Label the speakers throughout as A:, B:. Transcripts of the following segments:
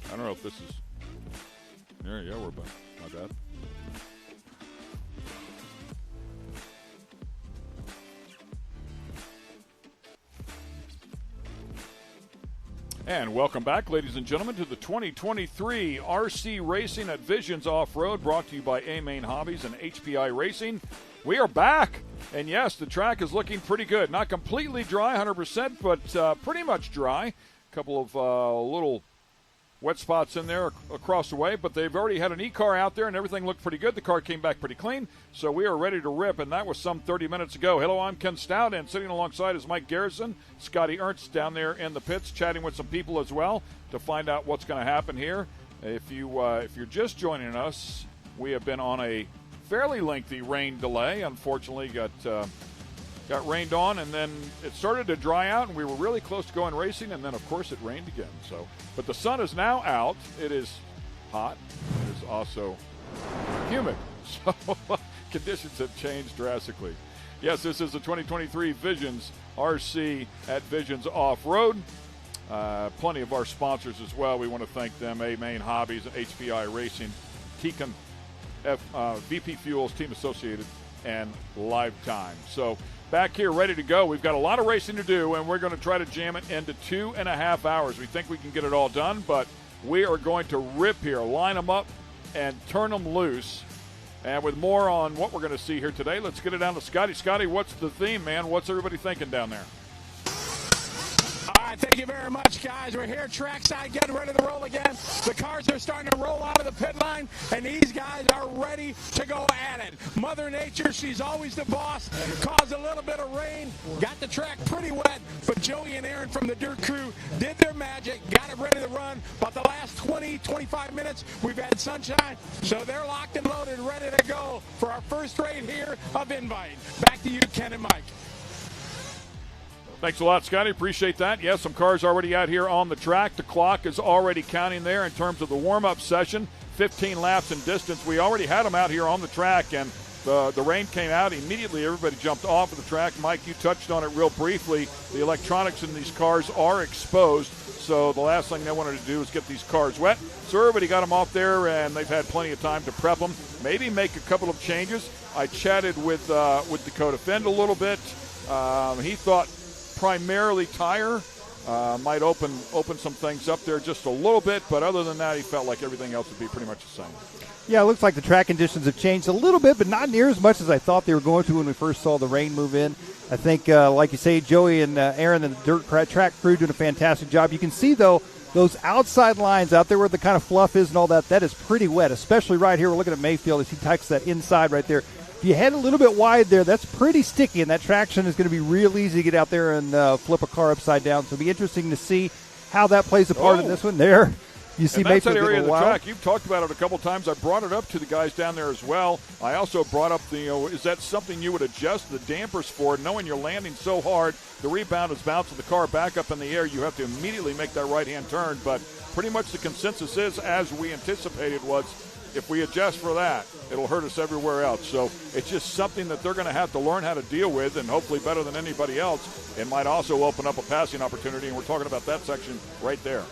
A: I don't know if this is. There you go, we're back. My bad. And welcome back, ladies and gentlemen, to the 2023 RC Racing at Visions Off-Road, brought to you by A-Main Hobbies and HPI Racing. We are back, and yes, the track is looking pretty good. Not completely dry, 100%, but pretty much dry. A couple of little wet spots in there across the way, but they've already had an E-car out there, and everything looked pretty good. The car came back pretty clean, so we are ready to rip, and that was some 30 minutes ago. Hello, I'm Ken Stout, and sitting alongside is Mike Garrison. Scotty Ernst down there in the pits, chatting with some people as well to find out what's going to happen here. If you're just joining us, we have been on a fairly lengthy rain delay. Unfortunately, got rained on, and then it started to dry out, and we were really close to going racing, and then, of course, it rained again. But the sun is now out. It is hot. It is also humid. So conditions have changed drastically. Yes, this is the 2023 Visions RC at Visions Off-Road. Plenty of our sponsors as well. We want to thank them, A-Main Hobbies, HPI Racing, Tecan, VP Fuels, Team Associated, and Lifetime. So back here ready to go. We've got a lot of racing to do, and we're going to try to jam it into 2.5 hours. We think we can get it all done, but we are going to rip here, line them up, and turn them loose. And with more on what we're going to see here today, let's get it down to Scotty. Scotty, what's the theme, man? What's everybody thinking down there?
B: All right, thank you very much, guys. We're here trackside, getting ready to roll again. The cars are starting to roll out of the pit line, and these guys are ready to go at it. Mother Nature, she's always the boss. Caused a little bit of rain, got the track pretty wet, but Joey and Aaron from the Dirt Crew did their magic, got it ready to run. But the last 20, 25 minutes, we've had sunshine, so they're locked and loaded, ready to go for our first raid here of Invite. Back to you, Ken and Mike.
A: Thanks a lot, Scotty. Appreciate that. Yes, some cars already out here on the track. The clock is already counting there in terms of the warm-up session. 15 laps in distance. We already had them out here on the track, and the rain came out. Immediately, everybody jumped off of the track. Mike, you touched on it real briefly. The electronics in these cars are exposed, so the last thing they wanted to do is get these cars wet. So everybody got them off there, and they've had plenty of time to prep them, maybe make a couple of changes. I chatted with Dakota Fend a little bit. He thought primarily tire might open some things up there just a little bit, but other than that, he felt like everything else would be pretty much the same.
C: Yeah, it looks like the track conditions have changed a little bit, but not near as much as I thought they were going to when we first saw the rain move in. I think, like you say, Joey and Aaron and the Dirt Track crew doing a fantastic job. You can see, though, those outside lines out there where the kind of fluff is and all that, that is pretty wet, especially right here. We're looking at Mayfield as he takes that inside right there. If you head a little bit wide there, that's pretty sticky, and that traction is going to be real easy to get out there and flip a car upside down. So it'll be interesting to see how that plays a part in this one. There, you see Mayfield
A: that area of the
C: wild.
A: track. You've talked about it a couple times. I brought it up to the guys down there as well. I also brought up is that something you would adjust the dampers for, knowing you're landing so hard, the rebound is bouncing the car back up in the air. You have to immediately make that right-hand turn. But pretty much the consensus is, as we anticipated, was if we adjust for that, it'll hurt us everywhere else. So it's just something that they're going to have to learn how to deal with, and hopefully better than anybody else. It might also open up a passing opportunity, and we're talking about that section right there.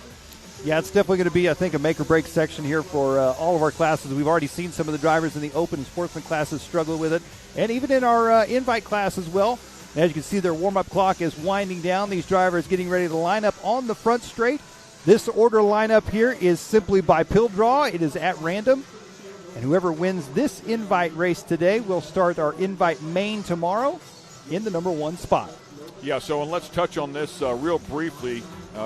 C: Yeah, it's definitely going to be, I think, a make-or-break section here for all of our classes. We've already seen some of the drivers in the open and sportsman classes struggle with it, and even in our invite class as well. As you can see, their warm-up clock is winding down. These drivers getting ready to line up on the front straight. This order lineup here is simply by pill draw. It is at random. And whoever wins this invite race today will start our invite main tomorrow in the number 1 spot.
A: Yeah, so and let's touch on this real briefly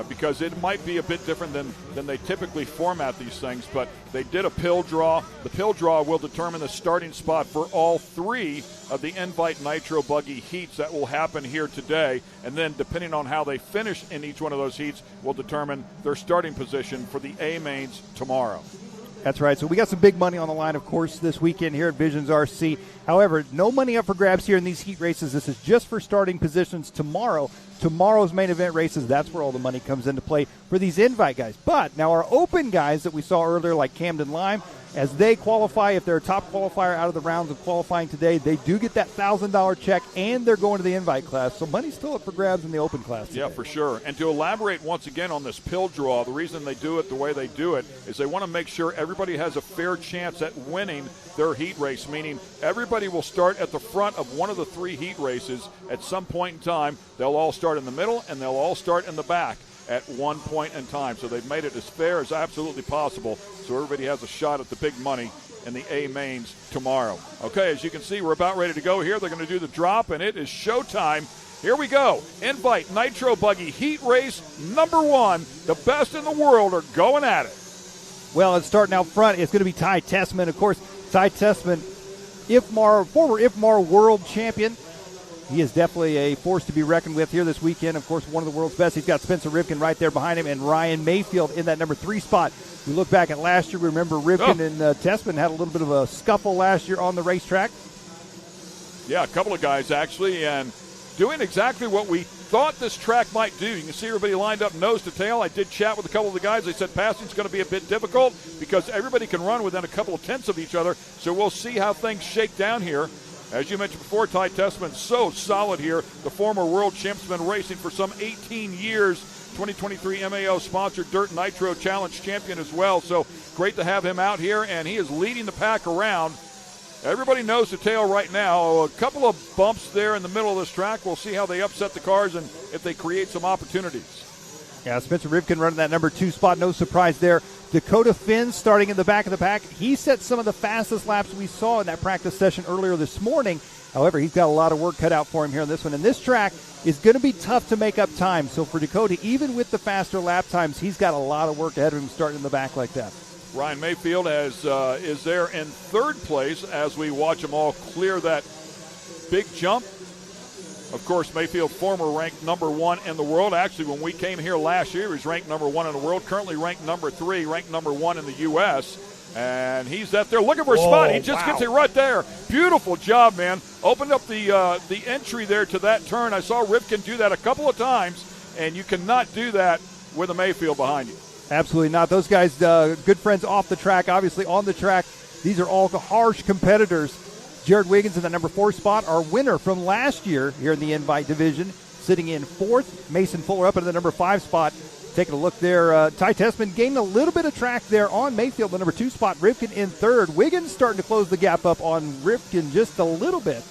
A: because it might be a bit different than they typically format these things, but they did a pill draw. The pill draw will determine the starting spot for all 3 of the Invite Nitro Buggy heats that will happen here today, and then depending on how they finish in each one of those heats will determine their starting position for the A-Mains tomorrow.
C: That's right. So we got some big money on the line, of course, this weekend here at Visions RC. However, no money up for grabs here in these heat races. This is just for starting positions tomorrow. Tomorrow's main event races, that's where all the money comes into play for these invite guys. But now our open guys that we saw earlier, like Camden Lime, as they qualify. If they're a top qualifier out of the rounds of qualifying today, they do get that $1,000 check, and they're going to the invite class. So money's still up for grabs in the open class today.
A: Yeah, for sure. And to elaborate once again on this pill draw, the reason they do it the way they do it is they want to make sure everybody has a fair chance at winning their heat race, meaning everybody will start at the front of one of the 3 heat races at some point in time. They'll all start in the middle, and they'll all start in the back at one point in time. So they've made it as fair as absolutely possible so everybody has a shot at the big money in the A mains tomorrow. Okay, as you can see, we're about ready to go here. They're going to do the drop, and it is showtime. Here we go. Invite Nitro Buggy Heat Race number 1. The best in the world are going at it.
C: Well, it's starting out front. It's going to be Ty Tessman. Of course, Ty Tessman, former IFMAR world champion. He is definitely a force to be reckoned with here this weekend. Of course, one of the world's best. He's got Spencer Rivkin right there behind him, and Ryan Mayfield in that number 3 spot. We look back at last year. Remember, Rivkin and Tessman had a little bit of a scuffle last year on the racetrack.
A: Yeah, a couple of guys actually, and doing exactly what we thought this track might do. You can see everybody lined up nose to tail. I did chat with a couple of the guys. They said passing's going to be a bit difficult because everybody can run within a couple of tenths of each other. So we'll see how things shake down here. As you mentioned before, Ty Tessman, so solid here. The former world champ's been racing for some 18 years. 2023 MAO-sponsored Dirt Nitro Challenge champion as well. So great to have him out here, and he is leading the pack around. Everybody knows the tail right now. A couple of bumps there in the middle of this track. We'll see how they upset the cars and if they create some opportunities.
C: Yeah, Spencer Rivkin running that number 2 spot. No surprise there. Dakota Finn starting in the back of the pack. He set some of the fastest laps we saw in that practice session earlier this morning. However, he's got a lot of work cut out for him here on this one. And this track is going to be tough to make up time. So for Dakota, even with the faster lap times, he's got a lot of work ahead of him starting in the back like that.
A: Ryan Mayfield is there in 3rd place as we watch them all clear that big jump. Of course, Mayfield, former ranked number 1 in the world. Actually, when we came here last year, he was ranked number 1 in the world. Currently ranked number 3, ranked number 1 in the U.S. And he's up there looking for a spot. He just gets it right there. Beautiful job, man. Opened up the entry there to that turn. I saw Rivkin do that a couple of times, and you cannot do that with a Mayfield behind you.
C: Absolutely not. Those guys, good friends off the track, obviously on the track. These are all harsh competitors. Jared Wiggins in the number 4 spot, our winner from last year here in the Invite Division, sitting in 4th. Mason Fuller up in the number 5 spot. Taking a look there, Ty Tessman gained a little bit of track there on Mayfield, the number 2 spot. Rivkin in 3rd. Wiggins starting to close the gap up on Rivkin just a little bit.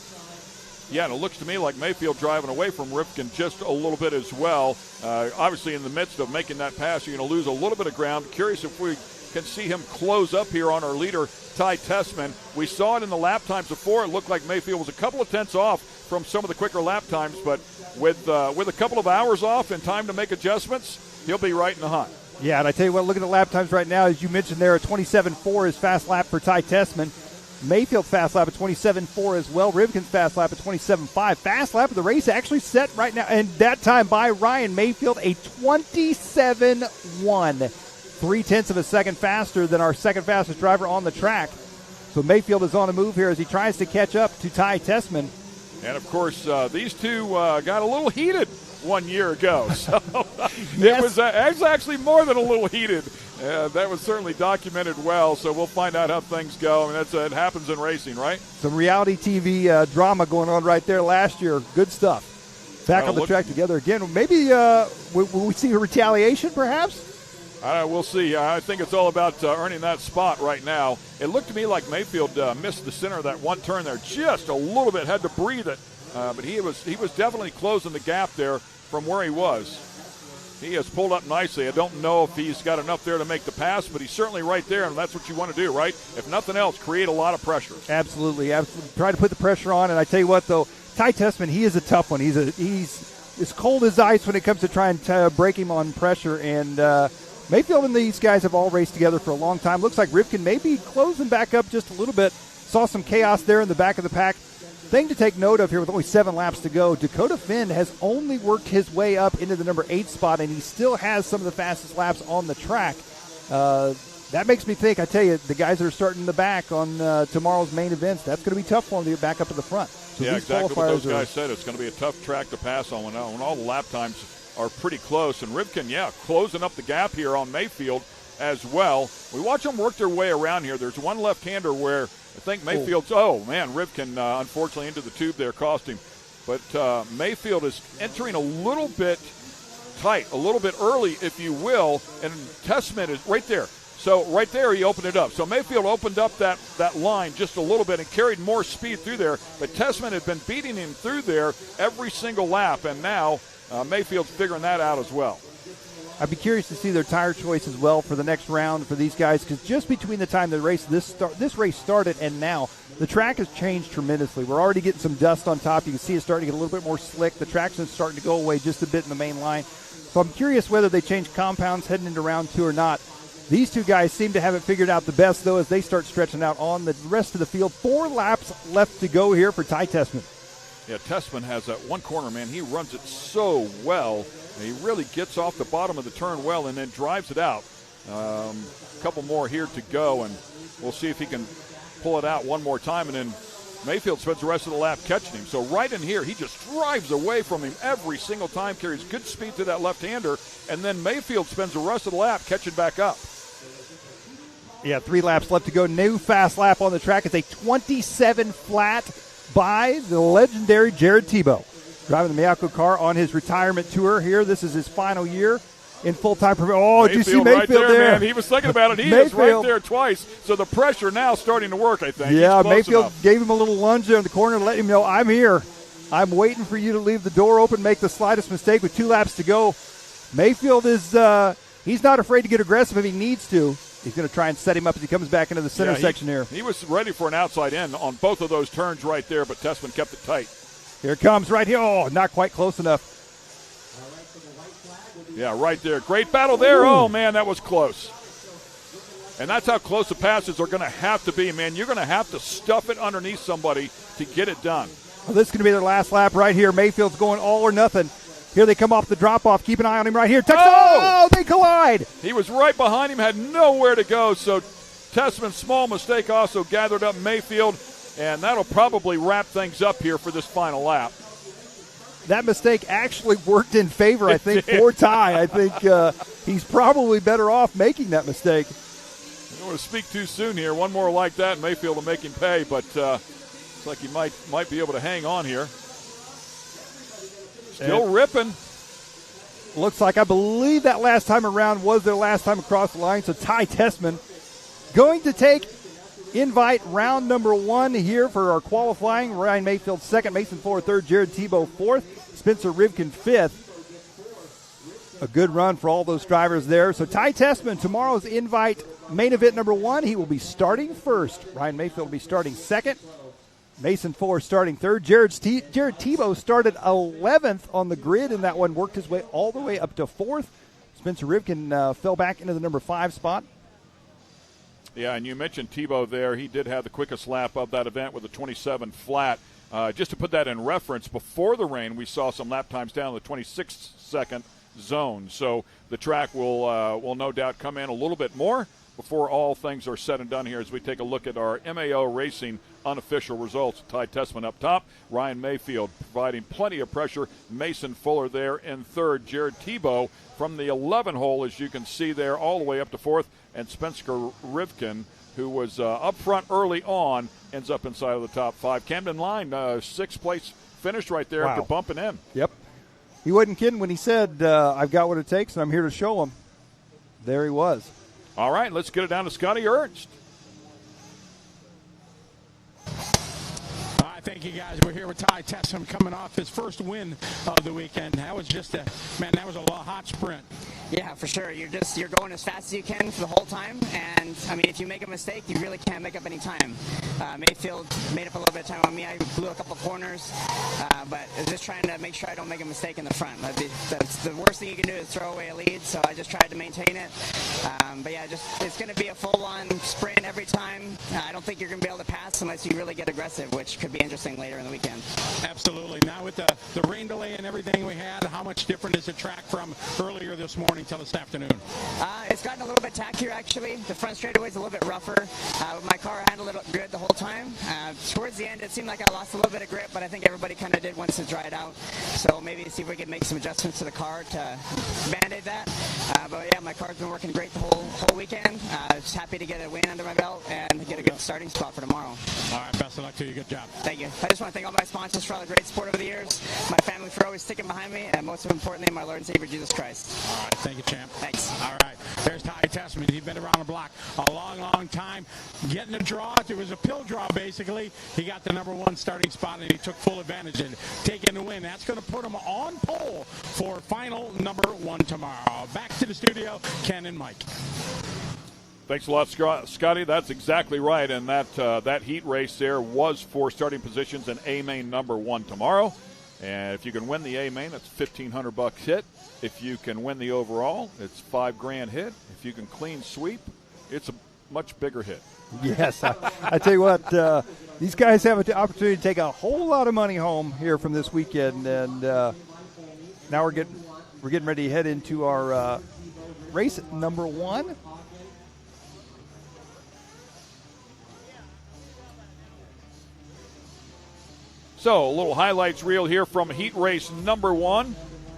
A: Yeah, and it looks to me like Mayfield driving away from Rivkin just a little bit as well. Obviously, in the midst of making that pass, you're going to lose a little bit of ground. Curious if we can see him close up here on our leader, Ty Tessman. We saw it in the lap times before. It looked like Mayfield was a couple of tenths off from some of the quicker lap times, but with a couple of hours off and time to make adjustments, he'll be right in the hunt. Yeah,
C: and I tell you what, look at the lap times right now. As you mentioned there, a 27.4 is fast lap for Ty Tessman. Mayfield fast lap at 27.4 as well. Rivkin's fast lap at 27.5. Fast lap of the race actually set right now, and that time by Ryan Mayfield, a 27.1. 0.3 of a second faster than our second fastest driver on the track. So Mayfield is on a move here as he tries to catch up to Ty Tessman.
A: And, of course, these two got a little heated 1 year ago. So
C: yes.
A: It was actually more than a little heated. That was certainly documented well, so we'll find out how things go. I mean, it happens in racing, right?
C: Some reality TV drama going on right there last year. Good stuff. Back on the track together again. Maybe will we see a retaliation, perhaps?
A: We'll see. I think it's all about earning that spot right now. It looked to me like Mayfield missed the center of that one turn there just a little bit, had to breathe it. But he was definitely closing the gap there from where he was. He has pulled up nicely. I don't know if he's got enough there to make the pass, but he's certainly right there, and that's what you want to do, right? If nothing else, create a lot of pressure.
C: Absolutely. Try to put the pressure on, and I tell you what, though, Ty Tessman, he is a tough one. He's as cold as ice when it comes to trying to break him on pressure, and Mayfield and these guys have all raced together for a long time. Looks like Rivkin may be closing back up just a little bit. Saw some chaos there in the back of the pack. Thing to take note of here with only 7 laps to go, Dakota Finn has only worked his way up into the number 8 spot, and he still has some of the fastest laps on the track. That makes me think, I tell you, the guys that are starting in the back on tomorrow's main events, that's going to be tough for them to get back up at the front. So
A: yeah, exactly what those guys said. It's going to be a tough track to pass on when all the lap times are pretty close. And Rivkin, closing up the gap here on Mayfield as well. We watch them work their way around here. There's one left-hander where I think Mayfield's, Rivkin unfortunately into the tube there cost him. But Mayfield is entering a little bit tight, a little bit early, if you will, and Tessman is right there. So right there he opened it up. So Mayfield opened up that line just a little bit and carried more speed through there. But Tessman had been beating him through there every single lap, and now Mayfield's figuring that out as well.
C: I'd be curious to see their tire choice as well for the next round for these guys, because just between the time the race this race started and now, the track has changed tremendously. We're already getting some dust on top. You can see it's starting to get a little bit more slick. The traction's starting to go away just a bit in the main line. So I'm curious whether they change compounds heading into round 2 or not. These two guys seem to have it figured out the best, though, as they start stretching out on the rest of the field. 4 laps left to go here for Ty Tessman.
A: Yeah, Tessman has that one corner, man. He runs it so well. He really gets off the bottom of the turn well and then drives it out. A couple more here to go, and we'll see if he can pull it out one more time. And then Mayfield spends the rest of the lap catching him. So right in here, he just drives away from him every single time, carries good speed to that left-hander, and then Mayfield spends the rest of the lap catching back up.
C: Yeah, 3 laps left to go. New fast lap on the track. It's a 27 flat by the legendary Jared Tebow. Driving the Miyako car on his retirement tour here. This is his final year in full-time. Oh, did you see Mayfield
A: right there? Man. He was thinking about it. He is right there twice. So the pressure now starting to work, I think.
C: Yeah, Mayfield gave him a little lunge there in the corner to let him know, I'm here. I'm waiting for you to leave the door open, make the slightest mistake with 2 laps to go. Mayfield is he's not afraid to get aggressive if he needs to. He's going to try and set him up as he comes back into the center section here.
A: He was ready for an outside in on both of those turns right there, but Tessman kept it tight.
C: Here it comes right here. Oh, not quite close enough.
A: Yeah, right there. Great battle there. Ooh. Oh, man, that was close. And that's how close the passes are going to have to be, man. You're going to have to stuff it underneath somebody to get it done.
C: Well, this is going to be their last lap right here. Mayfield's going all or nothing. Here they come off the drop-off. Keep an eye on him right here. Oh, they collide.
A: He was right behind him, had nowhere to go. So Tessman's small mistake also gathered up Mayfield, and that'll probably wrap things up here for this final lap.
C: That mistake actually worked in favor, I think, for Ty. I think he's probably better off making that mistake.
A: I don't want to speak too soon here. One more like that, Mayfield will make him pay, but looks like he might be able to hang on here. Still ripping.
C: Looks like, I believe that last time around was their last time across the line. So Ty Tessman going to take invite round number 1 here for our qualifying. Ryan Mayfield 2nd, Mason Fuller 3rd, Jared Tebow 4th, Spencer Rivkin 5th. A good run for all those drivers there. So Ty Tessman, tomorrow's invite main event number 1, he will be starting first. Ryan Mayfield will be starting 2nd. Mason Fuller starting 3rd. Jared Tebow started 11th on the grid in that one, worked his way all the way up to 4th. Spencer Rivkin fell back into the number 5 spot.
A: Yeah, and you mentioned Tebow there. He did have the quickest lap of that event with a 27 flat. Just to put that in reference, before the rain, we saw some lap times down in the 26-second zone. So the track will no doubt come in a little bit more before all things are said and done here as we take a look at our MAO Racing unofficial results. Ty Tessman up top, Ryan Mayfield providing plenty of pressure, Mason Fuller there in 3rd, Jared Tebow from the 11 hole, as you can see there, all the way up to 4th, and Spencer Rivkin, who was up front early on, ends up inside of the top 5. Camden Line, 6th place finish right there after bumping in.
C: Yep. He wasn't kidding when he said, I've got what it takes and I'm here to show him. There he was.
A: All right, let's get it down to Scotty Ernst.
B: Thank you, guys. We're here with Ty Tessman coming off his first win of the weekend. That was just that was a hot sprint.
D: Yeah, for sure. You're going as fast as you can for the whole time, and I mean, if you make a mistake, you really can't make up any time. Mayfield made up a little bit of time on me. I blew a couple corners, but just trying to make sure I don't make a mistake in the front. That's the worst thing you can do is throw away a lead, so I just tried to maintain it. But yeah, it's going to be a full-on sprint every time. I don't think you're going to be able to pass unless you really get aggressive, which could be interesting later in the weekend.
B: Absolutely. Now with the rain delay and everything we had, how much different is the track from earlier this morning till this afternoon?
D: It's gotten a little bit tackier, actually. The front straightaway is a little bit rougher. My car handled it good the whole time. Towards the end, it seemed like I lost a little bit of grip, but I think everybody kind of did once it dried out. So maybe see if we can make some adjustments to the car to band-aid that. But yeah, my car's been working great the whole weekend. Just happy to get a win under my belt and get a good starting spot for tomorrow.
B: All right, best of luck to you. Good job.
D: Thank you. I just want to thank all my sponsors for all the great support over the years, my family for always sticking behind me, and most importantly, my Lord and Savior, Jesus Christ.
B: All right, thank you, champ.
D: Thanks.
B: All right, there's Ty Testament. He's been around the block a long time. Getting a draw. It was a pill draw, basically. He got the number 1 starting spot, and he took full advantage and taking the win. That's going to put him on pole for final number 1 tomorrow. Back to the studio, Ken and Mike.
A: Thanks a lot, Scotty. That's exactly right. And that heat race there was for starting positions in A main number 1 tomorrow. And if you can win the A main, that's $1,500 hit. If you can win the overall, it's $5,000 hit. If you can clean sweep, it's a much bigger hit.
C: Yes, I tell you what, these guys have an opportunity to take a whole lot of money home here from this weekend, and now we're getting ready to head into our race number 1.
A: So, a little highlights reel here from heat race number 1.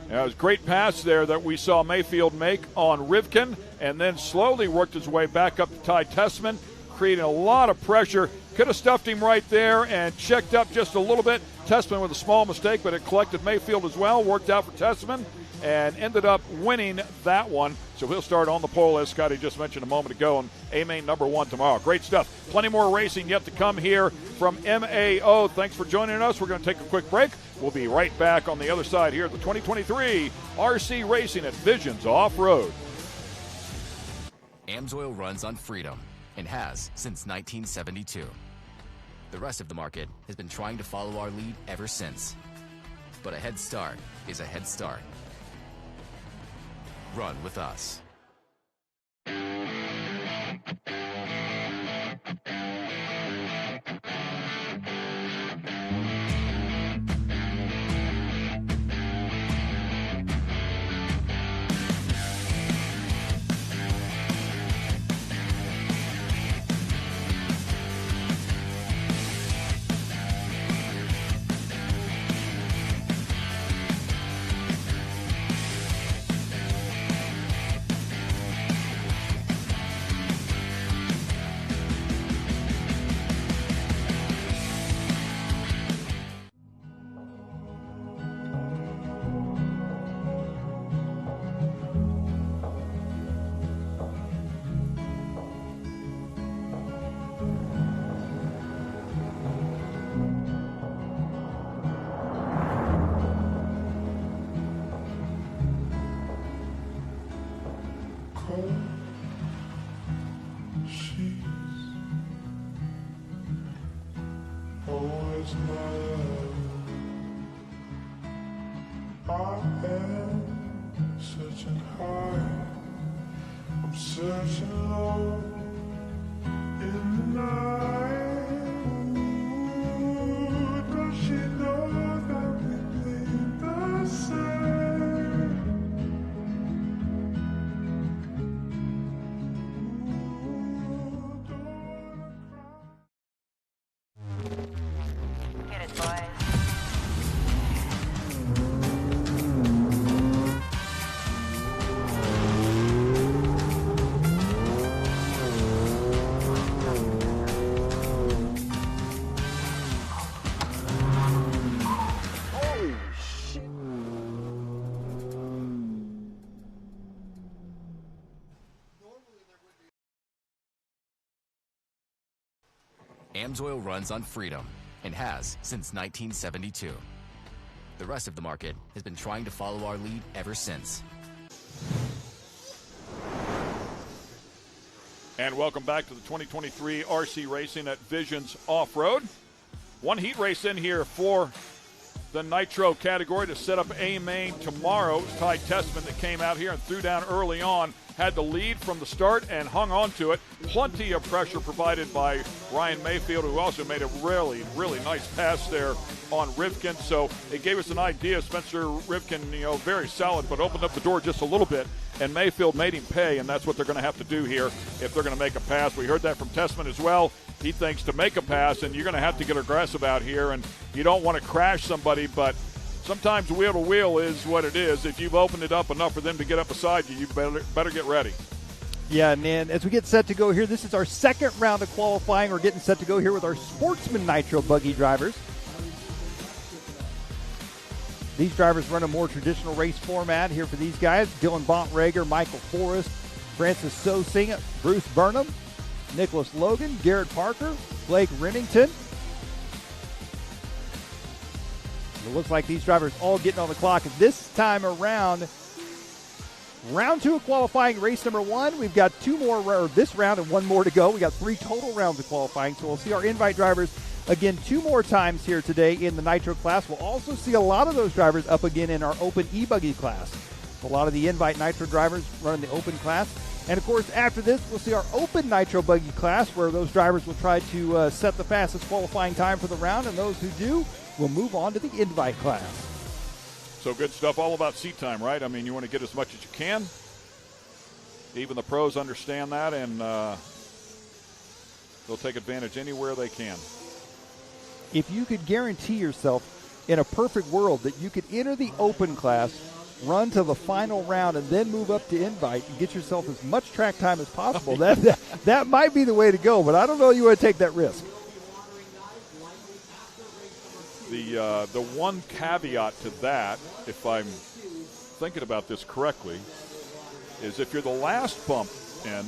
A: It was a great pass there that we saw Mayfield make on Rivkin, and then slowly worked his way back up to Ty Tessman, creating a lot of pressure. Could have stuffed him right there and checked up just a little bit. Tessman with a small mistake, but it collected Mayfield as well. Worked out for Tessman and ended up winning that one. So he'll start on the pole, as Scotty just mentioned a moment ago, on A main number 1 tomorrow. Great stuff. Plenty more racing yet to come here from MAO. Thanks for joining us. We're going to take a quick break. We'll be right back on the other side here at the 2023 RC Racing at Visions Off-Road.
E: AMSOIL runs on freedom and has since 1972. The rest of the market has been trying to follow our lead ever since. But a head start is a head start. Run with us.
F: Searching low in the night. Ooh, does she know that we bleed the same? Ooh, don't cry.
G: Get it, boys.
E: AMSOIL runs on freedom and has since 1972. The rest of the market has been trying to follow our lead ever since.
A: And welcome back to the 2023 RC Racing at Visions Off-Road. One heat race in here for the Nitro category to set up A main tomorrow. It was Ty Tessman that came out here and threw down early on. Had the lead from the start and hung on to it. Plenty of pressure provided by Ryan Mayfield, who also made a really, really nice pass there on Rivkin. So it gave us an idea. Spencer Rivkin, very solid, but opened up the door just a little bit. And Mayfield made him pay, and that's what they're going to have to do here if they're going to make a pass. We heard that from Tessman as well. He thinks to make a pass, and you're going to have to get aggressive out here. And you don't want to crash somebody, but sometimes wheel to wheel is what it is. If you've opened it up enough for them to get up beside you, you better get ready.
C: Yeah, and then as we get set to go here, this is our second round of qualifying. We're getting set to go here with our Sportsman Nitro buggy drivers. These drivers run a more traditional race format here for these guys. Dylan Bontrager, Michael Forrest, Francis Sosing, Bruce Burnham, Nicholas Logan, Garrett Parker, Blake Remington. It looks like these drivers all getting on the clock. This time around, round 2 of qualifying, race number 1. We've got 2 more this round and 1 more to go. We got 3 total rounds of qualifying, so we'll see our invite drivers again 2 more times here today in the Nitro class. We'll also see a lot of those drivers up again in our Open e-buggy class. A lot of the invite Nitro drivers running the Open class. And, of course, after this, we'll see our Open Nitro buggy class where those drivers will try to set the fastest qualifying time for the round, and those who do will move on to the invite class.
A: So good stuff, all about seat time, right? I mean, you want to get as much as you can. Even the pros understand that, and they'll take advantage anywhere they can.
C: If you could guarantee yourself in a perfect world that you could enter the Open class, run to the final round, and then move up to invite and get yourself as much track time as possible, that might be the way to go, but I don't know you want to take that risk.
A: The one caveat to that, if I'm thinking about this correctly, is if you're the last bump in,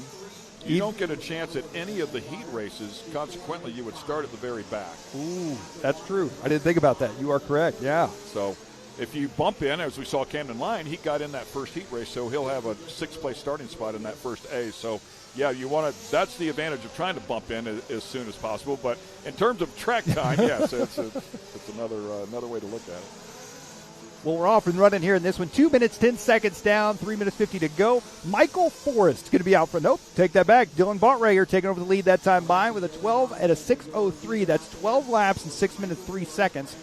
A: you don't get a chance at any of the heat races. Consequently, you would start at the very back.
C: Ooh, that's true. I didn't think about that. You are correct, yeah.
A: So if you bump in, as we saw Camden Lyon, he got in that first heat race, so he'll have a 6th place starting spot in that first A. So, yeah, you want to. That's the advantage of trying to bump in as soon as possible. But in terms of track time, yes, it's another way to look at it.
C: Well, we're off and running here in this one. 2 minutes, 10 seconds down, 3 minutes 50 to go. Michael Forrest going to be out for, nope, take that back. Dylan Bontrager taking over the lead that time by with a 12 at a 6:03. That's 12 laps in 6 minutes, 3 seconds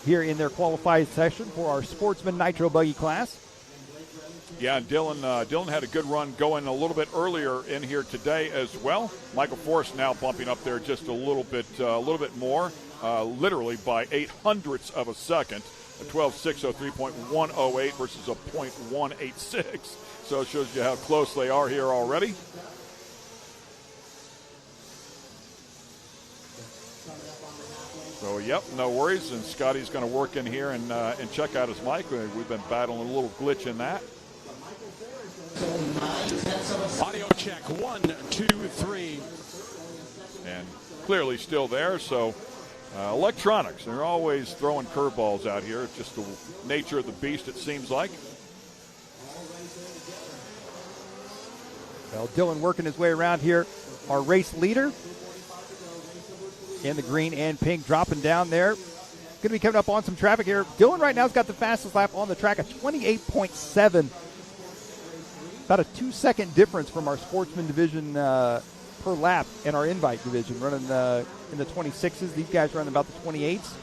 C: here in their qualified session for our Sportsman Nitro buggy class.
A: Yeah, and Dylan had a good run going a little bit earlier in here today as well. Michael Forrest now bumping up there just a little bit more, literally by 0.08 of a second. A 12.603.108 versus a 0.186. So it shows you how close they are here already. So, yep, no worries. And Scotty's going to work in here and check out his mic. We've been battling a little glitch in that.
B: Audio check, 1, 2, 3.
A: And clearly still there, so electronics, they're always throwing curveballs out here. It's just the nature of the beast, it seems like.
C: Well, Dylan working his way around here. Our race leader in the green and pink dropping down there. Going to be coming up on some traffic here. Dylan right now has got the fastest lap on the track at 28.7. About a 2-second difference from our sportsman division per lap in our invite division, running in the 26s. These guys running about the 28s.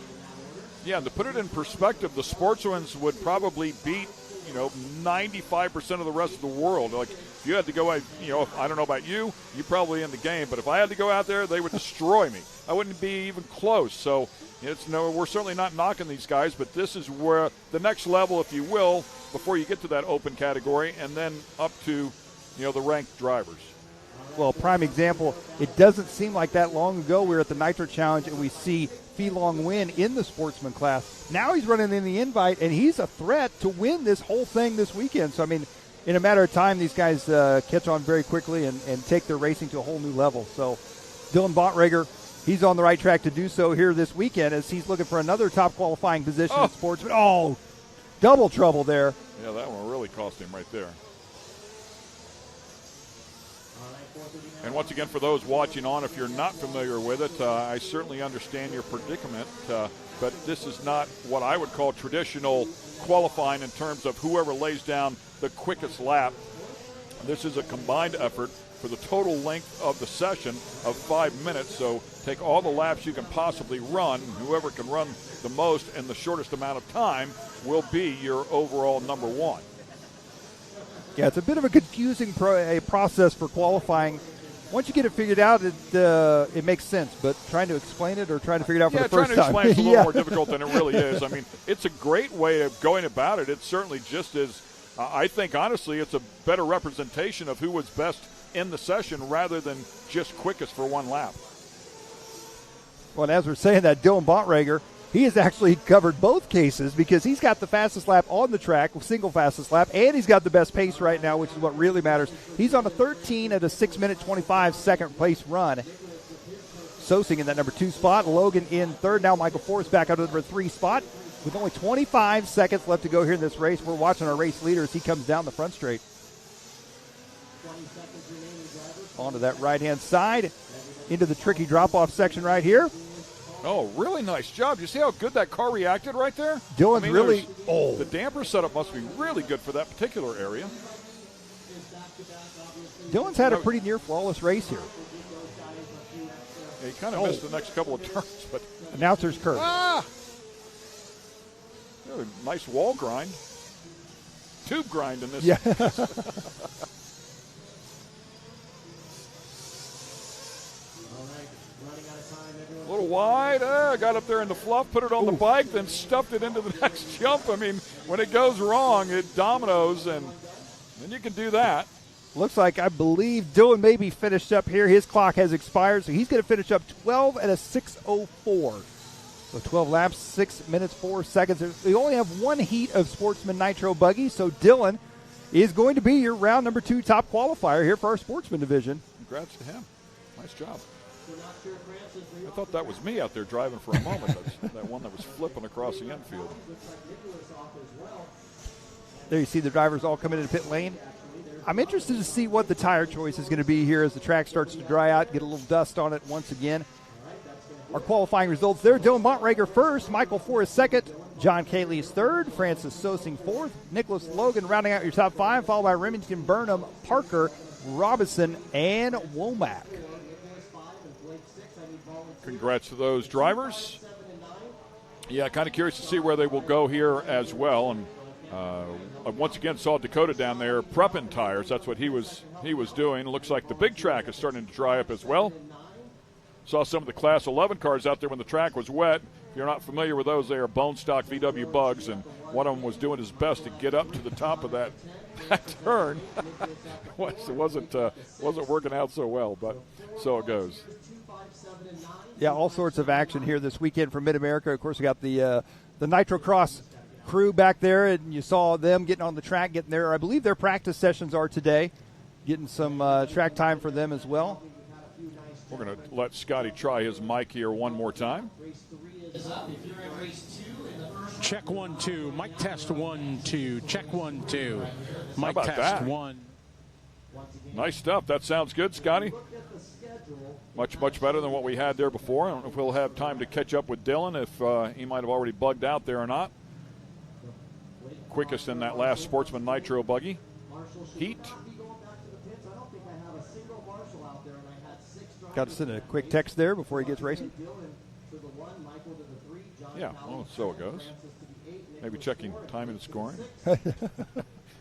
A: Yeah, and to put it in perspective, the sportsmans would probably beat, 95% of the rest of the world. Like, if you had to go, I don't know about you, you're probably in the game, but if I had to go out there, they would destroy me. I wouldn't be even close. So we're certainly not knocking these guys, but this is where the next level, if you will, before you get to that open category, and then up to, the ranked drivers.
C: Well, prime example, it doesn't seem like that long ago we were at the Nitro Challenge and we see Fee Long win in the sportsman class. Now he's running in the invite, and he's a threat to win this whole thing this weekend. So, I mean, in a matter of time, these guys catch on very quickly and take their racing to a whole new level. So, Dylan Bontrager, he's on the right track to do so here this weekend as he's looking for another top qualifying position in sportsman. Oh, double trouble there.
A: Yeah, that one really cost him right there. And once again, for those watching on, if you're not familiar with it, I certainly understand your predicament, but this is not what I would call traditional qualifying in terms of whoever lays down the quickest lap. This is a combined effort for the total length of the session of 5 minutes, so take all the laps you can possibly run. Whoever can run the most in the shortest amount of time will be your overall number one.
C: Yeah, it's a bit of a confusing process for qualifying once you get it figured out, it makes sense. But trying to explain it or trying to figure it out for the first time.
A: Trying to explain it's a little more difficult than it really is. I mean, it's a great way of going about it. It's certainly just as, I think, honestly, it's a better representation of who was best in the session rather than just quickest for one lap.
C: Well, and as we're saying that, Dylan Bontrager, he has actually covered both cases because he's got the fastest lap on the track, single fastest lap, and he's got the best pace right now, which is what really matters. He's on a 13 at a 6-minute 25-second place run. Sosing in that number 2 spot, Logan in third. Now Michael Forrest back out to the number 3 spot. With only 25 seconds left to go here in this race, we're watching our race leader as he comes down the front straight. Onto that right-hand side, into the tricky drop-off section right here.
A: Oh, really nice job. You see how good that car reacted right there?
C: Dylan's really
A: The damper setup must be really good for that particular area.
C: Dylan's had a pretty near flawless race here.
A: Yeah, he kind of missed the next couple of turns, but
C: announcer's curse.
A: Nice wall grind. Tube grind in this.
C: Yeah.
A: A little wide. Got up there in the fluff, put it on the bike, then stuffed it into the next jump. I mean, when it goes wrong, it dominoes, and then you can do that.
C: Looks like, I believe, Dylan may be finished up here. His clock has expired, so he's going to finish up 12 at a 6:04. So 12 laps, 6 minutes, 4 seconds. We only have one heat of Sportsman Nitro Buggy, so Dylan is going to be your round number 2 top qualifier here for our Sportsman division.
A: Congrats to him. Nice job. I thought that was me out there driving for a moment. That one that was flipping across the infield.
C: There you see the drivers all coming into pit lane. I'm interested to see what the tire choice is going to be here as the track starts to dry out, get a little dust on it once again. Our qualifying results there: Dylan Bontrager first, Michael Forrest second, John Cayley is third, Francis Sosing fourth, Nicholas Logan rounding out your top 5, followed by Remington, Burnham, Parker, Robinson, and Womack.
A: Congrats to those drivers. Yeah, kind of curious to see where they will go here as well. And once again saw Dakota down there prepping tires. That's what he was doing. Looks like the big track is starting to dry up as well. Saw some of the Class 11 cars out there when the track was wet. If you're not familiar with those, they are bone stock VW Bugs, and one of them was doing his best to get up to the top of that turn. It wasn't working out so well, but so it goes.
C: Yeah, all sorts of action here this weekend from Mid-America. Of course, we got the Nitro Cross crew back there, and you saw them getting on the track, getting there. I believe their practice sessions are today, getting some track time for them as well.
A: We're going to let Scotty try his mic here one more time.
B: Check 1 2. Mic test 1 2. Check 1 2. Mic
A: about
B: test
A: that?
B: 1.
A: Nice stuff. That sounds good, Scotty. Much better than what we had there before. I don't know if we'll have time to catch up with Dylan, if he might have already bugged out there or not. Quickest in that last Sportsman Nitro Buggy heat.
C: Got to send a quick text there before he gets racing.
A: Yeah, well, so it goes. Maybe checking time and scoring.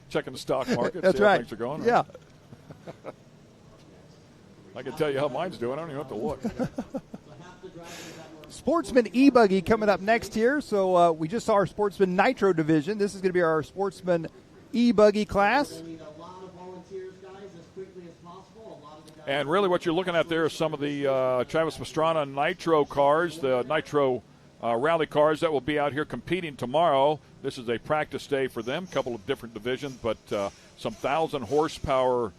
A: Checking the stock market.
C: That's
A: see how
C: right.
A: Things are going.
C: Yeah.
A: I can tell you how mine's doing. I don't even have to look.
C: Sportsman E-Buggy coming up next here. So we just saw our Sportsman Nitro division. This is going to be our Sportsman E-Buggy class.
A: And really what you're looking at there is some of the Travis Pastrana Nitro cars, the Nitro rally cars that will be out here competing tomorrow. This is a practice day for them, a couple of different divisions, but some 1,000 horsepower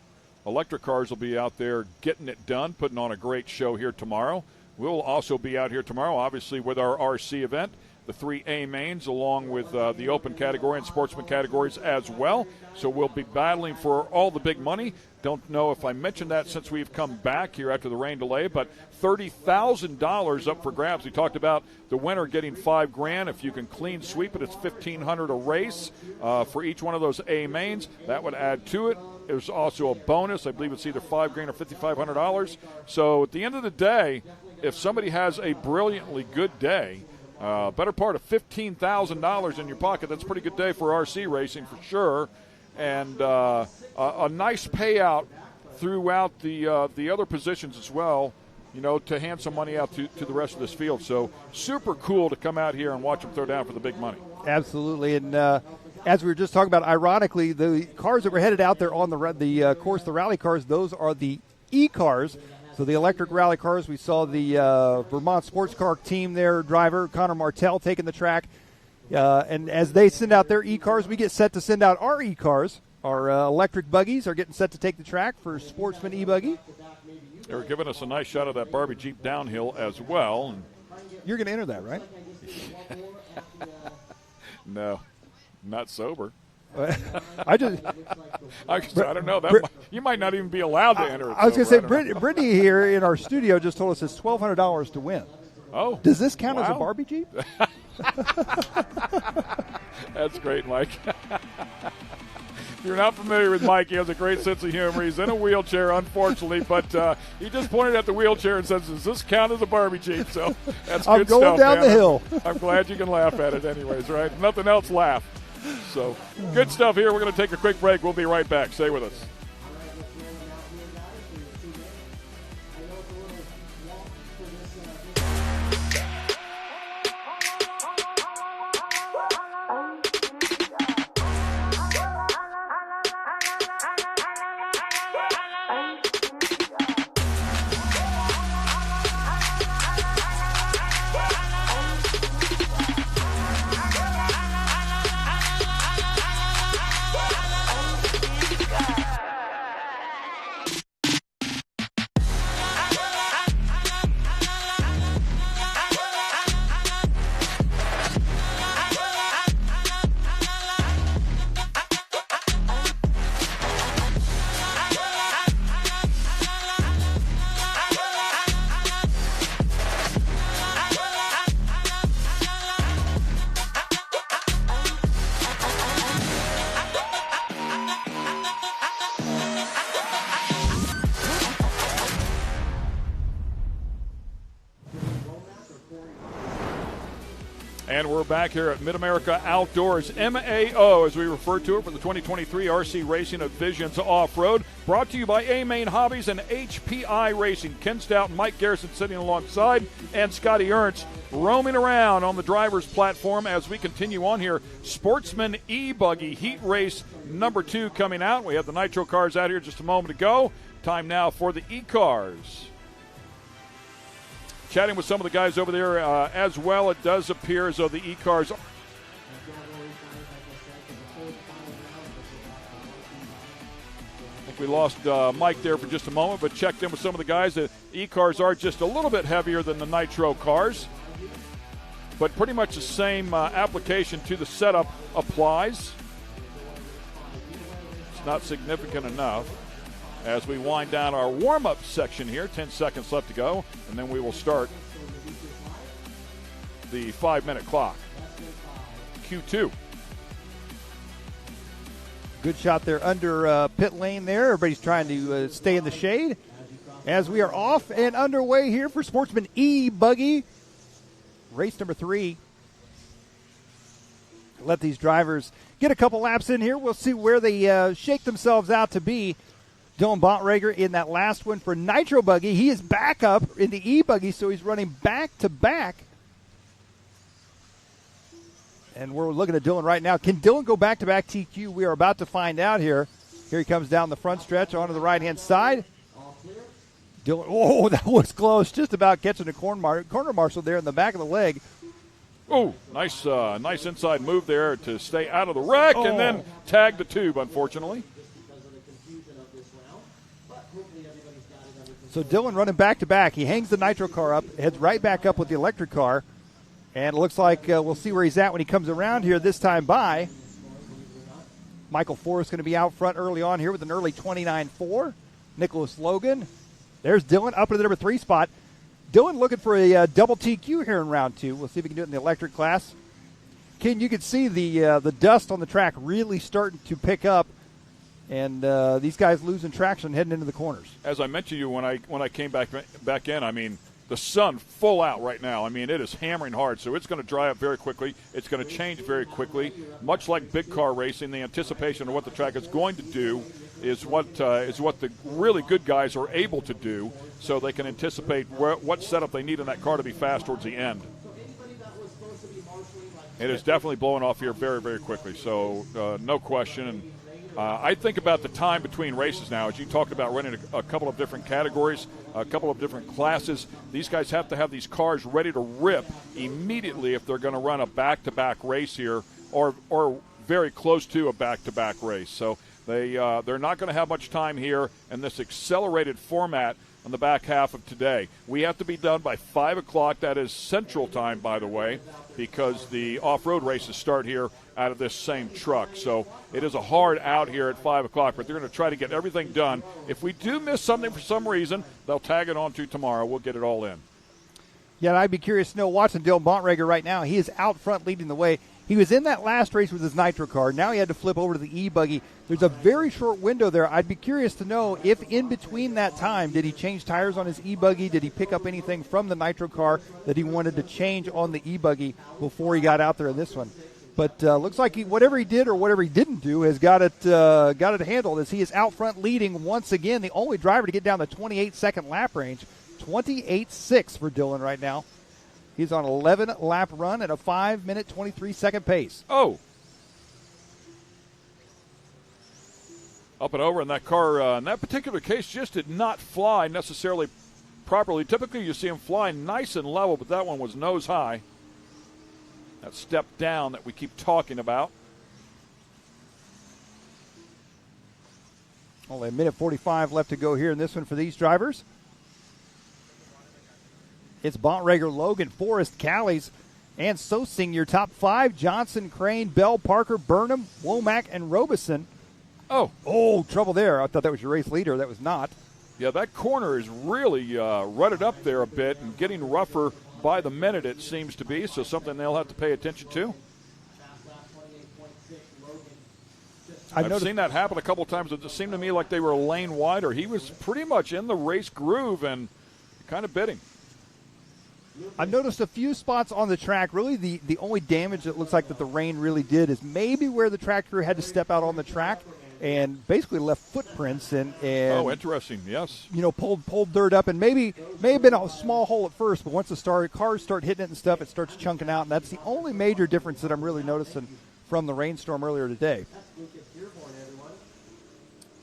A: electric cars will be out there getting it done, putting on a great show here tomorrow. We'll also be out here tomorrow, obviously, with our RC event, the 3 A mains, along with the open category and sportsman categories as well. So we'll be battling for all the big money. Don't know if I mentioned that since we've come back here after the rain delay, but $30,000 up for grabs. We talked about the winner getting $5,000. If you can clean sweep it, it's $1,500 a race for each one of those A mains. That would add to it. There's also a bonus. I believe it's either $5,000 or $5,500. So at the end of the day, if somebody has a brilliantly good day, better part of $15,000 in your pocket, that's a pretty good day for RC racing for sure. And a nice payout throughout the other positions as well, to hand some money out to the rest of this field. So super cool to come out here and watch them throw down for the big money.
C: Absolutely. And as we were just talking about, ironically, the cars that were headed out there on the course, the rally cars, those are the E-cars. So the electric rally cars, we saw the Vermont Sports Car Team, their driver, Connor Martell, taking the track. And as they send out their E-cars, we get set to send out our E-cars. Our electric buggies are getting set to take the track for Sportsman E-Buggy.
A: They were giving us a nice shot of that Barbie Jeep downhill as well. And
C: you're going to enter that, right?
A: No, not sober.
C: I don't
A: know. You might not even be allowed to enter it.
C: I was going to say, Brittany here in our studio just told us it's $1,200 to win.
A: Oh.
C: Does this count as a Barbie Jeep?
A: That's great, Mike. If you're not familiar with Mike, he has a great sense of humor. He's in a wheelchair, unfortunately, but he just pointed at the wheelchair and says, does this count as a Barbie Jeep? So that's good
C: I'm going
A: stuff,
C: down
A: man.
C: the hill.
A: I'm glad you can laugh at it anyways, right? Nothing else, laugh. So good stuff here. We're going to take a quick break. We'll be right back. Stay with us. And we're back here at Mid-America Outdoors, MAO, as we refer to it, for the 2023 RC Racing at Visions Off-Road. Brought to you by A-Main Hobbies and HPI Racing. Ken Stout and Mike Garrison sitting alongside, and Scotty Ernst roaming around on the driver's platform as we continue on here. Sportsman E-Buggy Heat Race number 2 coming out. We have the Nitro cars out here just a moment ago. Time now for the E-cars. Chatting with some of the guys over there as well. It does appear as though the E-cars. I think we lost Mike there for just a moment, but checked in with some of the guys. The E-cars are just a little bit heavier than the Nitro cars, but pretty much the same application to the setup applies. It's not significant enough. As we wind down our warm-up section here, 10 seconds left to go, and then we will start the 5-minute clock. Q2.
C: Good shot there under pit lane there. Everybody's trying to stay in the shade. As we are off and underway here for Sportsman E-Buggy. Race number 3. Let these drivers get a couple laps in here. We'll see where they shake themselves out to be. Dylan Bontrager in that last one for Nitro Buggy. He is back up in the E-Buggy, so he's running back-to-back. And we're looking at Dylan right now. Can Dylan go back-to-back TQ? We are about to find out here. Here he comes down the front stretch onto the right-hand side. Dylan, oh, that was close. Just about catching the corner marshal there in the back of the leg.
A: Oh, nice inside move there to stay out of the wreck and then tag the tube, unfortunately.
C: So Dylan running back-to-back. He hangs the Nitro car up, heads right back up with the electric car. And it looks like we'll see where he's at when he comes around here this time by. Michael Forrest going to be out front early on here with an early 29.4. Nicholas Logan. There's Dylan up in the number 3 spot. Dylan looking for a double TQ here in round 2. We'll see if he can do it in the electric class. Ken, you can see the dust on the track really starting to pick up. And these guys losing traction heading into the corners.
A: As I mentioned to you when I came back in, I mean, the sun full out right now. I mean, it is hammering hard, so it's going to dry up very quickly. It's going to change very quickly. Much like big car racing, the anticipation of what the track is going to do is what the really good guys are able to do, so they can anticipate what setup they need in that car to be fast towards the end. It is definitely blowing off here very, very quickly, so no question. And I think about the time between races now. As you talked about running a couple of different categories, a couple of different classes, these guys have to have these cars ready to rip immediately if they're going to run a back-to-back race here, or very close to a back-to-back race. So they're not going to have much time here in this accelerated format on the back half of today. We have to be done by 5 o'clock. That is Central Time, by the way, because the off-road races start here out of this same truck. So it is a hard out here at 5 o'clock, but they're going to try to get everything done. If we do miss something for some reason, they'll tag it on to tomorrow. We'll get it all in.
C: Yeah, and I'd be curious to know, watching Dylan Bontrager right now, he is out front leading the way. He was in that last race with his nitro car. Now he had to flip over to the e-buggy. There's a very short window there. I'd be curious to know if in between that time, did he change tires on his e-buggy? Did he pick up anything from the nitro car that he wanted to change on the e-buggy before he got out there in this one? But looks like whatever he did or whatever he didn't do has got it handled, as he is out front leading once again, the only driver to get down the 28-second lap range. 28.6 for Dylan right now. He's on an 11-lap run at a 5-minute, 23-second pace.
A: Oh. Up and over, and that car, in that particular case, just did not fly necessarily properly. Typically, you see him fly nice and level, but that one was nose high. That step down that we keep talking about.
C: Only a minute 45 left to go here in this one for these drivers. It's Bontrager, Logan, Forrest, Callies, and Sosing, your top 5. Johnson, Crane, Bell, Parker, Burnham, Womack, and Robeson. Oh, trouble there. I thought that was your race leader. That was not.
A: Yeah, that corner is really rutted up there a bit and getting rougher by the minute, it seems to be, so something they'll have to pay attention to. I've seen that happen a couple times. It seemed to me like they were a lane wider. He was pretty much in the race groove and kind of bit him.
C: I've noticed a few spots on the track. Really, the only damage that looks like that the rain really did is maybe where the track crew had to step out on the track and basically left footprints and
A: oh, interesting. Yes.
C: Pulled dirt up, and may have been a small hole at first, but once the cars start hitting it and stuff, it starts chunking out, and that's the only major difference that I'm really noticing from the rainstorm earlier today.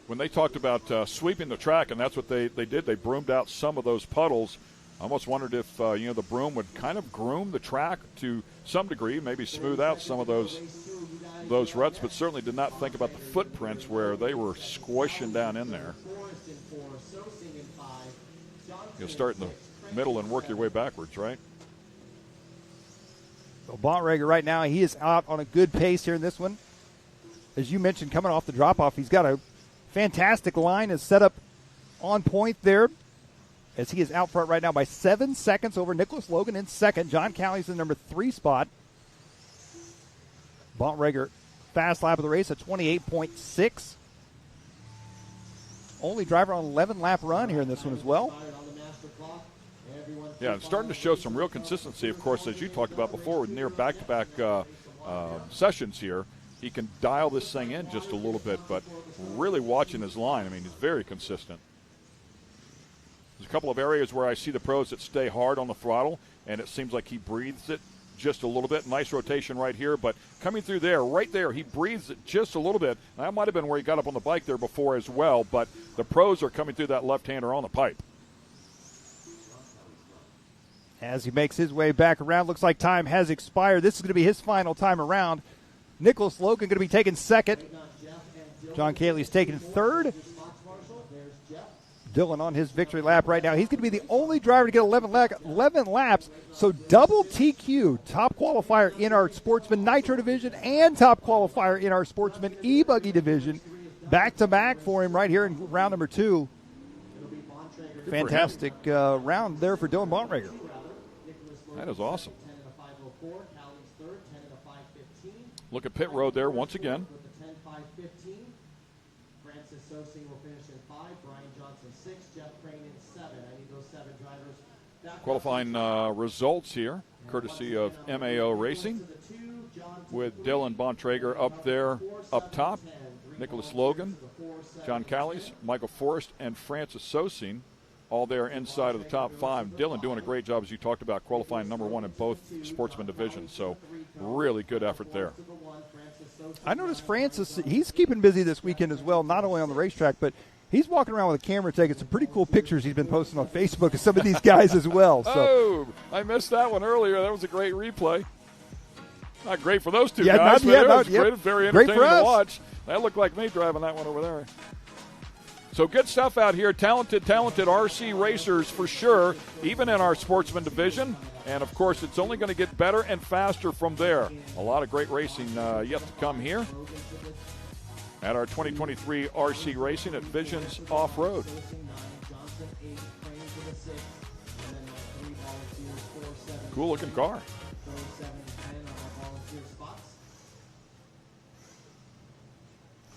A: When they talked about sweeping the track, and that's what they did, they broomed out some of those puddles. I almost wondered if the broom would kind of groom the track to some degree, maybe smooth out some of those ruts, but certainly did not think about the footprints where they were squishing down in there. You'll start in the middle and work your way backwards, right?
C: So Bontrager right now, he is out on a good pace here in this one. As you mentioned, coming off the drop-off, he's got a fantastic line is set up on point there, as he is out front right now by 7 seconds over Nicholas Logan in second. John Callie's in the number 3 spot. Bontrager, fast lap of the race at 28.6. Only driver on 11-lap run here in this one as well.
A: Yeah, it's starting to show some real consistency, of course, as you talked about before, with near back-to-back sessions here. He can dial this thing in just a little bit, but really watching his line, I mean, he's very consistent. There's a couple of areas where I see the pros that stay hard on the throttle, and it seems like he breathes it just a little bit. Nice rotation right here, but coming through there, right there, he breathes it just a little bit. That might have been where he got up on the bike there before as well, but the pros are coming through that left-hander on the pipe.
C: As he makes his way back around, looks like time has expired. This is going to be his final time around. Nicholas Logan going to be taking second. John Caley's taking third. Dylan on his victory lap right now. He's going to be the only driver to get 11 laps. So double TQ, top qualifier in our Sportsman Nitro division and top qualifier in our Sportsman E-Buggy division. Back-to-back for him right here in round number 2. Fantastic round there for Dylan Bontrager.
A: That is awesome. Look at pit road there once again.
G: Francis Sosing will finish in 5, Brian Johnson 6, Jeff Crane in 7. I need those 7 drivers
A: Qualifying results here, courtesy of MAO Racing, with Dylan Bontrager up there, up top, Nicholas Logan, John Callies, Michael Forrest, and Francis Sosine, all there inside of the top 5. Dylan doing a great job, as you talked about, qualifying number 1 in both sportsman divisions. So really good effort there.
C: I noticed Francis, he's keeping busy this weekend as well, not only on the racetrack, but he's walking around with a camera taking some pretty cool pictures he's been posting on Facebook of some of these guys as well. So.
A: Oh, I missed that one earlier. That was a great replay. Not great for those two
C: Yeah,
A: guys,
C: not-
A: but
C: yeah,
A: it was
C: not-
A: great, very
C: Great
A: entertaining
C: for us.
A: to watch. That looked like me driving that one over there. So good stuff out here. Talented RC racers for sure, even in our sportsman division. And, of course, it's only going to get better and faster from there. A lot of great racing yet to come here at our 2023 RC Racing at Visions Off-Road. Cool-looking car.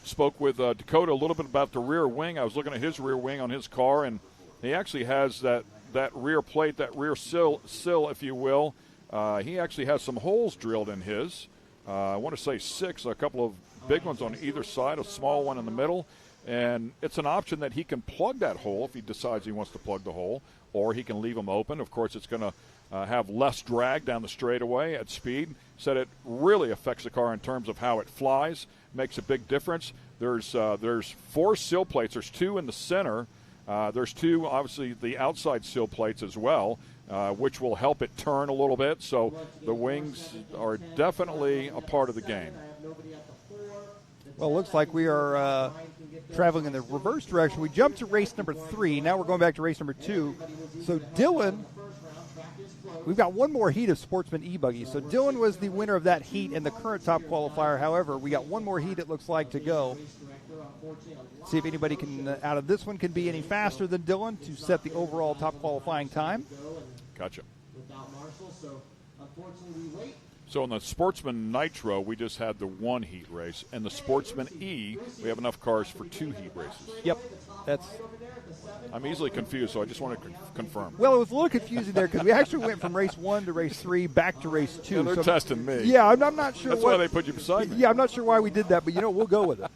A: Spoke with Dakota a little bit about the rear wing. I was looking at his rear wing on his car, and he actually has that rear plate, that rear sill, if you will. He actually has some holes drilled in his. I want to say 6, a couple of big ones on either side, a small one in the middle. And it's an option that he can plug that hole if he decides he wants to plug the hole, or he can leave them open. Of course, it's going to have less drag down the straightaway at speed. Said it really affects the car in terms of how it flies. Makes a big difference. There's 4 sill plates. There's 2 in the center. There's 2, obviously, the outside sill plates as well, which will help it turn a little bit. So the wings are definitely a part of the game.
C: Well, it looks like we are traveling in the reverse direction. We jumped to race number 3. Now we're going back to race number 2. So Dylan, we've got one more heat of Sportsman E-Buggy. So Dylan was the winner of that heat in the current top qualifier. However, we got one more heat, it looks like, to go. See if anybody can, out of this one, can be any faster than Dylan to set the overall top qualifying time.
A: Gotcha. So in the Sportsman Nitro, we just had the 1 heat race. And the Sportsman E, we have enough cars for 2 heat races.
C: Yep. That's.
A: I'm easily confused, so I just want to confirm.
C: Well, it was a little confusing there because we actually went from race 1 to race 3 back to race 2.
A: Yeah, they're
C: so,
A: testing me.
C: Yeah, I'm not sure
A: That's
C: what,
A: why they put you beside me.
C: Yeah, I'm not sure why we did that, but, we'll go with it.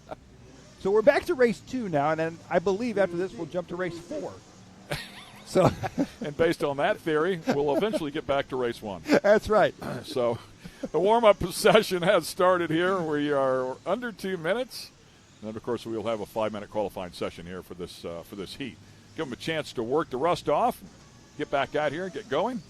C: So we're back to race 2 now, and then I believe after this we'll jump to race 4. So,
A: and based on that theory, we'll eventually get back to race 1.
C: That's right.
A: So the warm-up session has started here. We are under 2 minutes. And, of course, we'll have a 5-minute qualifying session here for this heat. Give them a chance to work the rust off, get back out here and get going.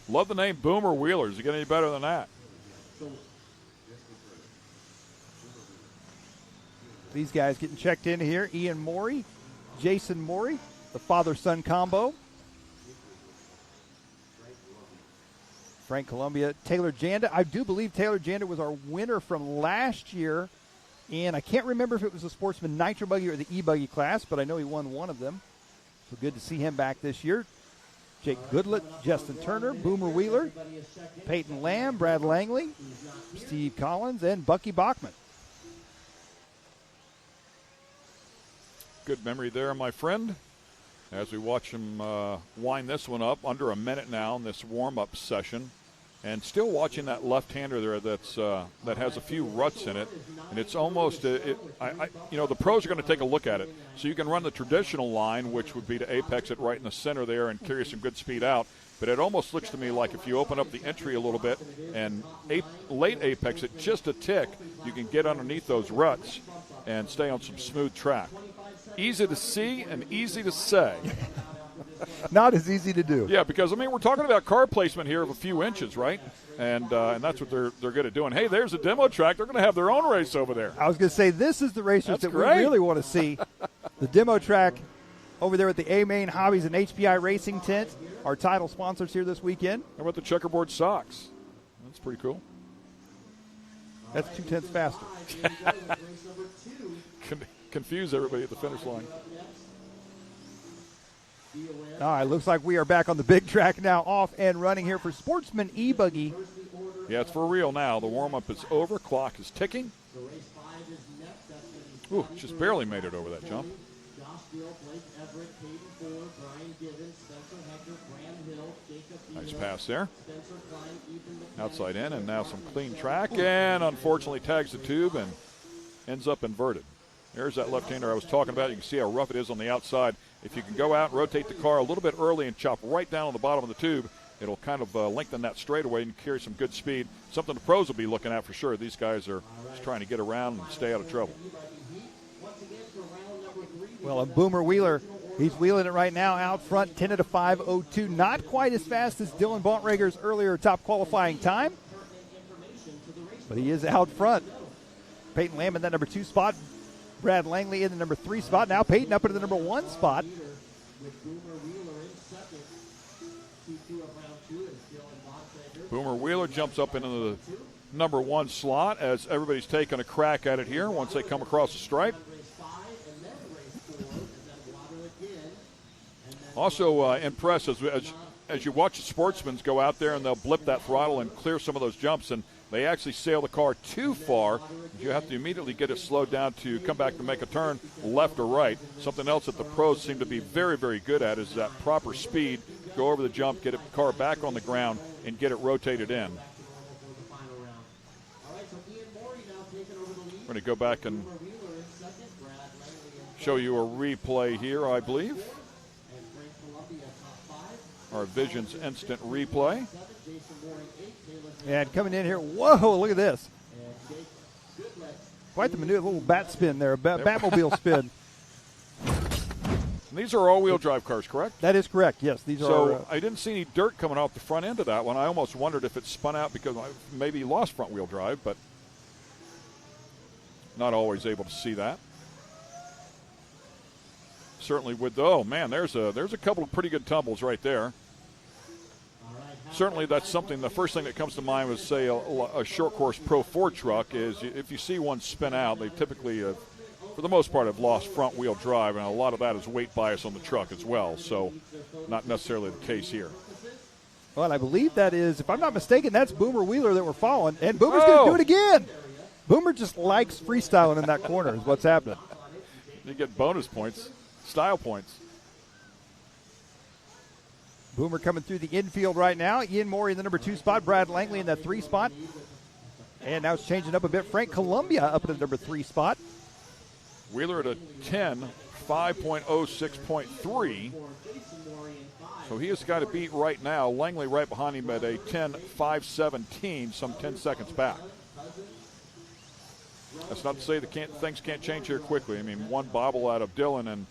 A: Love the name Boomer Wheelers. You get any better than that?
C: These guys getting checked in here. Ian Morey, Jason Morey, the father-son combo. Frank Columbia, Taylor Janda. I do believe Taylor Janda was our winner from last year. And I can't remember if it was the Sportsman Nitro Buggy or the E-Buggy class, but I know he won one of them. So good to see him back this year. Jake Goodlett, Justin Turner, Boomer Wheeler, Peyton Lamb, Brad Langley, Steve Collins, and Bucky Bachman.
A: Good memory there, my friend. As we watch him wind this one up, under a minute now in this warm-up session. And still watching that left-hander there that has a few ruts in it. And it's almost, the pros are going to take a look at it. So you can run the traditional line, which would be to apex it right in the center there and carry some good speed out. But it almost looks to me like if you open up the entry a little bit and late apex it just a tick, you can get underneath those ruts and stay on some smooth track. Easy to see and easy to say.
C: Not as easy to do.
A: Yeah, because, we're talking about car placement here of a few inches, right? And that's what they're good at doing. Hey, there's a demo track. They're going to have their own race over there.
C: I was going to say, this is the racers that
A: great.
C: we really want to see. The demo track over there at the A-Main Hobbies and HPI Racing Tent, our title sponsors here this weekend.
A: How about the checkerboard socks? That's pretty cool.
C: That's 2 tenths faster.
A: Confuse everybody at the finish line.
C: All right, looks like we are back on the big track now, off and running here for Sportsman E-Buggy.
A: Yeah, it's for real now. The warm-up is over. Clock is ticking. Ooh, just barely made it over that jump. Nice pass there. Outside in, and now some clean track, and unfortunately tags the tube and ends up inverted. There's that left-hander I was talking about. You can see how rough it is on the outside. If you can go out and rotate the car a little bit early and chop right down on the bottom of the tube, it'll kind of lengthen that straightaway and carry some good speed. Something the pros will be looking at for sure. These guys are just trying to get around and stay out of trouble.
C: Well, and Boomer Wheeler, he's wheeling it right now out front, 10 at a 5:02. Not quite as fast as Dylan Bontrager's earlier top qualifying time, but he is out front. Peyton Lamb in that number 2 spot. Brad Langley in the number 3 spot. Now Peyton up into the number 1 spot.
A: Boomer Wheeler jumps up into the number 1 slot as everybody's taking a crack at it here once they come across the stripe. Also impressive as you watch the sportsmen go out there and they'll blip that throttle and clear some of those jumps, and they actually sail the car too far. You have to immediately get it slowed down to come back to make a turn left or right. Something else that the pros seem to be very, very good at is that proper speed. Go over the jump, get the car back on the ground, and get it rotated in. We're going to go back and show you a replay here, I believe. Our Visions Instant Replay.
C: And coming in here, whoa, look at this. Quite the maneuver, little bat spin there, Batmobile spin.
A: And these are all-wheel drive cars, correct?
C: That is correct, yes. These
A: so
C: are.
A: I didn't see any dirt coming off the front end of that one. I almost wondered if it spun out because I maybe lost front-wheel drive, but not always able to see that. Certainly would, though. Man, there's a couple of pretty good tumbles right there. Certainly that's something, the first thing that comes to mind was, say, a short course Pro 4 truck is if you see one spin out, they typically, for the most part, have lost front wheel drive, and a lot of that is weight bias on the truck as well, so not necessarily the case here.
C: Well, I believe that is, if I'm not mistaken, that's Boomer Wheeler that we're following, and Boomer's going to do it again. Boomer just likes freestyling in that corner is what's happening.
A: You get bonus points, style points.
C: Boomer coming through the infield right now. Ian Morey in the number 2 spot. Brad Langley in that 3 spot. And now it's changing up a bit. Frank Columbia up in the number 3 spot.
A: Wheeler at a 10, 5.06.3. So he has got to beat right now. Langley right behind him at a 10.517, some 10 seconds back. That's not to say that things can't change here quickly. I mean, one bobble out of Dylan, and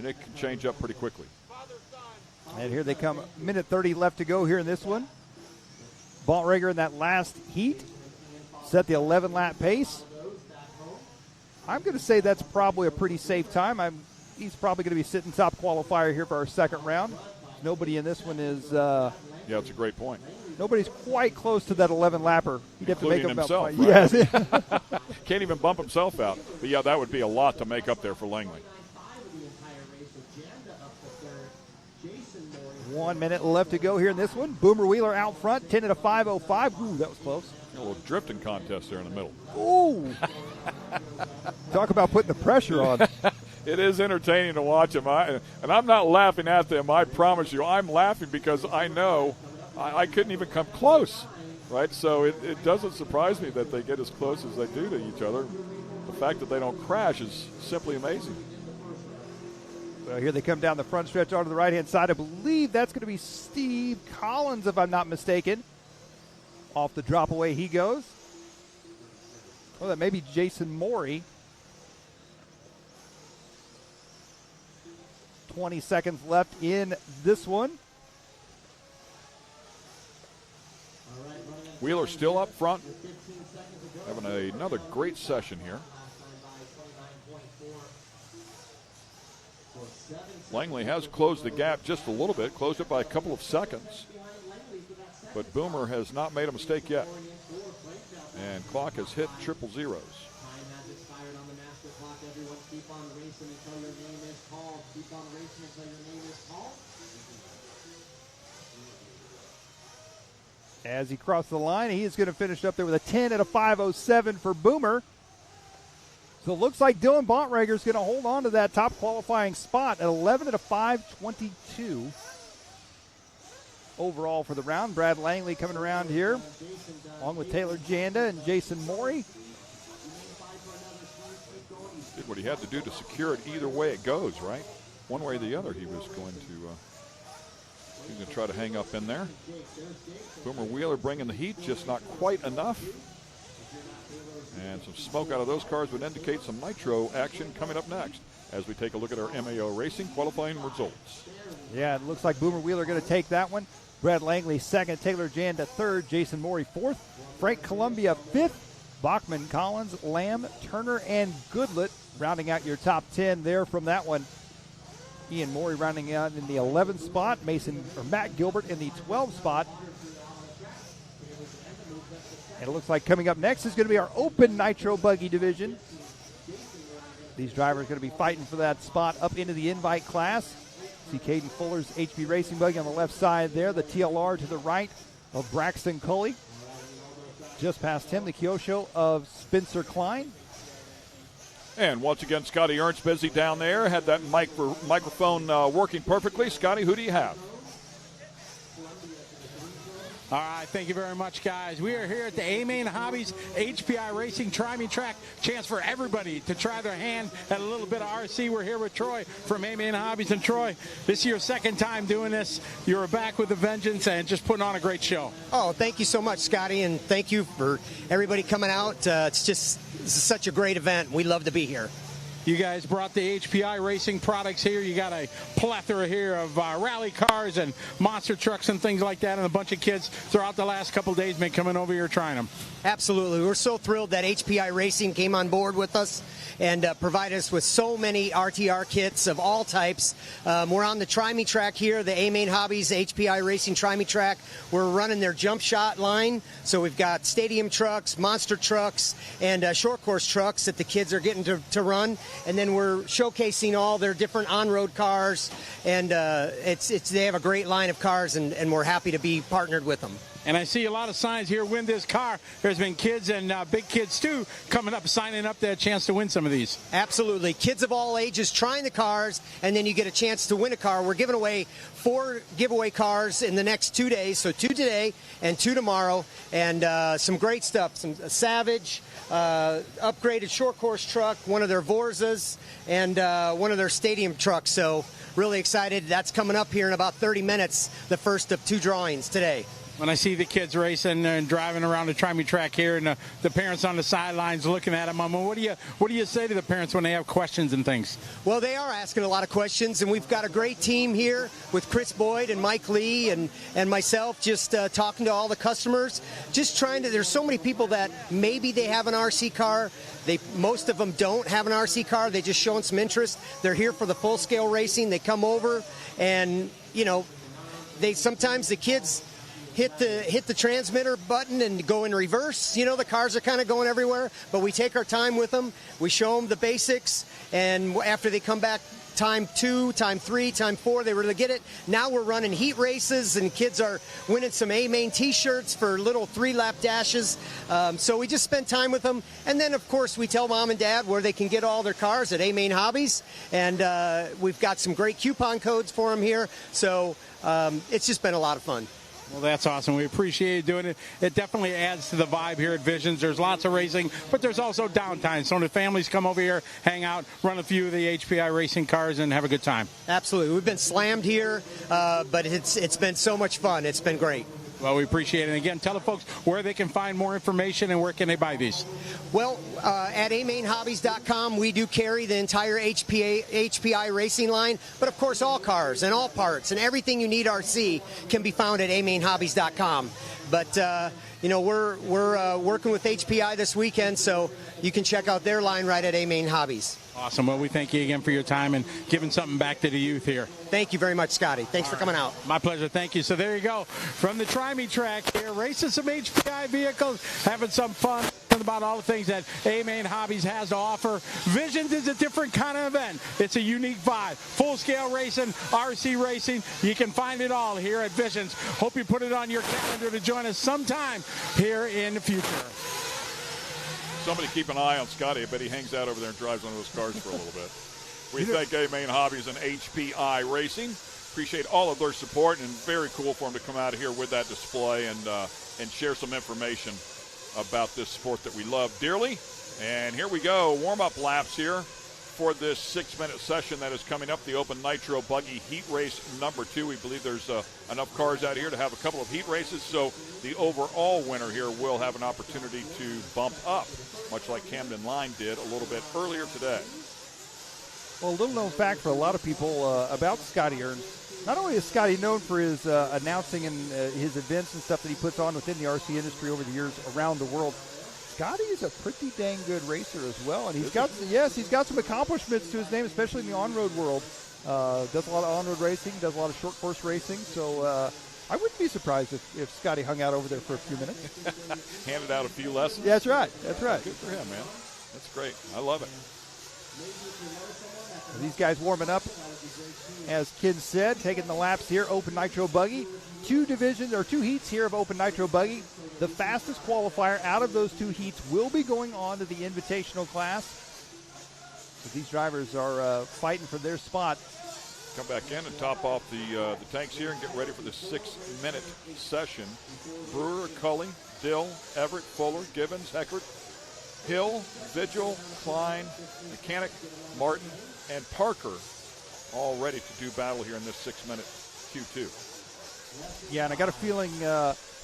A: it can change up pretty quickly.
C: And here they come. Minute 30 left to go here in this one. Bontrager in that last heat set the 11-lap pace. I'm going to say that's probably a pretty safe time. He's probably going to be sitting top qualifier here for our second round. Nobody in this one is. Yeah,
A: it's a great point.
C: Nobody's quite close to that 11-lapper. He'd have to make
A: himself.
C: Right?
A: Yes. Can't even bump himself out. But, yeah, that would be a lot to make up there for Langley.
C: 1 minute left to go here in this one. Boomer Wheeler out front, 10 at a 5:05. Ooh, that was close.
A: A little drifting contest there in the middle.
C: Ooh. Talk about putting the pressure on.
A: It is entertaining to watch them. And I'm not laughing at them. I promise you. I'm laughing because I know I couldn't even come close, right? So it doesn't surprise me that they get as close as they do to each other. The fact that they don't crash is simply amazing.
C: Well, here they come down the front stretch onto the right-hand side. I believe that's going to be Steve Collins, if I'm not mistaken. Off the drop away he goes. Well, that may be Jason Morey. 20 seconds left in this one.
A: Wheeler still up front. Having another great session here. Langley has closed the gap just a little bit, closed it by a couple of seconds. But Boomer has not made a mistake yet. And clock has hit triple zeros.
C: As he crosses the line, he is going to finish up there with a 10 at a 5:07 for Boomer. So it looks like Dylan Bontrager is going to hold on to that top qualifying spot at 11 at a 5:22 overall for the round. Brad Langley coming around here, along with Taylor Janda and Jason Morey.
A: Did what he had to do to secure it either way it goes, right? One way or the other, he was going to try to hang up in there. Boomer Wheeler bringing the heat, just not quite enough. And some smoke out of those cars would indicate some nitro action coming up next as we take a look at our MAO Racing qualifying results.
C: Yeah, it looks like Boomer Wheeler going to take that one. Brad Langley second, Taylor Janda third, Jason Morey fourth, Frank Columbia fifth, Bachman, Collins, Lamb, Turner, and Goodlett rounding out your top 10 there from that one. Ian Morey rounding out in the 11th spot, Matt Gilbert in the 12th spot. And it looks like coming up next is going to be our open nitro buggy division. These drivers are going to be fighting for that spot up into the invite class. See Caden Fuller's HB Racing buggy on the left side there. The TLR to the right of Braxton Culley. Just past him, the Kyosho of Spencer Klein.
A: And once again, Scotty Ernst busy down there. Had that microphone working perfectly. Scotty, who do you have?
B: All right, thank you very much, guys. We are here at the A-Main Hobbies HPI Racing Tri-Me Track. Chance for everybody to try their hand at a little bit of RC. We're here with Troy from A-Main Hobbies. And Troy, this is your second time doing this. You're back with a vengeance and just putting on a great show.
G: Oh, thank you so much, Scotty, and thank you for everybody coming out. This is such a great event. We love to be here.
B: You guys brought the HPI Racing products here. You got a plethora here of rally cars and monster trucks and things like that, and a bunch of kids throughout the last couple of days been coming over here trying them.
G: Absolutely. We're so thrilled that HPI Racing came on board with us and provided us with so many RTR kits of all types. We're on the Tri-Me track here, the A-Main Hobbies HPI Racing Tri-Me track. We're running their jump shot line, so we've got stadium trucks, monster trucks, and short course trucks that the kids are getting to run. And then we're showcasing all their different on-road cars, and they have a great line of cars, and we're happy to be partnered with them.
B: And I see a lot of signs here, win this car. There's been kids and big kids, too, coming up, signing up to have a chance to win some of these.
G: Absolutely. Kids of all ages trying the cars, and then you get a chance to win a car. We're giving away 4 giveaway cars in the next 2 days, so 2 today and 2 tomorrow, and some great stuff. Some Savage, upgraded short course truck, one of their Vorzas, and one of their stadium trucks. So really excited. That's coming up here in about 30 minutes, the first of 2 drawings today.
B: When I see the kids racing and driving around the Tri-Me track here, and the parents on the sidelines looking at them, what do you say to the parents when they have questions and things?
G: Well, they are asking a lot of questions, and we've got a great team here with Chris Boyd and Mike Lee and myself, just talking to all the customers, just trying to. There's so many people that maybe they have an RC car. Most of them don't have an RC car. They just showing some interest. They're here for the full scale racing. They come over, and sometimes the kids hit the transmitter button and go in reverse. The cars are kind of going everywhere, but we take our time with them. We show them the basics, and after they come back time 2, time 3, time 4, they really get it. Now we're running heat races, and kids are winning some A-Main t-shirts for little 3-lap dashes. So we just spend time with them. And then, of course, we tell mom and dad where they can get all their cars at A-Main Hobbies. And we've got some great coupon codes for them here. So it's just been a lot of fun.
B: Well, that's awesome. We appreciate you doing it. It definitely adds to the vibe here at Visions. There's lots of racing, but there's also downtime. So the families come over here, hang out, run a few of the HPI racing cars, and have a good time.
G: Absolutely. We've been slammed here, but it's been so much fun. It's been great.
B: Well, we appreciate it. And again, tell the folks where they can find more information and where can they buy these.
G: Well, at amainhobbies.com, we do carry the entire HPI racing line, but of course all cars and all parts and everything you need RC can be found at amainhobbies.com. But we're working with HPI this weekend, so you can check out their line right at A-Main Hobbies.
B: Awesome. Well, we thank you again for your time and giving something back to the youth here.
G: Thank you very much, Scotty. Thanks for coming out.
B: My pleasure. Thank you. So there you go. From the Tri-Me track here, racing some HPI vehicles, having some fun about all the things that A-Main Hobbies has to offer. Visions is a different kind of event. It's a unique vibe. Full-scale racing, RC racing. You can find it all here at Visions. Hope you put it on your calendar to join us sometime here in the future.
A: Somebody keep an eye on Scotty. I bet he hangs out over there and drives one of those cars for a little bit. We thank A-Main Hobbies and HPI Racing. Appreciate all of their support, and very cool for them to come out of here with that display and share some information about this sport that we love dearly. And here we go, warm-up laps here for this 6-minute session that is coming up, the Open Nitro Buggy Heat Race number 2. We believe there's enough cars out here to have a couple of heat races, so the overall winner here will have an opportunity to bump up, much like Camden Line did a little bit earlier today.
C: Well, a little known fact for a lot of people about Scotty Ernst. Not only is Scotty known for his announcing and his events and stuff that he puts on within the RC industry over the years around the world, Scotty is a pretty dang good racer as well, and he's got some accomplishments to his name, especially in the on-road world. Does a lot of on-road racing, does a lot of short course racing, so I wouldn't be surprised if Scotty hung out over there for a few minutes.
A: Handed out a few lessons.
C: Yeah, that's right. That's right.
A: Good for him, man. That's great. I love it.
C: These guys warming up, as Ken said, taking the laps here. Open Nitro Buggy, 2 heats here of Open Nitro Buggy. The fastest qualifier out of those 2 heats will be going on to the Invitational class. So these drivers are fighting for their spot.
A: Come back in and top off the tanks here and get ready for the 6-minute session. Brewer, Cully, Dill, Everett, Fuller, Gibbons, Heckert, Hill, Vigil, Klein, Mechanic, Martin, and Parker all ready to do battle here in this 6-minute Q2.
C: Yeah, and I got a feeling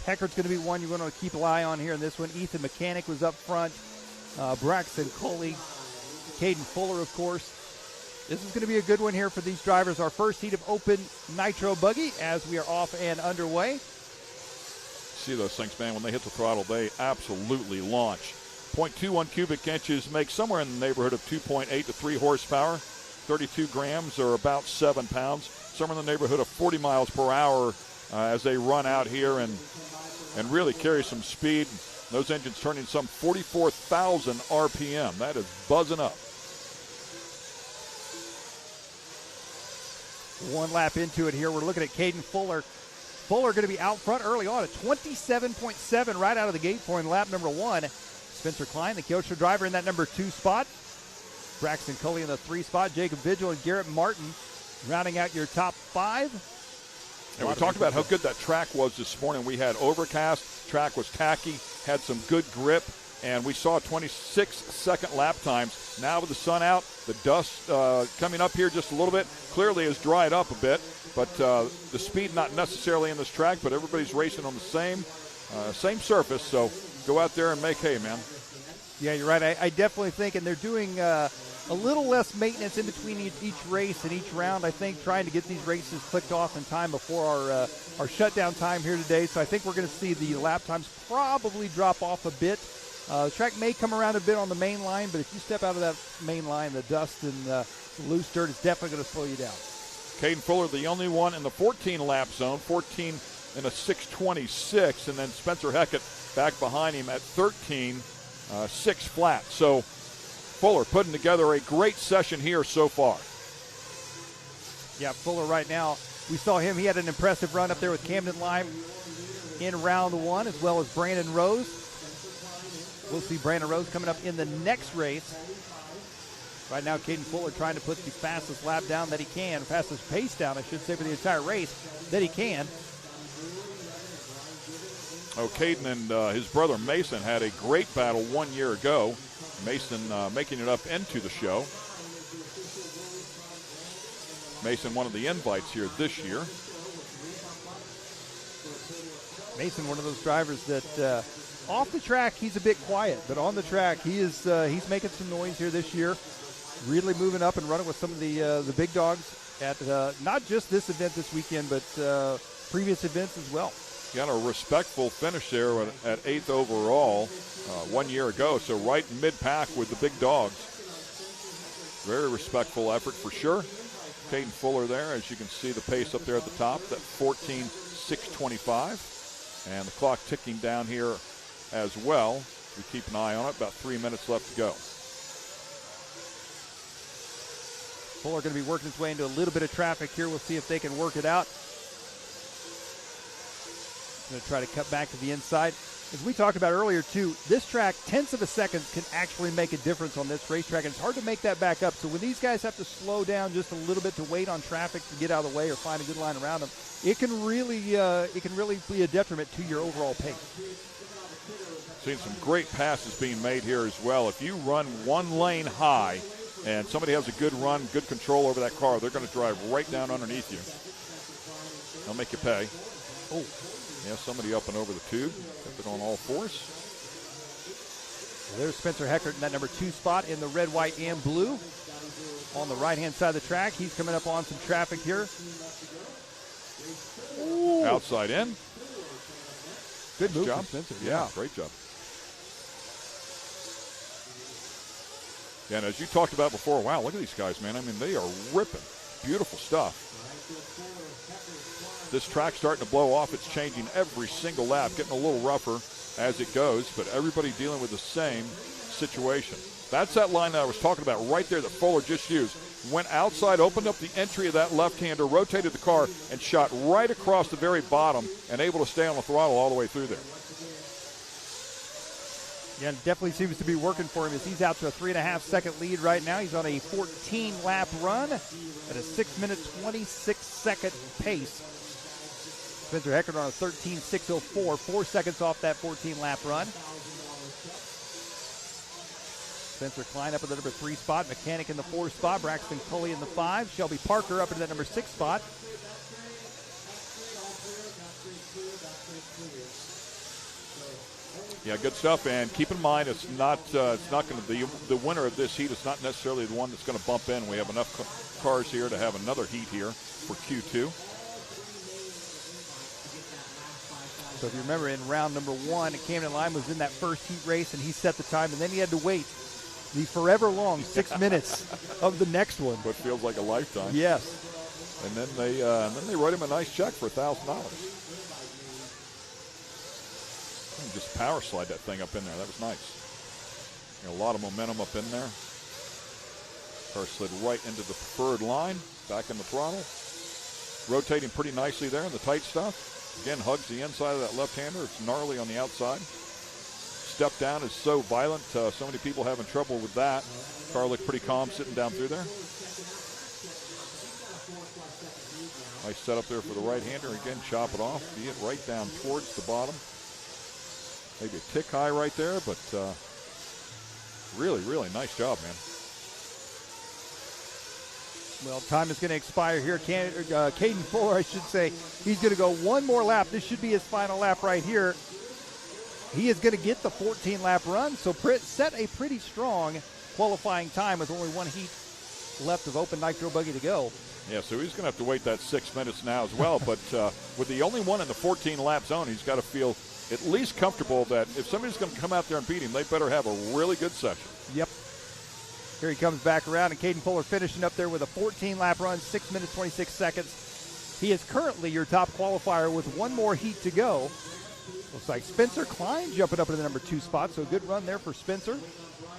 C: Heckert's going to be one you're going to keep an eye on here in this one. Ethan Mechanic was up front. Braxton Coley, Caden Fuller, of course. This is going to be a good one here for these drivers. Our first heat of Open Nitro Buggy as we are off and underway.
A: See those things, man, when they hit the throttle, they absolutely launch. 0.21 cubic inches make somewhere in the neighborhood of 2.8 to 3 horsepower. 32 grams or about 7 pounds. Somewhere in the neighborhood of 40 miles per hour as they run out here and really carry some speed. Those engines turning some 44,000 RPM. That is buzzing up.
C: One lap into it here. We're looking at Caden Fuller. Fuller going to be out front early on at 27.7 right out of the gate for him, lap number 1. Spencer Klein, the Kyosho driver, in that number 2 spot. Braxton Coley in the 3 spot. Jacob Vigil and Garrett Martin rounding out your top 5.
A: And we talked about how good that track was this morning. We had overcast, track was tacky, had some good grip, and we saw 26-second lap times. Now with the sun out, the dust coming up here just a little bit, clearly has dried up a bit, but the speed not necessarily in this track, but everybody's racing on the same surface, so go out there and make hay, man.
C: Yeah, you're right. I definitely think, and they're doing a little less maintenance in between each race and each round, I think, trying to get these races clicked off in time before our shutdown time here today. So I think we're going to see the lap times probably drop off a bit. The track may come around a bit on the main line, but if you step out of that main line, the dust and the loose dirt is definitely going to slow you down.
A: Caden Fuller, the only one in the 14-lap zone, 14 in a 6:26, and then Spencer Heckett back behind him at 13, 6 flat. So Fuller putting together a great session here so far.
C: Yeah, Fuller right now, we saw him. He had an impressive run up there with Camden Lime in round 1, as well as Brandon Rose. We'll see Brandon Rose coming up in the next race. Right now, Caden Fuller trying to put the fastest lap down that he can, fastest pace down, I should say, for the entire race that he can.
A: Oh, Caden and his brother Mason had a great battle 1 year ago. Mason making it up into the show. Mason, one of the invites here this year.
C: Mason, one of those drivers that off the track he's a bit quiet, but on the track he's making some noise here this year. Really moving up and running with some of the big dogs at not just this event this weekend, but previous events as well.
A: Got a respectful finish there at 8th overall 1 year ago, so right mid-pack with the big dogs. Very respectful effort for sure. Caden Fuller there, as you can see the pace up there at the top, that 14:6:25. And the clock ticking down here as well. We keep an eye on it, about 3 minutes left to go.
C: Fuller going to be working his way into a little bit of traffic here. We'll see if they can work it out. Going to try to cut back to the inside. As we talked about earlier, too, this track, tenths of a second can actually make a difference on this racetrack, and it's hard to make that back up. So when these guys have to slow down just a little bit to wait on traffic to get out of the way or find a good line around them, it can really be a detriment to your overall pace.
A: Seen some great passes being made here as well. If you run one lane high and somebody has a good run, good control over that car, they're going to drive right down underneath you. They'll make you pay. Oh. Yeah, somebody up and over the tube. Kept it on all fours.
C: Well, there's Spencer Heckert in that number 2 spot in the red, white, and blue. On the right-hand side of the track, he's coming up on some traffic here.
A: Ooh. Outside in.
C: Good move
A: job,
C: Spencer.
A: Yeah, great job. Yeah, and as you talked about before, wow, look at these guys, man. I mean, they are ripping. Beautiful stuff. This track's starting to blow off. It's changing every single lap, getting a little rougher as it goes, but everybody dealing with the same situation. That's that line that I was talking about right there that Fuller just used. Went outside, opened up the entry of that left-hander, rotated the car, and shot right across the very bottom and able to stay on the throttle all the way through there.
C: Yeah, it definitely seems to be working for him as he's out to a 3.5-second lead right now. He's on a 14-lap run at a 6-minute, 26-second pace. Spencer Heckert on a 13.604, 4 seconds off that 14-lap run. Spencer Klein up in the number 3 spot, Mechanic in the 4 spot, Braxton Cully in the 5, Shelby Parker up into that number 6 spot.
A: Yeah, good stuff. And keep in mind, it's not going to be the winner of this heat. Is not necessarily the one that's going to bump in. We have enough cars here to have another heat here for Q2.
C: So if you remember, in round number 1, Camden Lime was in that first heat race, and he set the time, and then he had to wait the forever long 6 minutes of the next one.
A: What feels like a lifetime.
C: Yes.
A: And then they wrote him a nice check for $1,000. Just power slide that thing up in there. That was nice. A lot of momentum up in there. Car slid right into the preferred line, back in the throttle. Rotating pretty nicely there in the tight stuff. Again, hugs the inside of that left-hander. It's gnarly on the outside. Step down is so violent. So many people having trouble with that. Car looked pretty calm sitting down through there. Nice setup there for the right-hander. Again, chop it off. Be it right down towards the bottom. Maybe a tick high right there, but really, really nice job, man.
C: Well, time is going to expire here. Caden Fuller, I should say, he's going to go one more lap. This should be his final lap right here. He is going to get the 14-lap run, so set a pretty strong qualifying time with only one heat left of open nitro buggy to go.
A: Yeah, so he's going to have to wait that 6 minutes now as well, but with the only one in the 14-lap zone, he's got to feel at least comfortable that if somebody's going to come out there and beat him, they better have a really good session.
C: Yep. Here he comes back around, and Caden Fuller finishing up there with a 14-lap run, 6 minutes, 26 seconds. He is currently your top qualifier with one more heat to go. Looks like Spencer Klein jumping up into the number 2 spot, so a good run there for Spencer.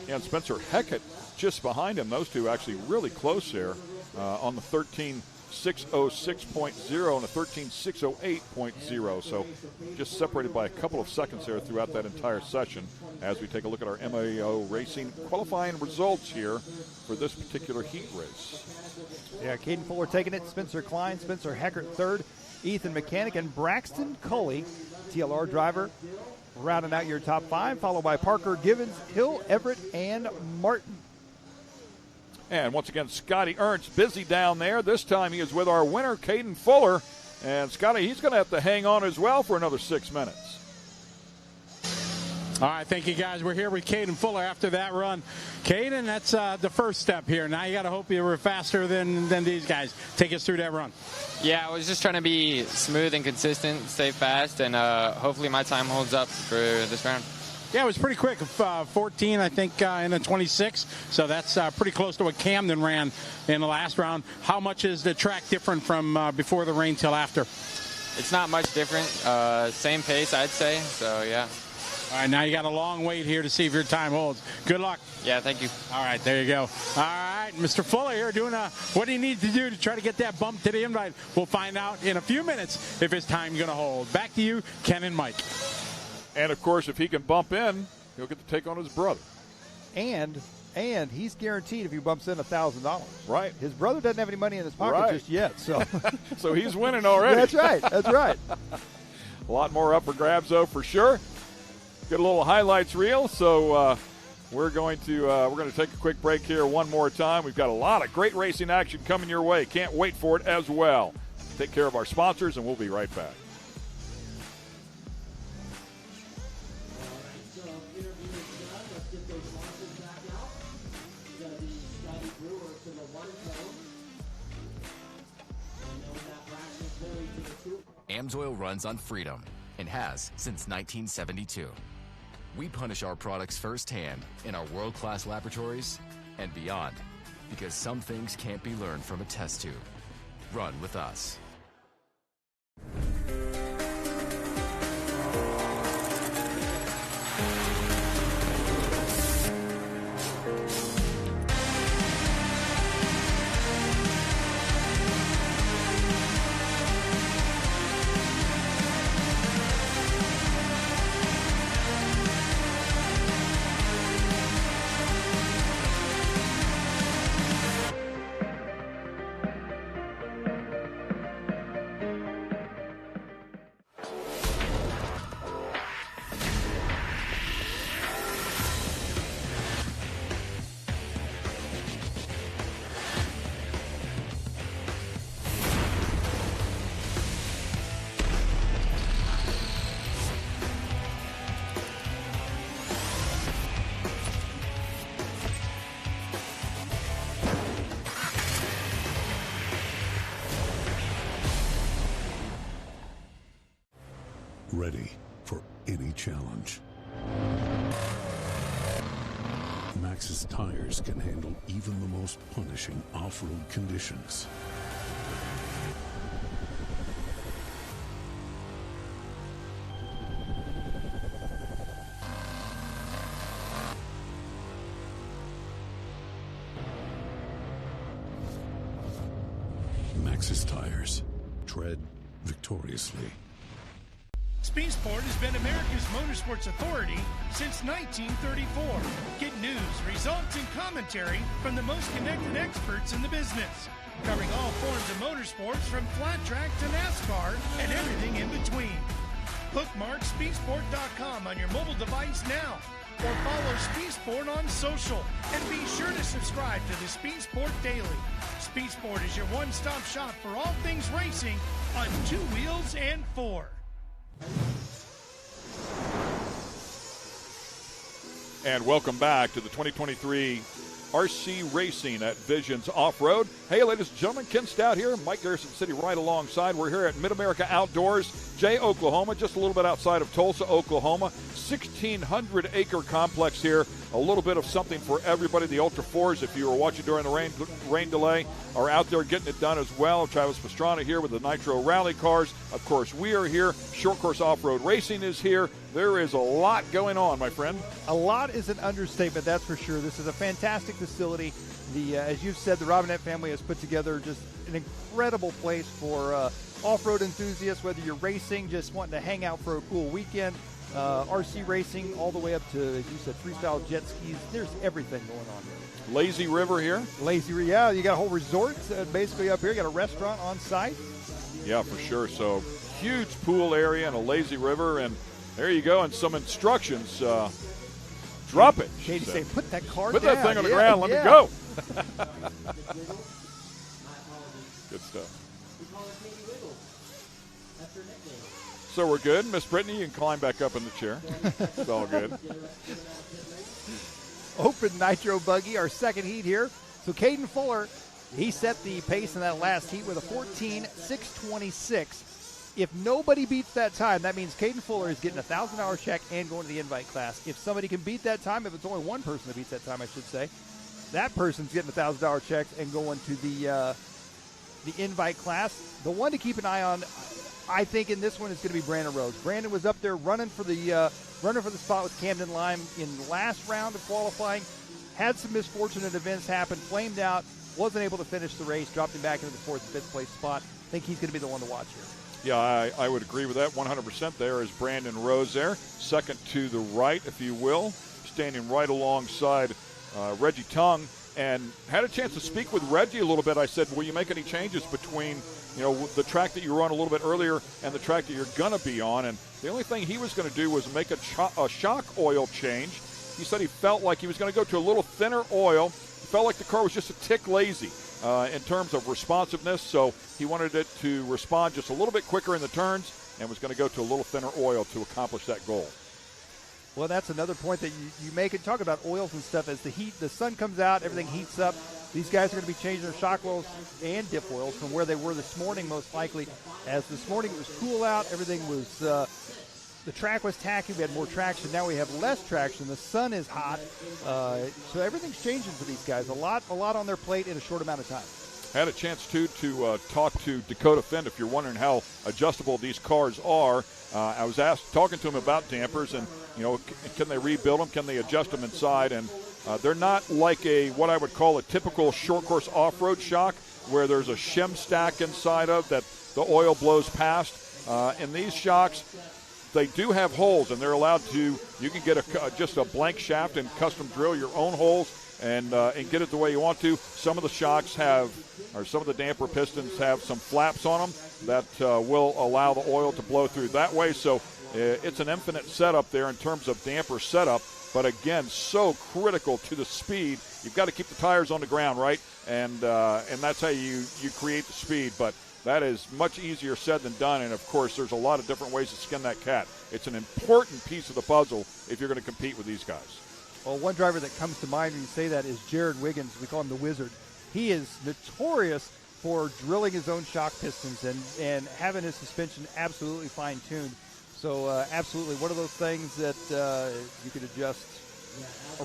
A: Yeah, and Spencer Heckett just behind him. Those two actually really close there on the 13.606.0 and a 13.608.0. So just separated by a couple of seconds there throughout that entire session as we take a look at our MAO Racing qualifying results here for this particular heat race.
C: Yeah, Caden Fuller taking it, Spencer Klein, Spencer Heckert third, Ethan Mechanic, and Braxton Cully, TLR driver, rounding out your top 5, followed by Parker, Givens, Hill, Everett, and Martin.
A: And once again, Scotty Ernst busy down there. This time he is with our winner, Caden Fuller. And Scotty, he's going to have to hang on as well for another 6 minutes.
B: All right, thank you, guys. We're here with Caden Fuller after that run. Caden, that's the first step here. Now you got to hope you were faster than these guys. Take us through that run.
H: Yeah, I was just trying to be smooth and consistent, stay fast, and hopefully my time holds up for this round.
B: Yeah, it was pretty quick. 14, I think, in a 26. So that's pretty close to what Camden ran in the last round. How much is the track different from before the rain till after?
H: It's not much different. Same pace, I'd say. So, yeah.
B: All right, now you got a long wait here to see if your time holds. Good luck.
H: Yeah, thank you.
B: All right, there you go. All right, Mr. Fuller here doing what he needs to do to try to get that bump to the invite. We'll find out in a few minutes if his time's going to hold. Back to you, Ken and Mike.
A: And, of course, if he can bump in, he'll get to take on his brother.
C: And he's guaranteed if he bumps in $1,000.
A: Right.
C: His brother doesn't have any money in his pocket just yet. So
A: so he's winning already.
C: That's right. That's right.
A: A lot more up for grabs, though, for sure. Get a little highlights reel. So we're going to take a quick break here one more time. We've got a lot of great racing action coming your way. Can't wait for it as well. Take care of our sponsors, and we'll be right back.
E: AMSOIL runs on freedom and has since 1972. We punish our products firsthand in our world-class laboratories and beyond, because some things can't be learned from a test tube. Run with us.
F: Ready for any challenge. Maxxis tires can handle even the most punishing off-road conditions. Maxxis tires. Tread victoriously.
I: Speed Sport has been America's motorsports authority since 1934. Get news, results, and commentary from the most connected experts in the business, covering all forms of motorsports from flat track to NASCAR and everything in between. Bookmark speedsport.com on your mobile device now, or follow Speed Sport on social, and be sure to subscribe to the Speed Sport Daily. Speed Sport is your one-stop shop for all things racing on two wheels and four.
A: And welcome back to the 2023 RC Racing at Visions Off-Road. Hey, ladies and gentlemen, Ken Stout here, Mike Garrison City right alongside. We're here at Mid-America Outdoors, Jay, Oklahoma, just a little bit outside of Tulsa, Oklahoma. 1,600-acre complex here. A little bit of something for everybody. The Ultra 4s, if you were watching during the rain delay, are out there getting it done as well. Travis Pastrana here with the Nitro Rally cars. Of course, we are here. Short course off-road racing is here. There is a lot going on, my friend.
C: A lot is an understatement, that's for sure. This is a fantastic facility. As you've said, the Robinette family has put together just an incredible place for off-road enthusiasts, whether you're racing, just wanting to hang out for a cool weekend, RC racing, all the way up to, as you said, freestyle jet skis. There's everything going on here.
A: Lazy River here.
C: Yeah, you got a whole resort basically up here. You got a restaurant on site.
A: Yeah, for sure. So huge pool area and a lazy river, and there you go, and some instructions. Drop it.
C: Katie saying, put that car
A: down. Put that thing on the ground. Let me go. Good stuff. So we're good. Miss Brittany, you can climb back up in the chair. It's all good.
C: Open nitro buggy, our second heat here. So Caden Fuller, he set the pace in that last heat with a 14.626. If nobody beats that time, that means Caden Fuller is getting a $1,000 check and going to the invite class. If somebody can beat that time, if it's only one person that beats that time, I should say, that person's getting a $1,000 check and going to the invite class. The one to keep an eye on, I think, in this one is going to be Brandon Rhodes. Brandon was up there running for the spot with Camden Lime in the last round of qualifying. Had some misfortunate events happen, flamed out, wasn't able to finish the race, dropped him back into the 4th and 5th place spot. I think he's going to be the one to watch here.
A: Yeah, I would agree with that 100%. There is Brandon Rose there, second to the right, if you will, standing right alongside Reggie Tung, and had a chance to speak with Reggie a little bit. I said, will you make any changes between, the track that you were on a little bit earlier and the track that you're going to be on? And the only thing he was going to do was make a shock oil change. He said he felt like he was going to go to a little thinner oil. He felt like the car was just a tick lazy in terms of responsiveness, so he wanted it to respond just a little bit quicker in the turns and was going to go to a little thinner oil to accomplish that goal.
C: Well, that's another point that you make and talk about oils and stuff. As the sun comes out, everything heats up. These guys are going to be changing their shock oils and dip oils from where they were this morning, most likely. As this morning it was cool out, everything was the track was tacky. We had more traction. Now we have less traction. The sun is hot, so everything's changing for these guys. A lot on their plate in a short amount of time.
A: Had a chance, too, to talk to Dakota Finn. If you're wondering how adjustable these cars are, I was talking to him about dampers and, can they rebuild them? Can they adjust them inside? And they're not like what I would call a typical short course off-road shock where there's a shim stack inside of that the oil blows past. In these shocks, they do have holes, and they're allowed to. You can get just a blank shaft and custom drill your own holes and get it the way you want to. Some of the shocks some of the damper pistons have some flaps on them that will allow the oil to blow through that way. So it's an infinite setup there in terms of damper setup. But again, so critical to the speed. You've got to keep the tires on the ground, right? And that's how you create the speed. But that is much easier said than done. And of course, there's a lot of different ways to skin that cat. It's an important piece of the puzzle if you're going to compete with these guys.
C: Well, one driver that comes to mind when you say that is Jared Wiggins. We call him the Wizard. He is notorious for drilling his own shock pistons and having his suspension absolutely fine-tuned. So absolutely one of those things that you could adjust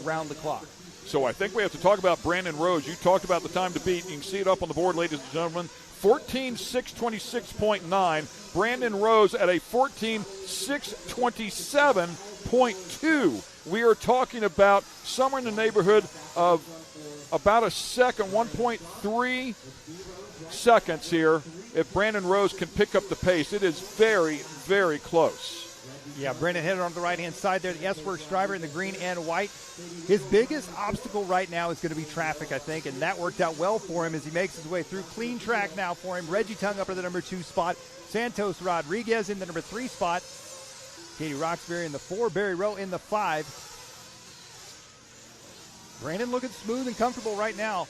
C: around the clock.
A: So I think we have to talk about Brandon Rose. You talked about the time to beat. You can see it up on the board, ladies and gentlemen. 14.626.9. Brandon Rose at a 14.627.2. We are talking about somewhere in the neighborhood of about a second, 1.3 seconds here. If Brandon Rose can pick up the pace, it is very, very close.
C: Yeah, Brandon headed on the right-hand side there. The S-Works driver in the green and white. His biggest obstacle right now is going to be traffic, I think, and that worked out well for him as he makes his way through. Clean track now for him. Reggie Tung up at the number 2 spot. Santos Rodriguez in the number 3 spot. Katie Roxbury in the 4. Barry Rowe in the 5. Brandon looking smooth and comfortable right now.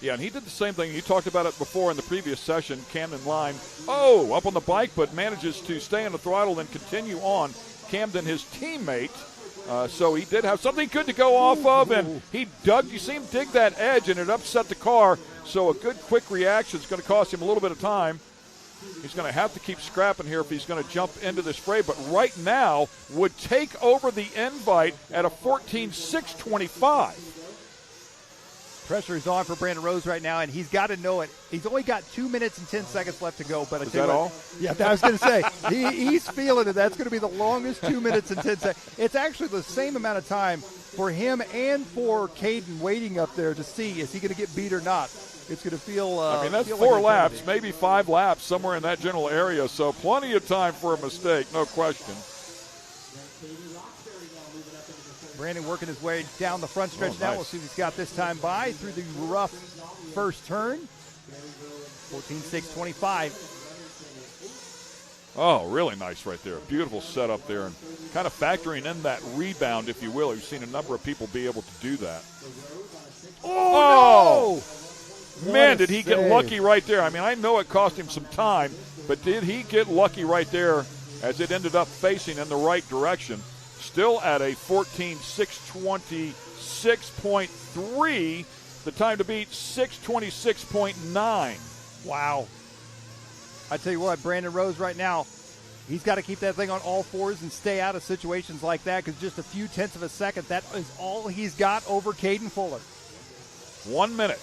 A: Yeah, and he did the same thing. You talked about it before in the previous session. Camden Line, up on the bike, but manages to stay on the throttle and continue on. Camden, his teammate, so he did have something good to go off of, and you see him dig that edge, and it upset the car. So a good quick reaction is going to cost him a little bit of time. He's going to have to keep scrapping here if he's going to jump into this fray, but right now would take over the invite at a 14.625.
C: Pressure is on for Brandon Rose right now, and he's got to know it. He's only got 2 minutes and 10 seconds left to go. But
A: is that all?
C: Yeah, I was going to say, he's feeling it. That's going to be the longest 2 minutes and 10 seconds. It's actually the same amount of time for him and for Caden waiting up there to see, is he going to get beat or not? It's going to feel
A: that's 4 laps, maybe 5 laps, somewhere in that general area. So plenty of time for a mistake, no question.
C: Brandon working his way down the front stretch now.
A: Nice.
C: We'll see what he's got this time by through the rough first turn. 14.625.
A: Oh, really nice right there. Beautiful setup there, and kind of factoring in that rebound, if you will. You've seen a number of people be able to do that.
C: Oh! No!
A: Man, did he get lucky right there. I mean, I know it cost him some time, but did he get lucky right there as it ended up facing in the right direction? Still at a 14.626.3. The time to beat 626.9.
C: Wow. I tell you what, Brandon Rose right now, he's got to keep that thing on all fours and stay out of situations like that, because just a few tenths of a second, that is all he's got over Caden Fuller.
A: 1 minute.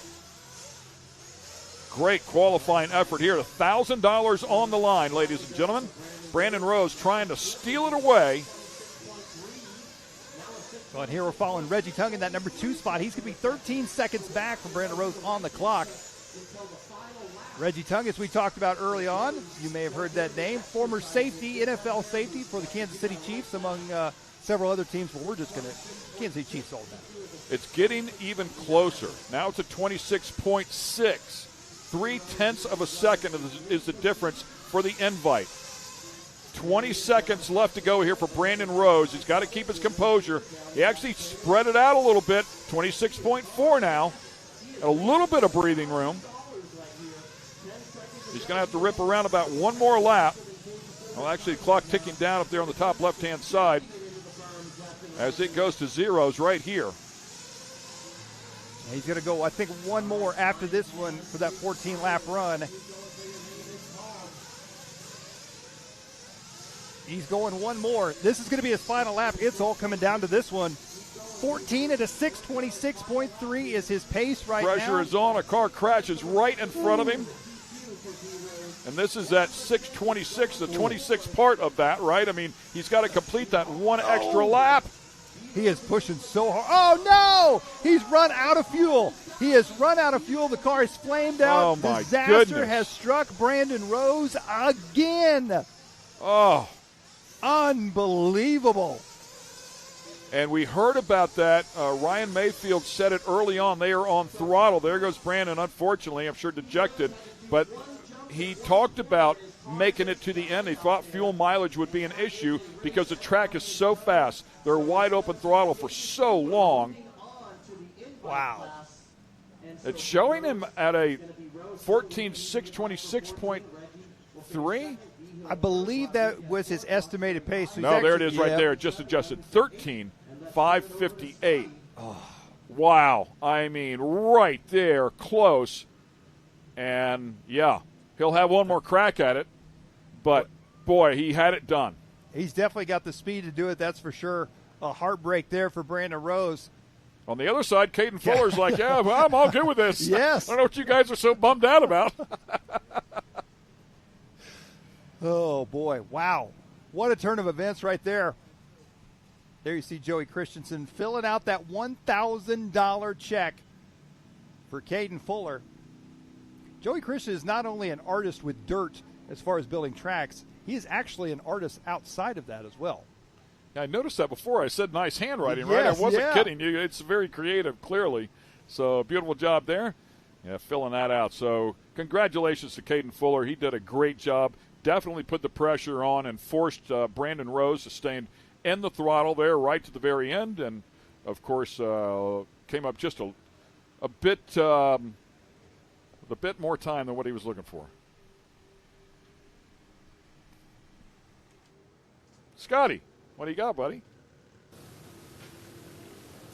A: Great qualifying effort here. $1,000 on the line, ladies and gentlemen. Brandon Rose trying to steal it away.
C: Well, and here we're following Reggie Tung in that number 2 spot. He's going to be 13 seconds back from Brandon Rose on the clock. Reggie Tungus, we talked about early on. You may have heard that name. Former safety, NFL safety for the Kansas City Chiefs, among several other teams. But we're just going to Kansas City Chiefs all day.
A: It's getting even closer. Now it's at 26.6. 0.3 of a second is the difference for the invite. 20 seconds left to go here for Brandon Rose. He's got to keep his composure. He actually spread it out a little bit. 26.4 now. A little bit of breathing room. He's going to have to rip around about one more lap. Well, actually, the clock ticking down up there on the top left-hand side as it goes to zeros right here.
C: He's going to go, I think, one more after this one for that 14-lap run. He's going one more. This is going to be his final lap. It's all coming down to this one. 14 at a 6:26.3 is his pace right now.
A: Pressure is on. A car crashes right in front of him. And this is at 6:26, the 26th part of that, right? I mean, he's got to complete that one extra lap.
C: He is pushing so hard. Oh, no! He's run out of fuel. He has run out of fuel. The car is flamed out.
A: Oh, my
C: Disaster
A: goodness.
C: has struck Brandon Rose again.
A: Oh.
C: Unbelievable.
A: And we heard about that. Ryan Mayfield said it early on. They are on throttle. There goes Brandon, unfortunately, I'm sure dejected. But he talked about making it to the end. He thought fuel mileage would be an issue because the track is so fast. They're wide open throttle for so long.
C: Wow.
A: It's showing him at a 14.626.3.
C: I believe that was his estimated pace. So
A: No, there it is right there. Just adjusted. 13.558. Oh. Wow. I mean, right there, close. And, yeah, he'll have one more crack at it. But, boy, he had it done.
C: He's definitely got the speed to do it, that's for sure. A heartbreak there for Brandon Rose.
A: On the other side, Caden Fuller's like, yeah, well, I'm all good with this.
C: Yes.
A: I don't know what you guys are so bummed out about.
C: Oh, boy. Wow. What a turn of events right there. There you see Joey Christensen filling out that $1,000 check for Caden Fuller. Joey Christensen is not only an artist with dirt as far as building tracks, he is actually an artist outside of that as well.
A: I noticed that before. I said nice handwriting, right?
C: Yes,
A: I wasn't
C: yeah.
A: kidding you. It's very creative, clearly. So, beautiful job there. Yeah, filling that out. So, congratulations to Caden Fuller. He did a great job. Definitely put the pressure on and forced Brandon Rose to stay in the throttle there right to the very end. And, of course, came up just a bit more time than what he was looking for. Scotty, what do you got, buddy?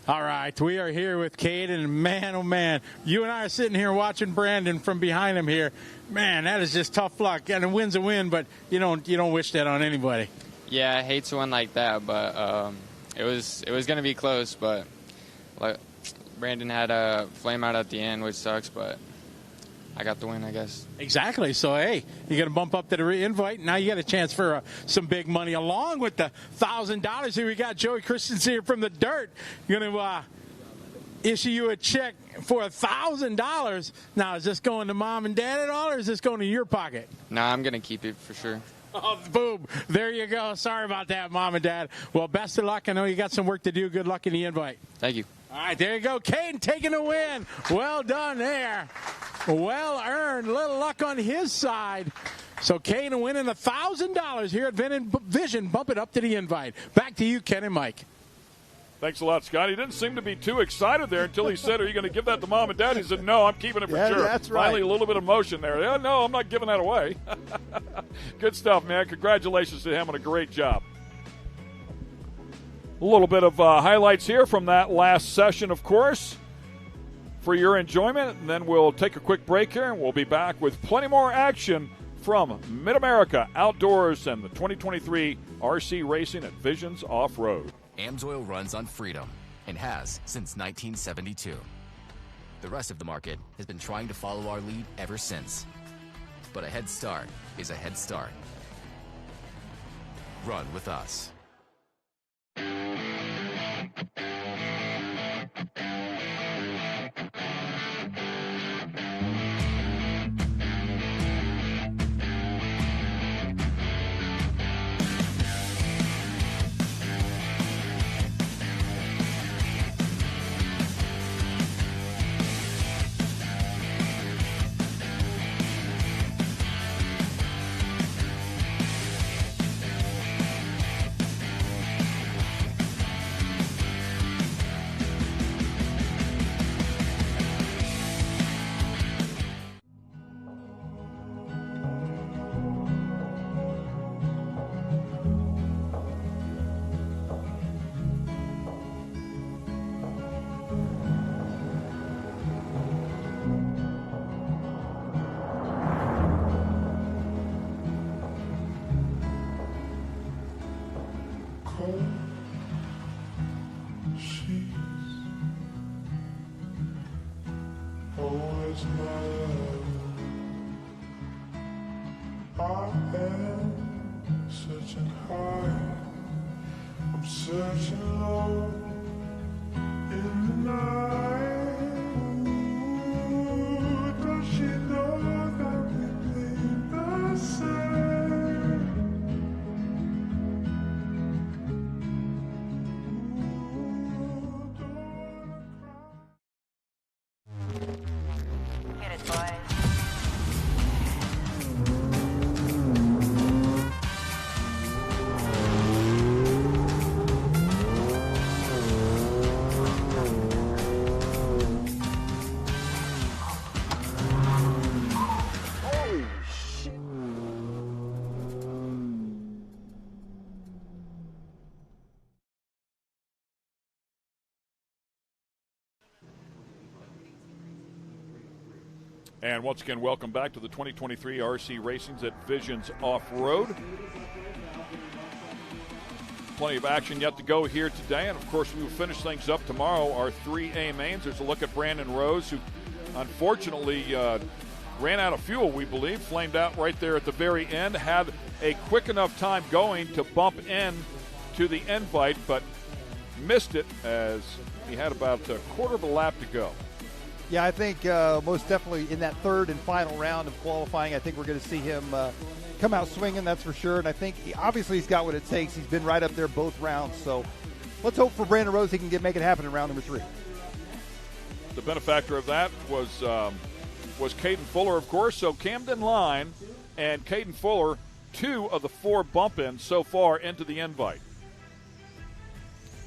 B: All right, we are here with Caden, and man, oh man, you and I are sitting here watching Brandon from behind him here. Man, that is just tough luck. And a win's a win, but you don't wish that on anybody.
H: Yeah, I hate to win like that, but it was going to be close. But like, Brandon had a flame out at the end, which sucks, but I got the win, I guess.
B: Exactly. So, hey, you got to bump up to the invite. Now you got a chance for some big money along with the $1,000. Here we got Joey Christensen here from the dirt. You're going to issue you a check for $1,000. Now, is this going to mom and dad at all, or is this going to your pocket?
H: No, I'm going to keep it for sure.
B: Oh, boom. There you go. Sorry about that, mom and dad. Well, best of luck. I know you got some work to do. Good luck in the invite.
H: Thank you.
B: All right, there you go. Caden taking the win. Well done there. Well earned. Little luck on his side. So Caden winning $1,000 here at Vision. Bump it up to the invite. Back to you, Ken and Mike.
A: Thanks a lot, Scott. He didn't seem to be too excited there until he said, are you going to give that to mom and dad? He said, no, I'm keeping it for sure.
C: That's right.
A: Finally, a little bit of emotion there. Yeah, no, I'm not giving that away. Good stuff, man. Congratulations to him on a great job. A little bit of highlights here from that last session, of course, for your enjoyment. And then we'll take a quick break here, and we'll be back with plenty more action from Mid-America Outdoors and the 2023 RC Racing at Visions Off-Road.
E: Amsoil runs on freedom and has since 1972. The rest of the market has been trying to follow our lead ever since. But a head start is a head start. Run with us.
F: I am searching high, I'm searching low in the night. Ooh, does she know that we bleed the same? Ooh, don't cry.
J: Get it, boys.
A: And once again, welcome back to the 2023 RC Racing's at Visions Off-Road. Plenty of action yet to go here today, and of course we will finish things up tomorrow. Our 3A mains. There's a look at Brandon Rose, who unfortunately ran out of fuel, we believe, flamed out right there at the very end. Had a quick enough time going to bump in to the invite, but missed it as he had about a quarter of a lap to go.
C: Yeah, I think most definitely in that third and final round of qualifying, I think we're going to see him come out swinging, that's for sure. And I think obviously he's got what it takes. He's been right up there both rounds. So let's hope for Brandon Rose he can make it happen in round number 3.
A: The benefactor of that was Caden Fuller, of course. So Camden Line and Caden Fuller, 2 of the 4 bump-ins so far into the invite.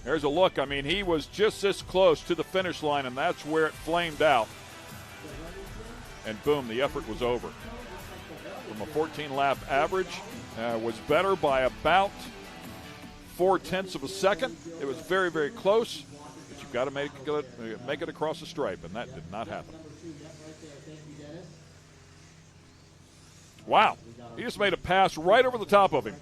A: There's a look. I mean, he was just this close to the finish line, and that's where it flamed out. And boom, the effort was over. From a 14-lap average, was better by about 0.4 of a second. It was very, very close, but you've got to make it across the stripe, and that did not happen. Wow, he just made a pass right over the top of him.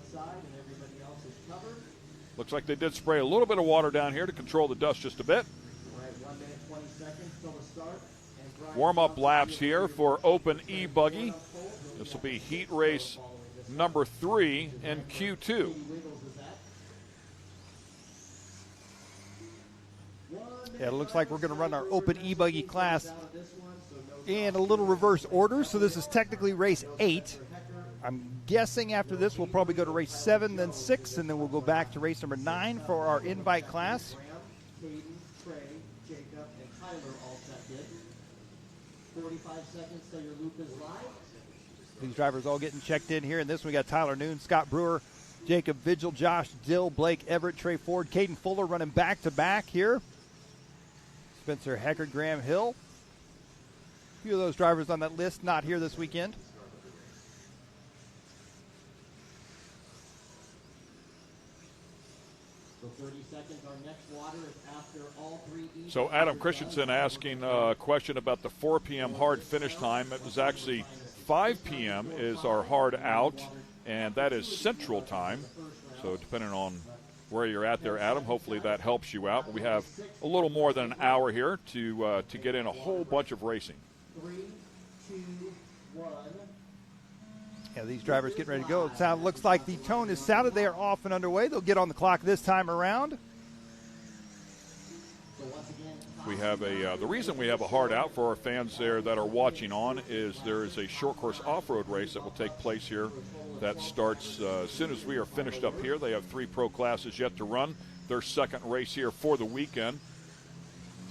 A: Looks like they did spray a little bit of water down here to control the dust just a bit. Warm-up laps here for Open E-Buggy. This will be heat race number 3 in Q2.
C: Yeah, it looks like we're going to run our Open E-Buggy class in a little reverse order. So this is technically race 8. I'm guessing after this we'll probably go to race 7, then 6, and then we'll go back to race number 9 for our invite class.
K: Caden, Trey, Jacob, and Tyler all checked in. 45 seconds till your loop is live.
C: These drivers all getting checked in here. And this one we got Tyler Noon, Scott Brewer, Jacob Vigil, Josh Dill, Blake Everett, Trey Ford, Caden Fuller running back-to-back here. Spencer Hecker, Graham Hill. A few of those drivers on that list not here this weekend.
K: So 30 seconds. Our next water is after all 3 E's.
A: So Adam Christensen asking a question about the 4 p.m. hard finish time. It was actually 5 p.m. is our hard out, and that is Central Time. So depending on where you're at there, Adam, hopefully that helps you out. But we have a little more than an hour here to get in a whole bunch of racing.
K: 3, 2, 1.
C: Yeah, these drivers getting ready to go. It looks like the tone is sounded. They are off and underway. They'll get on the clock this time around.
A: We have the reason we have a hard out for our fans there that are watching on is there is a short course off-road race that will take place here that starts as soon as we are finished up here. They have 3 pro classes yet to run. Their second race here for the weekend.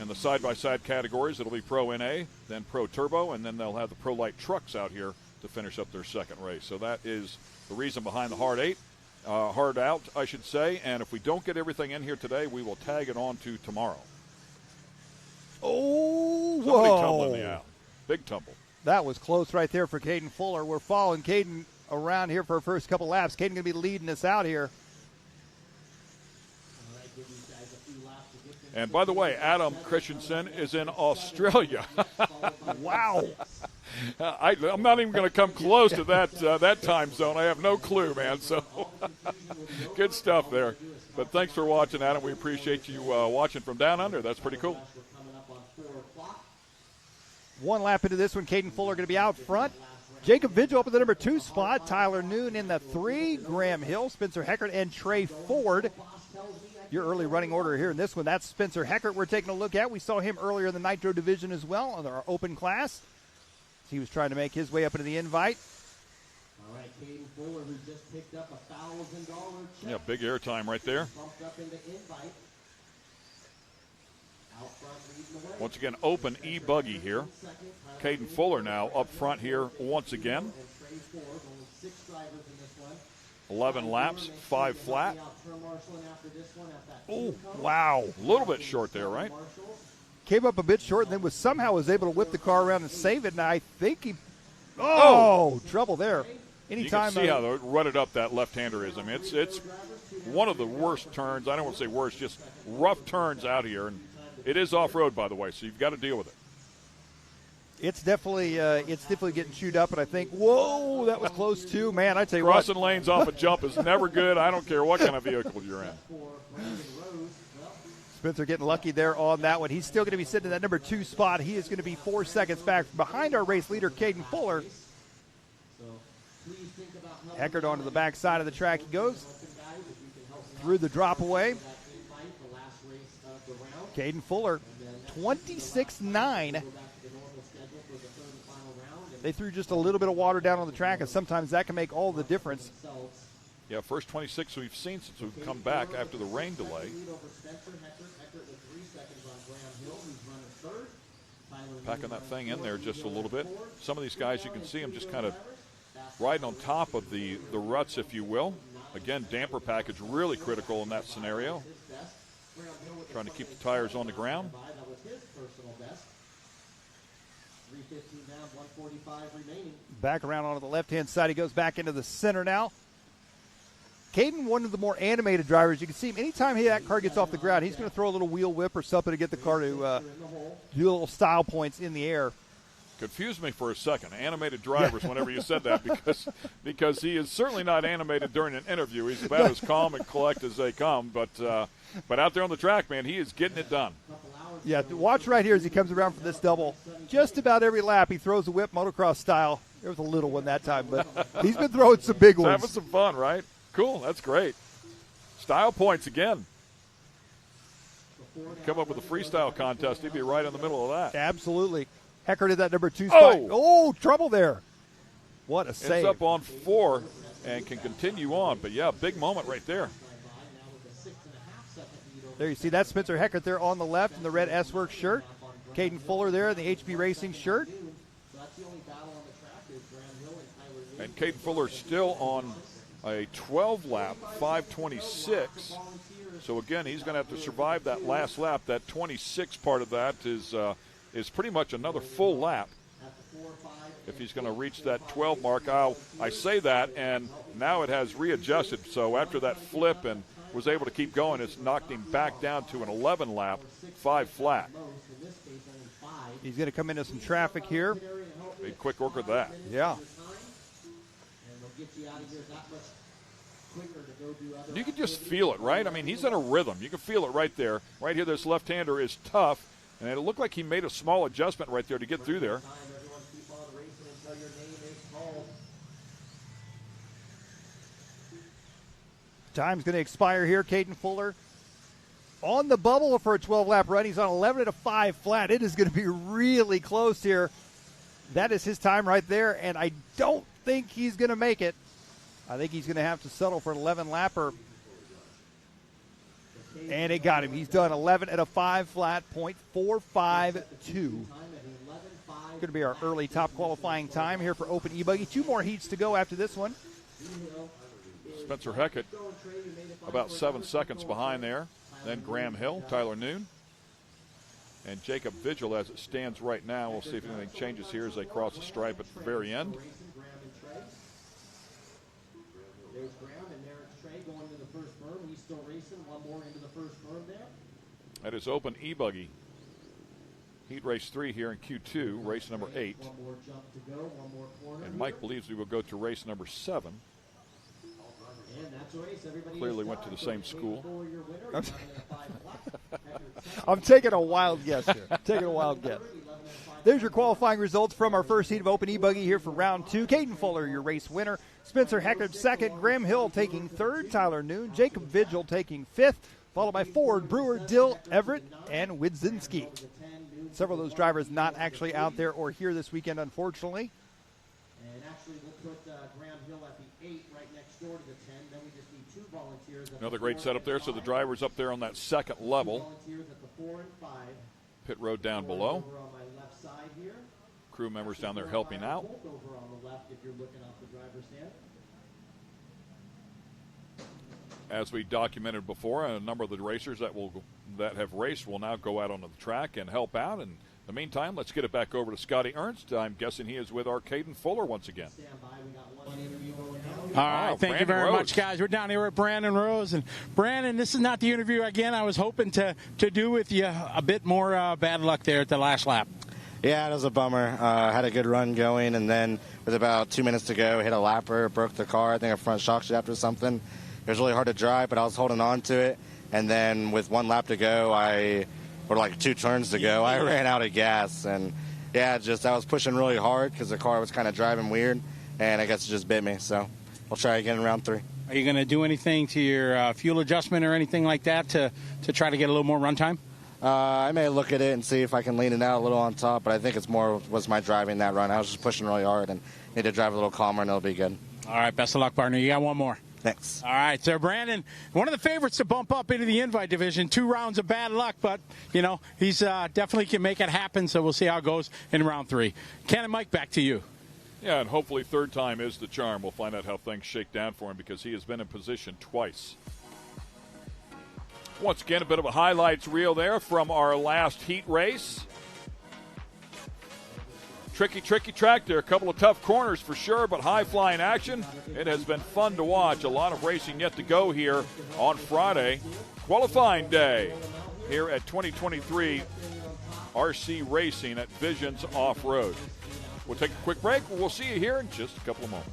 A: In the side-by-side categories, it'll be Pro NA, then Pro Turbo, and then they'll have the Pro Light trucks out here to finish up their second race. So that is the reason behind the hard out, I should say. And if we don't get everything in here today, we will tag it on to tomorrow.
C: Oh,
A: Somebody
C: whoa.
A: tumbling me out. Big tumble.
C: That was close right there for Caden Fuller. We're following Caden around here for our first couple laps. Caden going to be leading us out here.
A: And by the way, Adam Christensen is in Australia.
C: Wow.
A: I'm not even going to come close to that time zone. I have no clue, man. So good stuff there. But thanks for watching, Adam. We appreciate you watching from down under. That's pretty cool.
C: One lap into this one, Caden Fuller going to be out front. Jacob Vigil up at the number 2 spot. Tyler Noon in the 3. Graham Hill, Spencer Heckert, and Trey Ford. Your early running order here in this one. That's Spencer Heckert we're taking a look at. We saw him earlier in the Nitro division as well in our open class. He was trying to make his way up into the invite.
K: All right, Caden Fuller, who just picked up a $1,000 check.
A: Yeah, big airtime right there.
K: Bumped up into invite. Out front leading the way.
A: Once again, open e-buggy here. Caden Fuller now up front here once again.
K: And Trey Ford, only 6 drivers in this one.
A: 11 laps, 5 flat.
K: Turn marshaling after this one at that
C: Oh,
A: Wow, a little bit short there, right?
C: came up a bit short and then somehow was able to whip the car around and save it. And I think he, trouble there. Anytime
A: you can see how rutted up that left-hander is. I mean, it's one of the worst turns. I don't want to say worst, just rough turns out here. And it is off-road, by the way, so you've got to deal with it.
C: It's definitely getting chewed up, and I think, whoa, that was close too. Man, I tell you
A: Crossing lanes off a jump is never good. I don't care what kind of vehicle you're in.
C: Spencer getting lucky there on that one. He's still going to be sitting in that number 2 spot. He is going to be 4 seconds back behind our race leader, Caden Fuller. Heckert onto the back side of the track he goes. Through the drop away. Caden Fuller, 26.9. They threw just a little bit of water down on the track, and sometimes that can make all the difference.
A: Yeah, first 26 we've seen since we've come back after the rain delay. Packing that thing in there just a little bit. Some of these guys, you can see them just kind of riding on top of the ruts, if you will. Again, damper package really critical in that scenario. Trying to keep the tires on the ground.
K: 3:15 down, 1:45 remaining.
C: Back around onto the left-hand side. He goes back into the center now. Caden, one of the more animated drivers. You can see him anytime that car gets off the ground, he's going to throw a little wheel whip or something to get the car to do little style points in the air.
A: Confused me for a second. Animated drivers whenever you said that because he is certainly not animated during an interview. He's about as calm and collect as they come. But out there on the track, man, he is getting it done.
C: Yeah, watch right here as he comes around for this double. Just about every lap he throws a whip motocross style. There was a little one that time, but he's been throwing some big ones.
A: Having some fun, right? Cool, that's great. Style points again. Come up with a freestyle contest, he'd be right in the middle of that.
C: Absolutely. Heckert at that number 2 spot. Oh, trouble there. What a save.
A: Ends up on 4 and can continue on. But, yeah, big moment right there.
C: There you see, that's Spencer Heckert there on the left in the red S-Works shirt. Caden Fuller there in the HB Racing shirt.
A: And Caden Fuller still on a 12-lap, 5:26. So, again, he's going to have to survive that last lap. That 26 part of that is pretty much another full lap if he's going to reach that 12 mark. I say that, and now it has readjusted. So after that flip and was able to keep going, it's knocked him back down to an 11 lap, 5 flat.
C: He's going to come into some traffic here.
A: Made quick work of that.
C: Yeah.
A: You can just feel it, right? I mean, he's in a rhythm. You can feel it right there. Right here, this left-hander is tough, and it looked like he made a small adjustment right there to get through there.
C: Time's going to expire here. Caden Fuller on the bubble for a 12-lap run. He's on 11 at a 5 flat. It is going to be really close here. That is his time right there, and I don't think he's going to make it. I think he's going to have to settle for an 11-lapper. And it got him. He's done 11 at a 5 flat, .452. Going to be our early top qualifying time here for Open E-Buggy. 2 more heats to go after this one.
A: Spencer Heckert about 7 seconds behind there. Then Graham Hill, Tyler Noon, and Jacob Vigil as it stands right now. We'll see if anything changes here as they cross the stripe at the very end.
K: There's Graham and there's Trey going into the first berm. He's still racing. One more into the first berm there.
A: That is Open E-Buggy. Heat race 3 here in Q2, race number 8.
K: One more jump to go, one more corner.
A: And Mike believes we will go to race number 7.
K: And that's a race. Everybody
A: Clearly went to the same school.
C: I'm taking a wild guess here. Taking a wild guess. There's your qualifying results from our first heat of Open E-Buggy here for round 2. Caden Fuller, your race winner. Spencer Heckard, second. Graham Hill taking third. Tyler Noon. Jacob Vigil taking fifth. Followed by Ford, Brewer, Dill, Everett, and Widzinski. Several of those drivers not actually out there or here this weekend, unfortunately.
K: And actually, we'll put Graham Hill at the 8 right next door to the 10. Then we just need 2 volunteers.
A: Another great setup there. So the driver's up there on that second level.
K: Volunteers at the 4 and 5.
A: Pit road down below.
K: Over on my left side here.
A: Crew members down there helping out.
K: Both over on the left if you're looking off the driver's stand.
A: As we documented before, a number of the racers that have raced will now go out onto the track and help out. And in the meantime, let's get it back over to Scotty Ernst. I'm guessing he is with our Caden Fuller once again.
B: All right, thank you very much, guys. We're down here with Brandon Rose. And Brandon, this is not the interview again I was hoping to do with you. A bit more bad luck there at the last lap.
J: Yeah, it was a bummer. Had a good run going, and then with about 2 minutes to go, hit a lapper, broke the car. I think a front shock shaft or something. It was really hard to drive, but I was holding on to it. And then with 1 lap to go, or like 2 turns to go, I ran out of gas. And yeah, I was pushing really hard because the car was kind of driving weird, and I guess it just bit me. So we'll try again in round 3.
B: Are you going to do anything to your fuel adjustment or anything like that to try to get a little more run time?
J: I may look at it and see if I can lean it out a little on top, but I think it's more was my driving that run. I was just pushing really hard and need to drive a little calmer, and it'll be good.
B: All right, best of luck, partner. You got one more.
J: Thanks.
B: All right, so Brandon, one of the favorites to bump up into the invite division. 2 rounds of bad luck, but, he's definitely can make it happen, so we'll see how it goes in round 3. Ken and Mike, back to you.
A: Yeah, and hopefully third time is the charm. We'll find out how things shake down for him because he has been in position twice. Once again, a bit of a highlights reel there from our last heat race. Tricky track there. A couple of tough corners for sure, but high-flying action. It has been fun to watch. A lot of racing yet to go here on Friday. Qualifying day here at 2023 RC Racing at Visions Off-Road. We'll take a quick break. We'll see you here in just a couple of moments.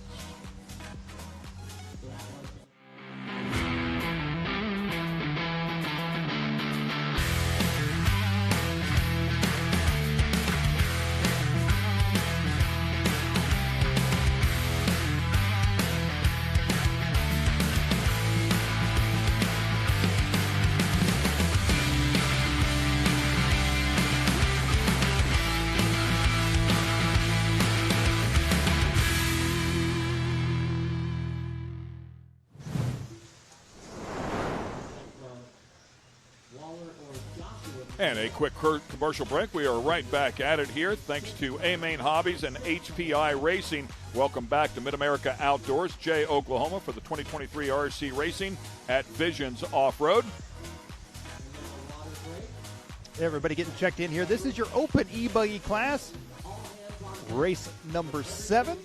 A: And a quick commercial break. We are right back at it here thanks to A-Main Hobbies and HPI Racing. Welcome back to Mid-America Outdoors, Jay, Oklahoma, for the 2023 RC Racing at Visions Off-Road.
C: Everybody getting checked in here. This is your Open E-Buggy class. Race number 7.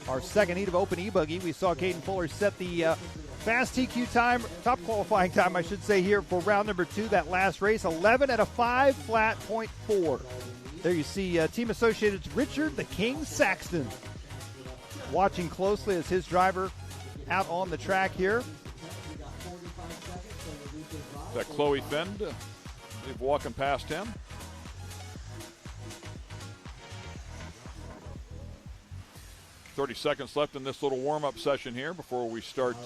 C: Our second heat of Open E-Buggy. We saw Caden Fuller set the fast TQ time, top qualifying time, I should say, here for round number 2, that last race, 11 at a 5 flat .4. There you see Team Associated's Richard the King Saxton watching closely as his driver out on the track here.
A: That Chloe Fend, they're walking past him. .30 seconds left in this little warm-up session here before we start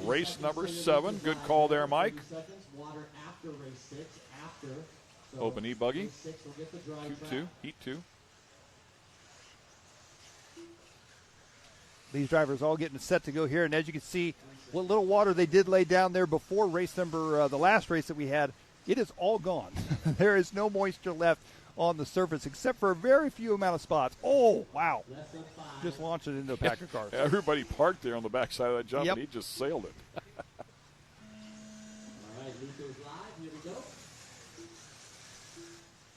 A: race number 7. Good call there, Mike. Open E-Buggy. Q2, Heat 2.
C: These drivers all getting set to go here, and as you can see, what little water they did lay down there before race number, the last race that we had, it is all gone. There is no moisture left on the surface except for a very few amount of spots. Oh, wow. Just launched it into a pack of cars.
A: Everybody parked there on the backside of that jump,
C: Yep.
A: and he just sailed it.
K: All right, Luco's live. Here we go.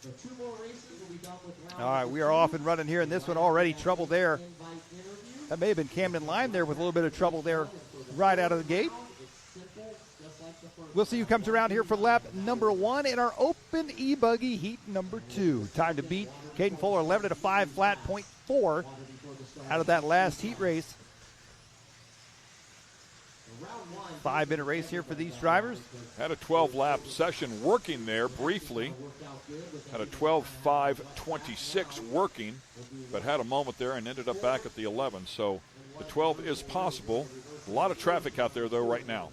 K: So 2 more races will be done with round.
C: All right, we are off and running here, and this one already trouble there. That may have been Camden Lime there with a little bit of trouble there right out of the gate. We'll see who comes around here for lap number 1 in our Open E-Buggy heat number 2. Time to beat Caden Fuller, 11 at a 5 flat .4 out of that last heat race. 5-minute race here for these drivers.
A: Had a 12-lap session working there briefly. Had a 12:5:26 working, but had a moment there and ended up back at the 11. So the 12 is possible. A lot of traffic out there, though, right now.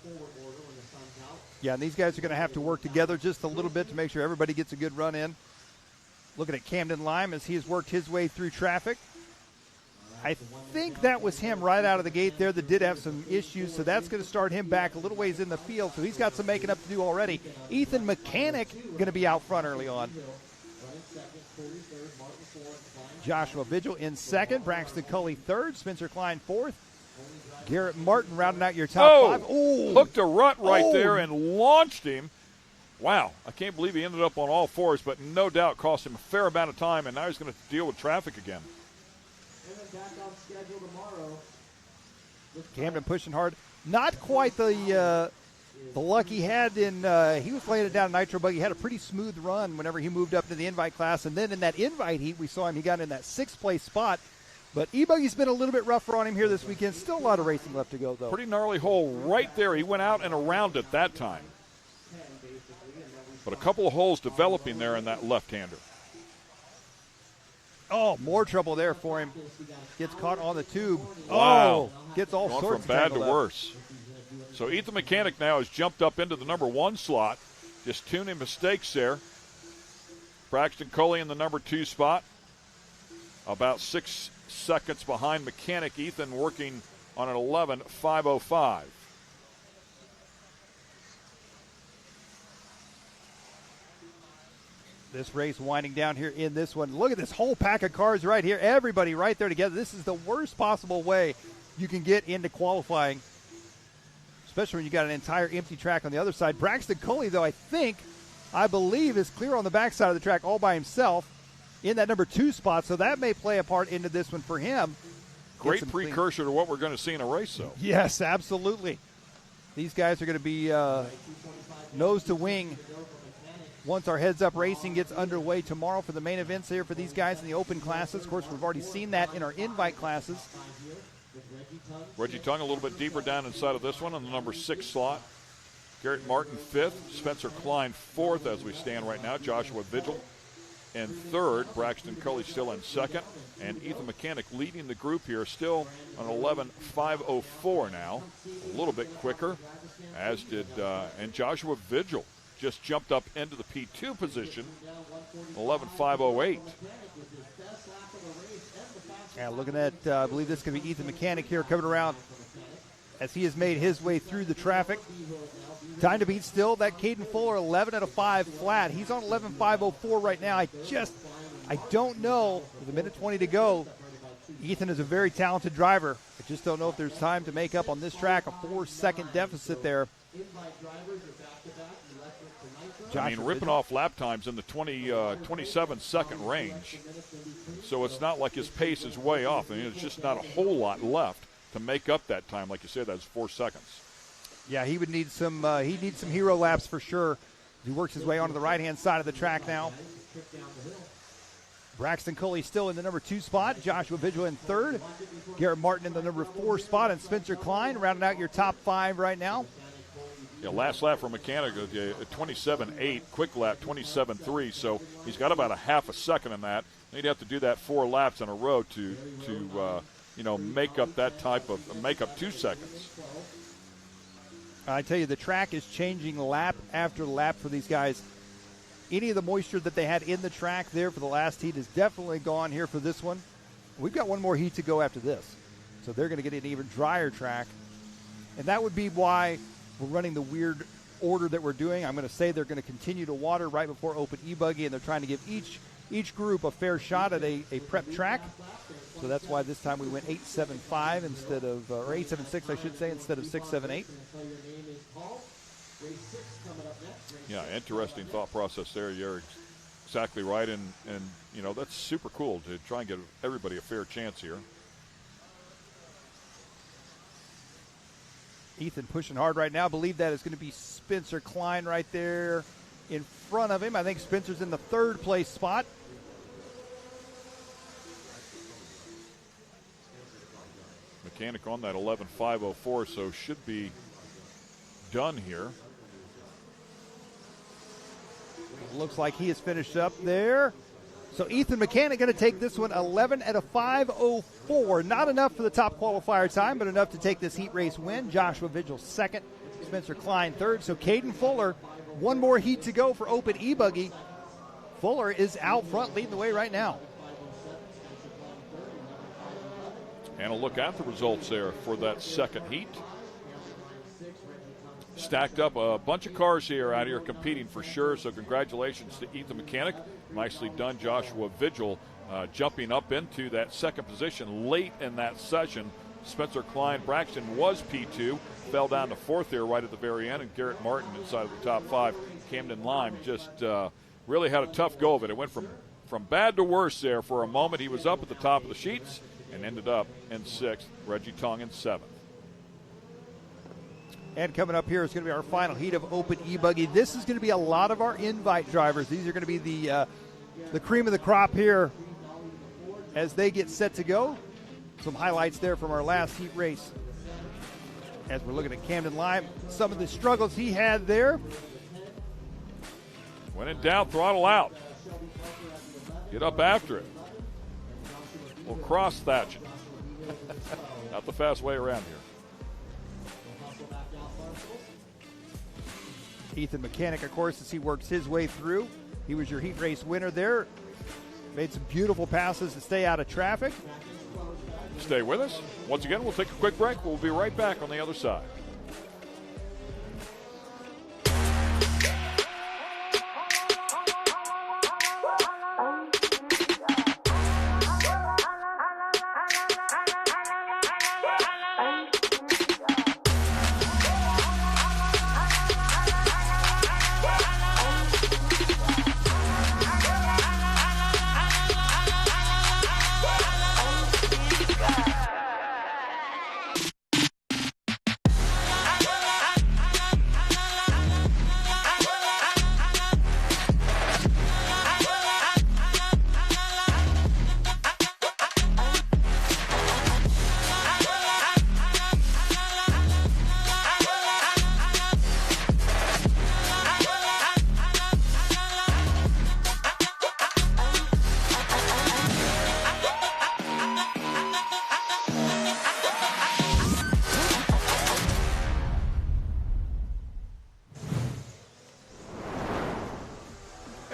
C: Yeah, and these guys are going to have to work together just a little bit to make sure everybody gets a good run in. Looking at Camden Lime as he has worked his way through traffic. I think that was him right out of the gate there that did have some issues, so that's going to start him back a little ways in the field, so he's got some making up to do already. Ethan Mechanic going to be out front early on. Joshua Vigil in second, Braxton Culley third, Spencer Klein fourth. Garrett Martin rounding out your top five.
A: Oh, hooked a rut right there and launched him. Wow, I can't believe he ended up on all fours, but no doubt cost him a fair amount of time, and now he's going to deal with traffic again.
C: Camden pushing hard. Not quite the luck he had in he was laying it down in Nitro Buggy. He had a pretty smooth run whenever he moved up to the invite class. And then in that invite heat, we saw him. He got in that 6th place spot. But E-Buggy's been a little bit rougher on him here this weekend. Still a lot of racing left to go, though.
A: Pretty gnarly hole right there. He went out and around it that time. But a couple of holes developing there in that left-hander.
C: Oh, more trouble there for him. Gets caught on the tube.
A: Wow.
C: Oh, gets all
A: Going
C: sorts
A: from bad to
C: tangled up.
A: worse. So Ethan Mechanic now has jumped up into the number 1 slot. Just tuning mistakes there. Braxton Coley in the number 2 spot. About 6 seconds behind Mechanic. Ethan working on an 11:5:05.
C: This race winding down here in this one. Look at this whole pack of cars right here. Everybody right there together. This is the worst possible way you can get into qualifying, especially when you got an entire empty track on the other side. Braxton Coley, though, I believe, is clear on the backside of the track all by himself in that number 2 spot, so that may play a part into this one for him.
A: Great precursor to what we're going to see in a race, though.
C: Yes, absolutely. These guys are going to be nose to wing once our Heads Up Racing gets underway tomorrow for the main events here for these guys in the open classes. Of course, we've already seen that in our invite classes.
A: Reggie Tongue a little bit deeper down inside of this one in the number 6 slot. Garrett Martin 5th. Spencer Klein 4th as we stand right now. Joshua Vigil in 3rd. Braxton Culley still in 2nd. And Ethan Mechanic leading the group here, still on 11:5:04 now. A little bit quicker, as did and Joshua Vigil just jumped up into the P2 position, 11:5:08.
C: Yeah, looking at, I believe this is going to be Ethan Mechanic here coming around as he has made his way through the traffic. Time to beat still, that Caden Fuller, 11:05 flat. He's on 11:5:04 right now. I don't know, with 1:20 to go, Ethan is a very talented driver. I just don't know if there's time to make up on this track, a 4-second deficit there.
A: I mean, ripping off lap times in the 27-second range. So it's not like his pace is way off. I mean, it's just not a whole lot left to make up that time. Like you said, that's 4 seconds.
C: Yeah, he would need some hero laps for sure. He works his way onto the right-hand side of the track now. Braxton Coley still in the number 2 spot. Joshua Vigil in 3rd. Garrett Martin in the number 4 spot. And Spencer Klein rounding out your top 5 right now.
A: Yeah, last lap for Mechanic, 27.8. Quick lap, 27.3. So he's got about a half a second in that. He'd have to do that 4 laps in a row to make up that type of make up 2 seconds.
C: I tell you, the track is changing lap after lap for these guys. Any of the moisture that they had in the track there for the last heat is definitely gone here for this one. We've got one more heat to go after this. So they're going to get an even drier track. And that would be why we're running the weird order that we're doing. I'm going to say they're going to continue to water right before open e-buggy, and they're trying to give each group a fair shot at a prep track. So that's why this time we went 8.75 instead of, or 8.76 I should say, instead of 6.78.
A: Yeah, interesting thought process there. You're exactly right, and that's super cool to try and give everybody a fair chance here.
C: Ethan pushing hard right now. I believe that is going to be Spencer Klein right there in front of him. I think Spencer's in the 3rd place spot.
A: Mechanic on that 11.5:04, so should be done here.
C: Looks like he is finished up there. So Ethan Mechanic going to take this one 11 at a 5:04. Not enough for the top qualifier time, but enough to take this heat race win. Joshua Vigil second, Spencer Klein third. So Caden Fuller, one more heat to go for Open E-Buggy. Fuller is out front leading the way right now.
A: And a look at the results there for that second heat. Stacked up a bunch of cars here out here competing for sure, so congratulations to Ethan Mechanic. Nicely done, Joshua Vigil, jumping up into that second position late in that session. Spencer Klein Braxton was P2, fell down to fourth there right at the very end, and Garrett Martin inside of the top five. Camden Lime just really had a tough go of it. It went from bad to worse there for a moment. He was up at the top of the sheets and ended up in sixth. Reggie Tong in seventh.
C: And coming up here is going to be our final heat of Open E-Buggy. This is going to be a lot of our invite drivers. These are going to be the cream of the crop here as they get set to go. Some highlights there from our last heat race. As we're looking at Camden Lime, some of the struggles he had there.
A: When in doubt, throttle out. Get up after it. We'll cross thatching. Not the fast way around here.
C: Ethan Mechanic, of course, as he works his way through. He was your heat race winner there. Made some beautiful passes to stay out of traffic.
A: Stay with us. Once again, we'll take a quick break. We'll be right back on the other side.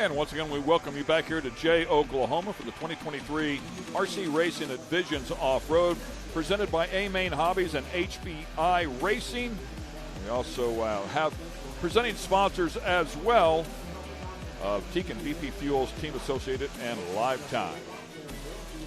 A: And once again, we welcome you back here to Jay, Oklahoma for the 2023 RC Racing at Visions Off-Road, presented by A-Main Hobbies and HBI Racing. We also have presenting sponsors as well of Tekin BP Fuels, Team Associated, and Lifetime.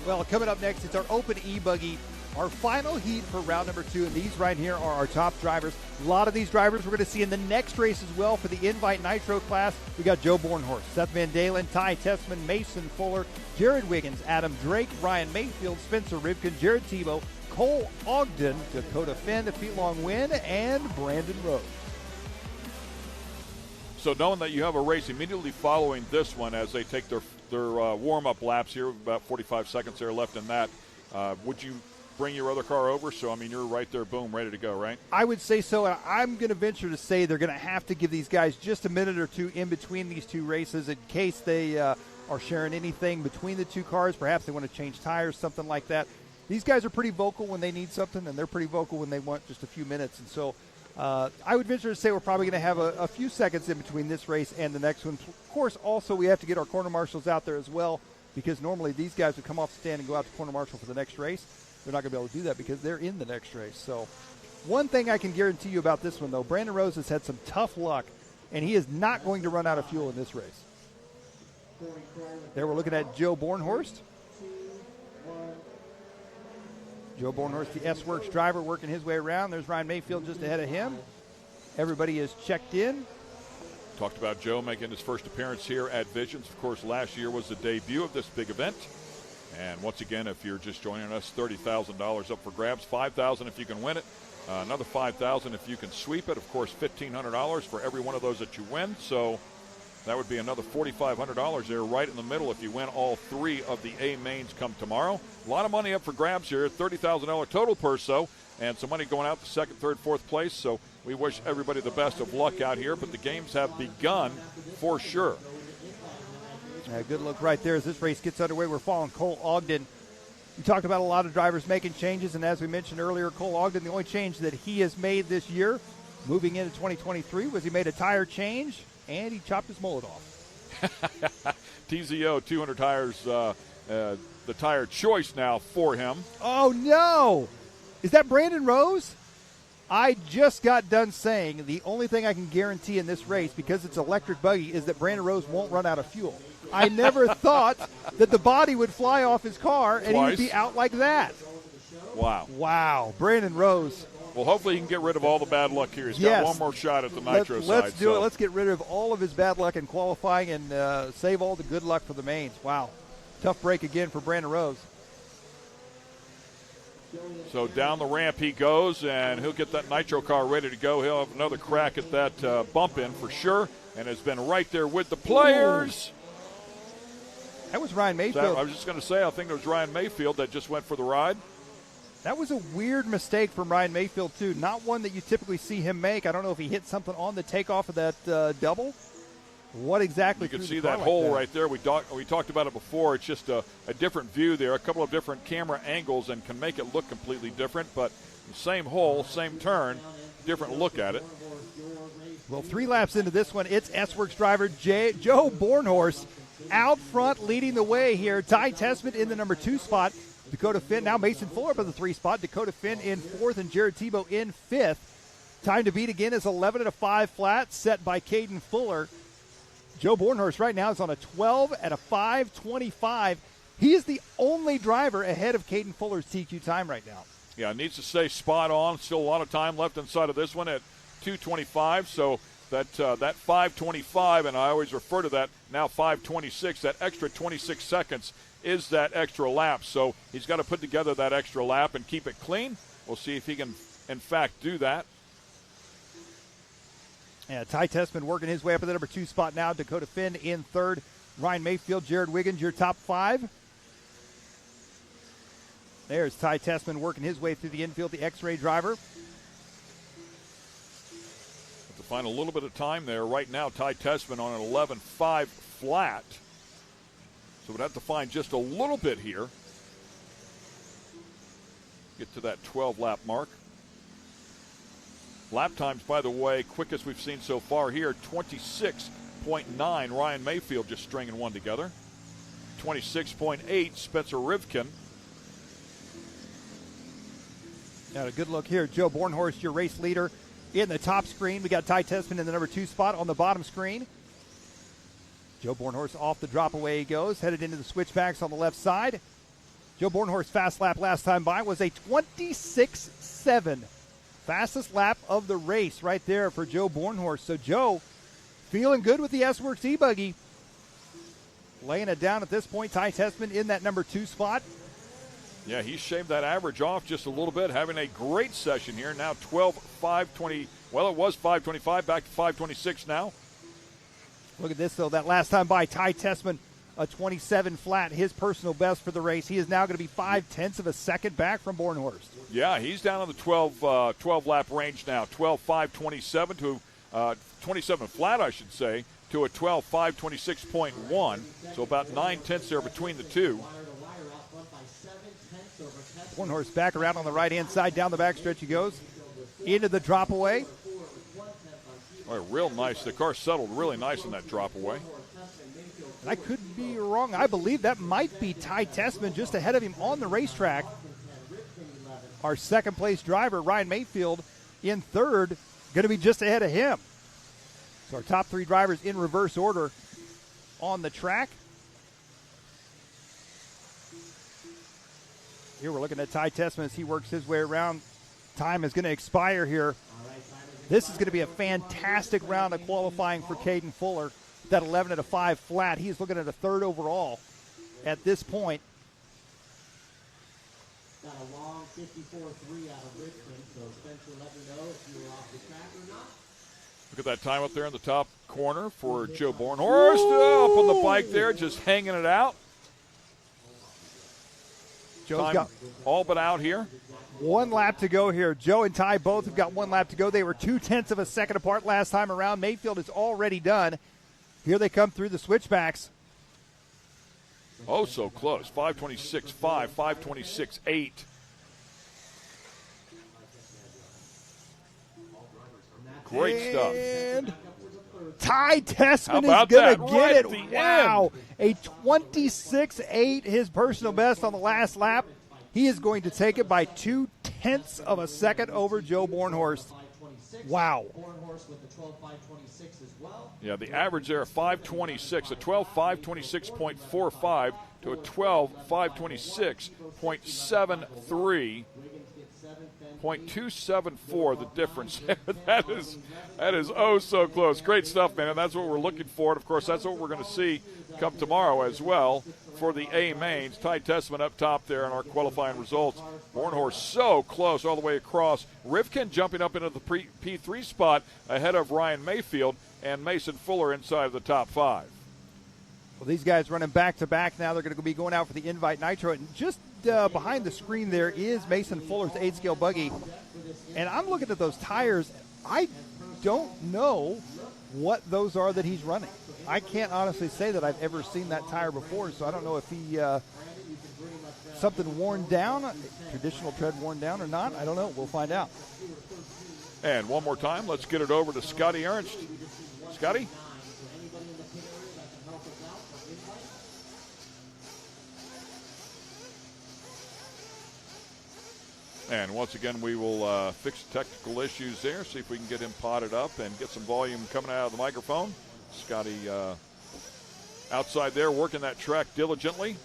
C: Well, coming up next, it's our Open E-Buggy, our final heat for round number 2, and these right here are our top drivers. A lot of these drivers we're going to see in the next race as well for the Invite Nitro class. We got Joe Bornhorst, Seth Van Dalen, Ty Tessman, Mason Fuller, Jared Wiggins, Adam Drake, Ryan Mayfield, Spencer Rivkin, Jared Tebow, Cole Ogden, Dakota Finn, Feet-Long Win, and Brandon Rose.
A: So knowing that you have a race immediately following this one as they take their warm-up laps here, about 45 seconds there left in that, would you bring your other car over? So, I mean, you're right there, boom, ready to go, right?
C: I would say so. And I'm going to venture to say they're going to have to give these guys just a minute or two in between these two races in case they are sharing anything between the two cars. Perhaps they want to change tires, something like that. These guys are pretty vocal when they need something, and they're pretty vocal when they want just a few minutes. And so I would venture to say we're probably going to have a few seconds in between this race and the next one. Of course, also we have to get our corner marshals out there as well, because normally these guys would come off the stand and go out to corner marshal for the next race. They're not going to be able to do that because they're in the next race. So one thing I can guarantee you about this one, though, Brandon Rose has had some tough luck, and he is not going to run out of fuel in this race. There we're looking at Joe Bornhorst. Joe Bornhorst, the S-Works driver, working his way around. There's Ryan Mayfield just ahead of him. Everybody is checked in.
A: Talked about Joe making his first appearance here at Visions. Of course, last year was the debut of this big event. And once again, if you're just joining us, $30,000 up for grabs, $5,000 if you can win it, another $5,000 if you can sweep it. Of course, $1,500 for every one of those that you win. So That would be another $4,500 there right in the middle if you win all 3 of the A mains come tomorrow. A lot of money up for grabs here, $30,000 total purse, so, and some money going out to 2nd, 3rd, 4th place. So we wish everybody the best of luck out here, but the games have begun for sure.
C: Good look right there as this race gets underway. We're following Cole Ogden. We talked about a lot of drivers making changes, and as we mentioned earlier, Cole Ogden, the only change that he has made this year moving into 2023 was he made a tire change, and he chopped his mullet off.
A: TZO 200 tires, the tire choice now for him.
C: Oh, no. Is that Brandon Rose? I just got done saying the only thing I can guarantee in this race, because it's electric buggy, is that Brandon Rose won't run out of fuel. I never thought that the body would fly off his car and he would be out like that.
A: Wow.
C: Wow. Brandon Rose.
A: Well, hopefully he can get rid of all the bad luck here. He's got one more shot at the nitro side.
C: Let's do it. Let's get rid of all of his bad luck in qualifying and save all the good luck for the mains. Wow. Tough break again for Brandon Rose.
A: So down the ramp he goes, and he'll get that nitro car ready to go. He'll have another crack at that bump in for sure, and has been right there with the players.
C: That was Ryan Mayfield.
A: I was just going to say, I think it was Ryan Mayfield that just went for the ride.
C: That was a weird mistake from Ryan Mayfield, too. Not one that you typically see him make. I don't know if he hit something on the takeoff of that double. What exactly?
A: You can see that hole right there. We talked about it before. It's just a different view there, a couple of different camera angles, and can make it look completely different. But the same hole, same turn, different look at it.
C: Well, 3 laps into this one, it's S-Works driver Joe Bornhorst out front leading the way here. Ty Tessman in the number 2 spot. Dakota Finn, now Mason Fuller up in the 3 spot. Dakota Finn in 4th and Jared Tebow in 5th. Time to beat again is 11 at a 5 flat set by Caden Fuller. Joe Bornhorst right now is on a 12 at a 5:25. He is the only driver ahead of Caden Fuller's TQ time right now.
A: Yeah, it needs to stay spot on. Still a lot of time left inside of this one at 2:25. So that 5:25, and I always refer to that now 5:26. That extra 26 seconds is that extra lap. So he's got to put together that extra lap and keep it clean. We'll see if he can, in fact, do that.
C: Yeah, Ty Tessman working his way up in the number 2 spot now. Dakota Finn in 3rd. Ryan Mayfield, Jared Wiggins, your top 5. There's Ty Tessman working his way through the infield, the X-ray driver.
A: Have to find a little bit of time there. Right now, Ty Tessman on an 11.5 flat. So we'd have to find just a little bit here. Get to that 12-lap mark. Lap times, by the way, quickest we've seen so far here, 26.9. Ryan Mayfield just stringing one together. 26.8, Spencer Rivkin.
C: Got a good look here. Joe Bornhorst, your race leader, in the top screen. We got Ty Tessman in the number 2 spot on the bottom screen. Joe Bornhorst off the drop away he goes, headed into the switchbacks on the left side. Joe Bornhorst's fast lap last time by was a 26.7. Fastest lap of the race right there for Joe Bornhorst. So Joe feeling good with the S-Works e-buggy. Laying it down at this point. Ty Tessman in that number 2 spot.
A: Yeah, he shaved that average off just a little bit, having a great session here. Now 12.520. Well, it was 5:25, back to 5:26 now.
C: Look at this, though. That last time by, Ty Tessman, a 27 flat, his personal best for the race. He is now going to be 0.5 of a second back from Bornhorst.
A: Yeah, he's down on the 12 lap range now. 12.527 to 27 flat, I should say, to a 12.526.1. So about 0.9 there between the two.
C: Bornhorst back around on the right-hand side. Down the backstretch he goes. Into the drop away.
A: Oh, real nice. The car settled really nice in that drop away.
C: And I could be wrong. I believe that might be Ty Tessman just ahead of him on the racetrack. Our second place driver, Ryan Mayfield, in 3rd, going to be just ahead of him. So our top 3 drivers in reverse order on the track. Here we're looking at Ty Tessman as he works his way around. Time is going to expire here. This is going to be a fantastic round of qualifying for Caden Fuller. That 11 at a 5 flat. He's looking at a 3rd overall at this point.
K: Got a long 54.3 out of Richmond, so Spencer, let me know if you were off the track or not.
A: Look at that time up there in the top corner for Joe Bornhorst. Up on the bike there, just hanging it out.
C: Joe's
A: Time
C: got
A: all but out here.
C: 1 lap to go here. Joe and Ty both have got 1 lap to go. They were 0.2 of a second apart last time around. Mayfield is already done. Here they come through the switchbacks.
A: Oh, so close. 5:26.5, 5:26.8. Great stuff.
C: And Ty Tessman
A: How
C: is
A: about
C: going to
A: that?
C: get
A: Right
C: it.
A: at the
C: Wow. A 26.8, his personal best on the last lap. He is going to take it by 0.2 of a second over Joe Bornhorst. Wow.
A: Yeah, the average there, 5:26, a 12:526.45 to a 12:526.73. 0.274 the difference. that is oh so close. Great stuff, man, and that's what we're looking for. And of course, that's what we're going to see come tomorrow as well for the A mains. Ty Tessman up top there in our qualifying results. Bornhorst so close all the way across. Rivkin jumping up into the P3 spot ahead of Ryan Mayfield, and Mason Fuller inside of the top 5.
C: Well, these guys running back-to-back now. They're going to be going out for the Invite Nitro. And just behind the screen there is Mason Fuller's 8-scale buggy. And I'm looking at those tires. I don't know what those are that he's running. I can't honestly say that I've ever seen that tire before, so I don't know if he something worn down, traditional tread worn down or not. I don't know. We'll find out.
A: And one more time, let's get it over to Scotty Ernst. Scotty? And once again, we will fix technical issues there, see if we can get him potted up and get some volume coming out of the microphone. Scotty outside there working that track diligently.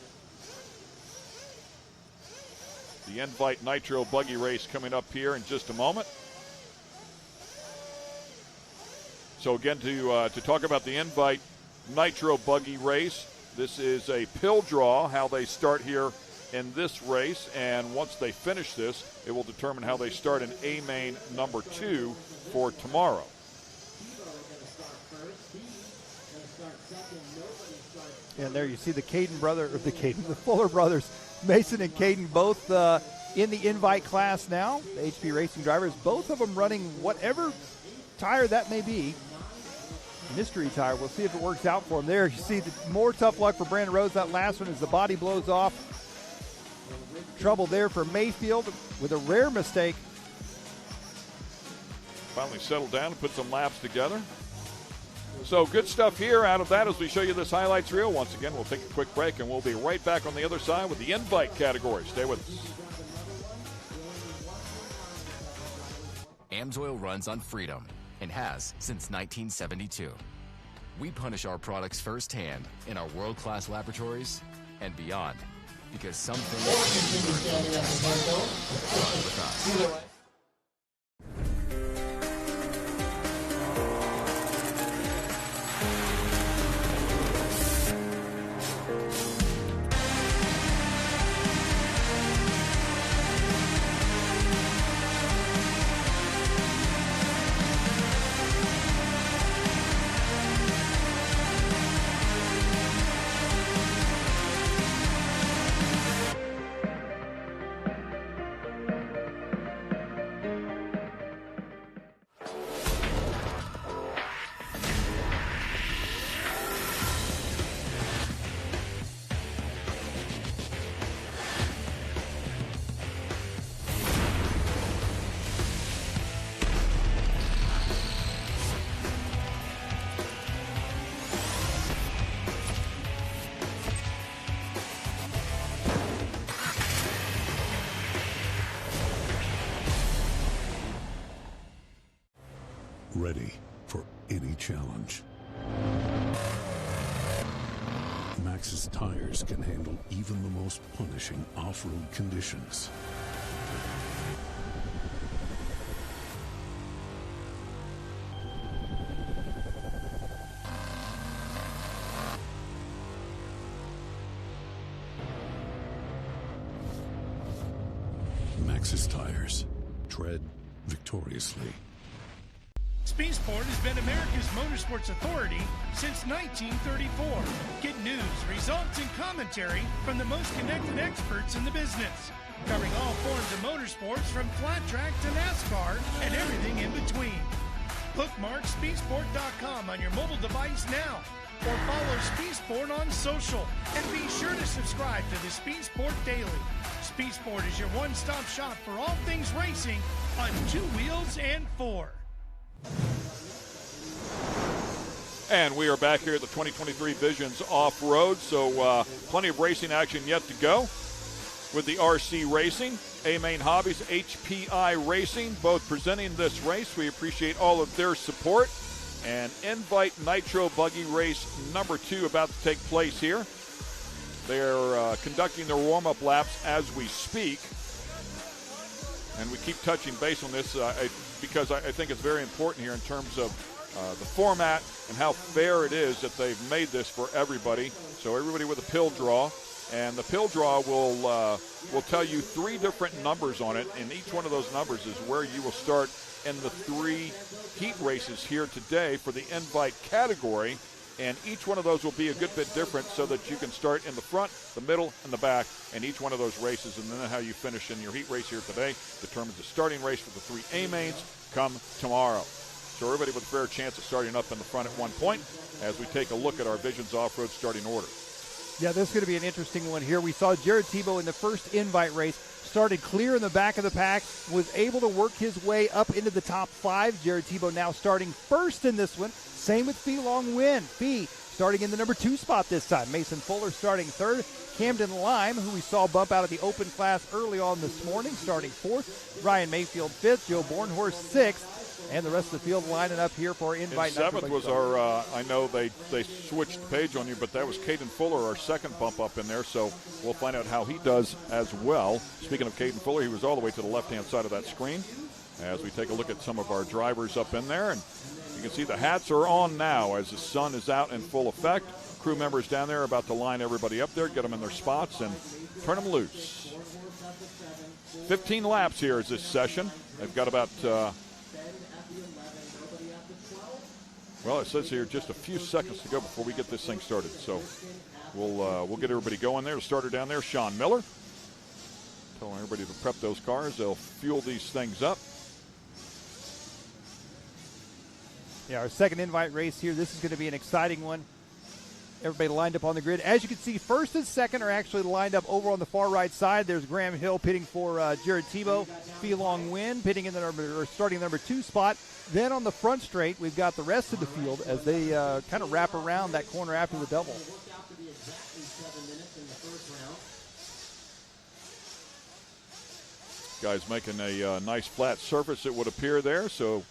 A: The Invite Nitro buggy race coming up here in just a moment. So again, to talk about the Invite Nitro buggy race, this is a pill draw, how they start here in this race, and once they finish this, it will determine how they start in A main number 2 for tomorrow.
C: And there you see the the Fuller brothers, Mason and Caden, both in the Invite class now. The HP Racing drivers, both of them running whatever tire that may be. Mystery tire. We'll see if it works out for them. There you see more tough luck for Brandon Rhodes. That last one as the body blows off. Trouble there for Mayfield with a rare mistake.
A: Finally settled down and put some laps together. So good stuff here out of that as we show you this highlights reel. Once again, we'll take a quick break and we'll be right back on the other side with the Invite category. Stay with us.
E: Amsoil runs on freedom and has since 1972. We punish our products firsthand in our world-class laboratories and beyond, because some things with us.
L: Ready for any challenge. Maxxis tires can handle even the most punishing off-road conditions. Maxxis tires. Tread victoriously.
I: Spaceport has been America's motorsports authority since 1934. Get news, results, and commentary from the most connected experts in the business, covering all forms of motorsports from flat track to NASCAR and everything in between. Bookmark Spaceport.com on your mobile device now, or follow Spaceport on social, and be sure to subscribe to the Spaceport Daily. Spaceport is your one-stop shop for all things racing on 2 wheels and 4.
A: And we are back here at the 2023 Visions Off-Road, so plenty of racing action yet to go with the RC Racing, A-Main Hobbies, HPI Racing, both presenting this race. We appreciate all of their support. And Invite Nitro Buggy Race number 2 about to take place here. They're conducting their warm-up laps as we speak. And we keep touching base on this because I think it's very important here in terms of the format and how fair it is that they've made this for everybody. So everybody with a pill draw. And the pill draw will tell you 3 different numbers on it, and each one of those numbers is where you will start in the 3 heat races here today for the invite category. And each one of those will be a good bit different so that you can start in the front, the middle, and the back in each one of those races. And then how you finish in your heat race here today determines the starting race for the 3 A-Mains come tomorrow. So everybody with a fair chance of starting up in the front at one point as we take a look at our Visions Off-Road starting order.
C: Yeah, this is going to be an interesting one here. We saw Jared Tebow in the first invite race, started clear in the back of the pack, was able to work his way up into the top 5. Jared Tebow now starting first in this one. Same with Fee Long Win. Fee starting in the number 2 spot this time. Mason Fuller starting 3rd. Camden Lime, who we saw bump out of the open class early on this morning, starting 4th. Ryan Mayfield 5th. Joe Bornhorst 6th. And the rest of the field lining up here for invite.
A: And 7th was our, I know they switched the page on you, but that was Caden Fuller, our second bump up in there. So we'll find out how he does as well. Speaking of Caden Fuller, he was all the way to the left-hand side of that screen as we take a look at some of our drivers up in there. And you can see the hats are on now as the sun is out in full effect. Crew members down there are about to line everybody up there, get them in their spots, and turn them loose. 15 laps here is this session. They've got about... well, it says here just a few seconds to go before we get this thing started. So we'll get everybody going there. The starter down there, Sean Miller. Telling everybody to prep those cars. They'll fuel these things up.
C: Yeah, our second invite race here. This is going to be an exciting one. Everybody lined up on the grid. As you can see, first and second are actually lined up over on the far right side. There's Graham Hill pitting for Jared Tebow. Fee Long Win pitting in the starting number 2 spot. Then on the front straight, we've got the rest of the field as they kind of wrap around that corner after the double.
A: Guys making a nice flat surface, it would appear there, so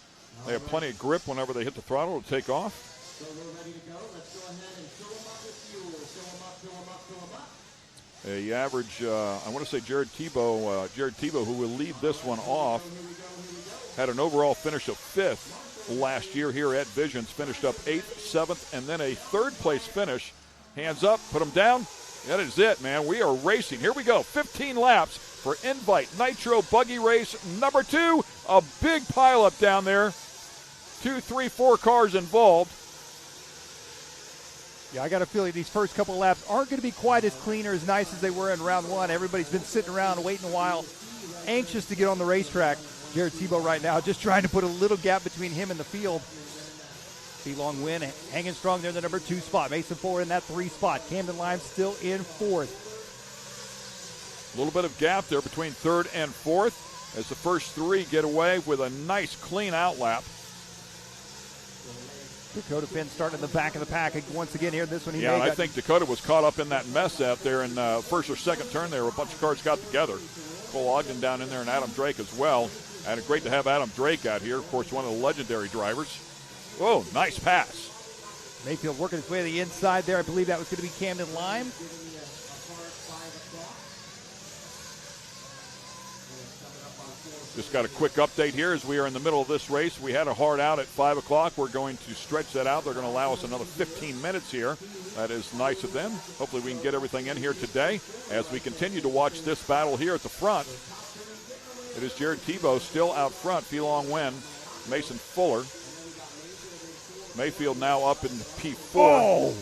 A: they have plenty of grip whenever they hit the throttle to take off.
K: So we're ready to go. Let's go ahead and fill them up with fuel. Fill them up, fill them up, fill them up.
A: The average, I want to say Jared Tebow, who will lead this one off, had an overall finish of 5th last year here at Visions, finished up 8th, 7th, and then a 3rd place finish. Hands up, put them down. That is it, man. We are racing. Here we go. 15 laps for Invite Nitro Buggy Race number 2. A big pileup down there. 2, 3, 4 cars involved.
C: Yeah, I got a feeling these first couple of laps aren't going to be quite as clean or as nice as they were in round 1. Everybody's been sitting around waiting a while, anxious to get on the racetrack. Jared Tebow right now just trying to put a little gap between him and the field. Fee Long Win hanging strong there in the number 2 spot. Mason Fuller in that 3 spot. Camden Lime still in 4th.
A: A little bit of gap there between 3rd and 4th as the first 3 get away with a nice clean out lap.
C: Dakota Finn starting in the back of the pack once again here. This one he
A: I think Dakota was caught up in that mess out there in first or second turn there. A bunch of cars got together. Cole Ogden down in there and Adam Drake as well. And great to have Adam Drake out here. Of course, one of the legendary drivers. Whoa, nice pass.
C: Mayfield working his way to the inside there. I believe that was going to be Camden Lime.
A: Just got a quick update here as we are in the middle of this race. We had a hard out at 5 o'clock. We're going to stretch that out. They're going to allow us another 15 minutes here. That is nice of them. Hopefully we can get everything in here today as we continue to watch this battle here at the front. It is Jared Tebow still out front. Fee Long Win, Mason Fuller. Mayfield now up in P4.
C: Oh!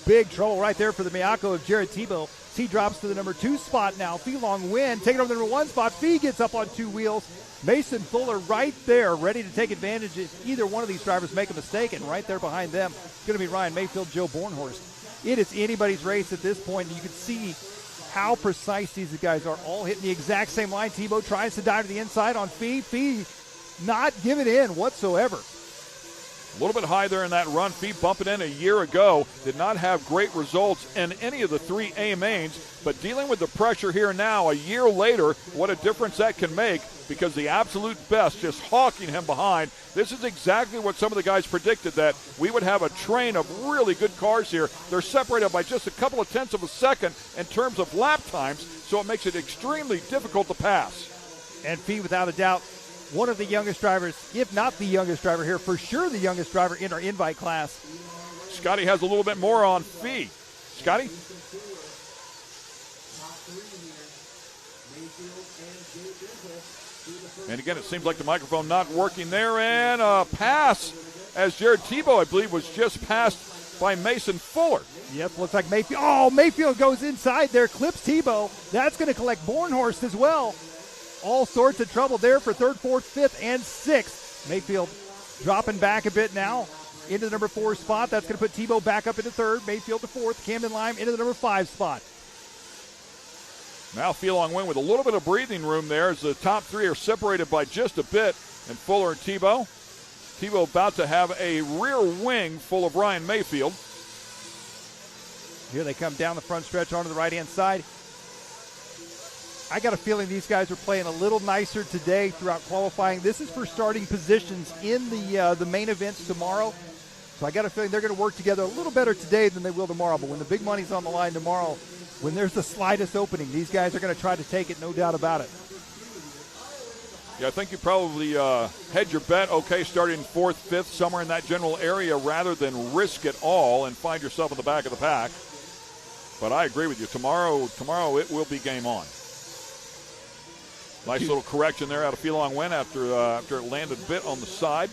C: Big trouble right there for the Miyako of Jared Tebow. He drops to the number 2 spot now. Fee Long Win taking over the number 1 spot. Fee gets up on 2 wheels. Mason Fuller right there, ready to take advantage if either one of these drivers make a mistake, and right there behind them is going to be Ryan Mayfield, Joe Bornhorst. It is anybody's race at this point, and you can see how precise these guys are, all hitting the exact same line. Tebow tries to dive to the inside on Fee. Fee not giving in whatsoever.
A: A little bit high there in that run. Fee bumping in a year ago. Did not have great results in any of the 3 A mains, but dealing with the pressure here now, a year later, what a difference that can make, because the absolute best just hawking him behind. This is exactly what some of the guys predicted, that we would have a train of really good cars here. They're separated by just a couple of tenths of a second in terms of lap times, so it makes it extremely difficult to pass.
C: And Fee, without a doubt, one of the youngest drivers, if not the youngest driver here, for sure the youngest driver in our invite class.
A: Scotty has a little bit more on Fee. Scotty? And again, it seems like the microphone not working there, and a pass as Jared Tebow, I believe, was just passed by Mason Fuller.
C: Yep, looks like Mayfield. Oh, Mayfield goes inside there, clips Tebow. That's going to collect Bornhorst as well. All sorts of trouble there for 3rd, 4th, 5th, and 6th. Mayfield dropping back a bit now into the number 4 spot. That's going to put Tebow back up into 3rd. Mayfield to 4th. Camden Lime into the number 5 spot.
A: Now Fee Long Win with a little bit of breathing room there as the top 3 are separated by just a bit, and Fuller and Tebow. Tebow about to have a rear wing full of Ryan Mayfield.
C: Here they come down the front stretch onto the right-hand side. I got a feeling these guys are playing a little nicer today throughout qualifying. This is for starting positions in the main events tomorrow. So I got a feeling they're going to work together a little better today than they will tomorrow. But when the big money's on the line tomorrow, when there's the slightest opening, these guys are going to try to take it, no doubt about it.
A: Yeah, I think you probably hedge your bet, okay, starting 4th, 5th, somewhere in that general area, rather than risk it all and find yourself in the back of the pack. But I agree with you. Tomorrow it will be game on. Nice little correction there out of Fee Long Win after it landed a bit on the side.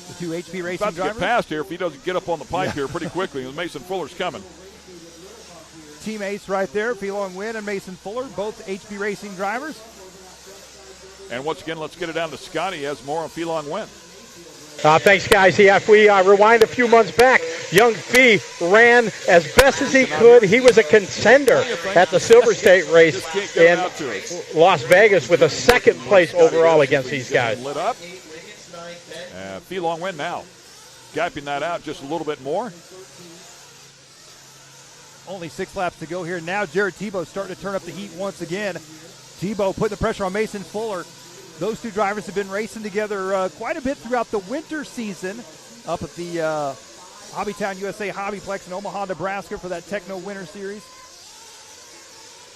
C: The 2 HP Racing
A: about to
C: drivers.
A: get past here if he doesn't get up on the pipe here pretty quickly. Mason Fuller's coming.
C: Teammates right there, Fee Long Win and Mason Fuller, both HP Racing drivers.
A: And once again, let's get it down to Scotty. He has more on Fee Long Win.
M: Thanks, guys. Yeah, if we rewind a few months back, young Fee ran as best as he could. He was a contender at the Silver State race in Las Vegas with a 2nd place overall against these guys.
A: Lit up. Fee Long Win now, gapping that out just a little bit more.
C: Only 6 laps to go here. Now Jared Tebow starting to turn up the heat once again. Tebow putting the pressure on Mason Fuller. Those 2 drivers have been racing together quite a bit throughout the winter season up at the Hobbytown USA Hobbyplex in Omaha, Nebraska for that Techno Winter Series.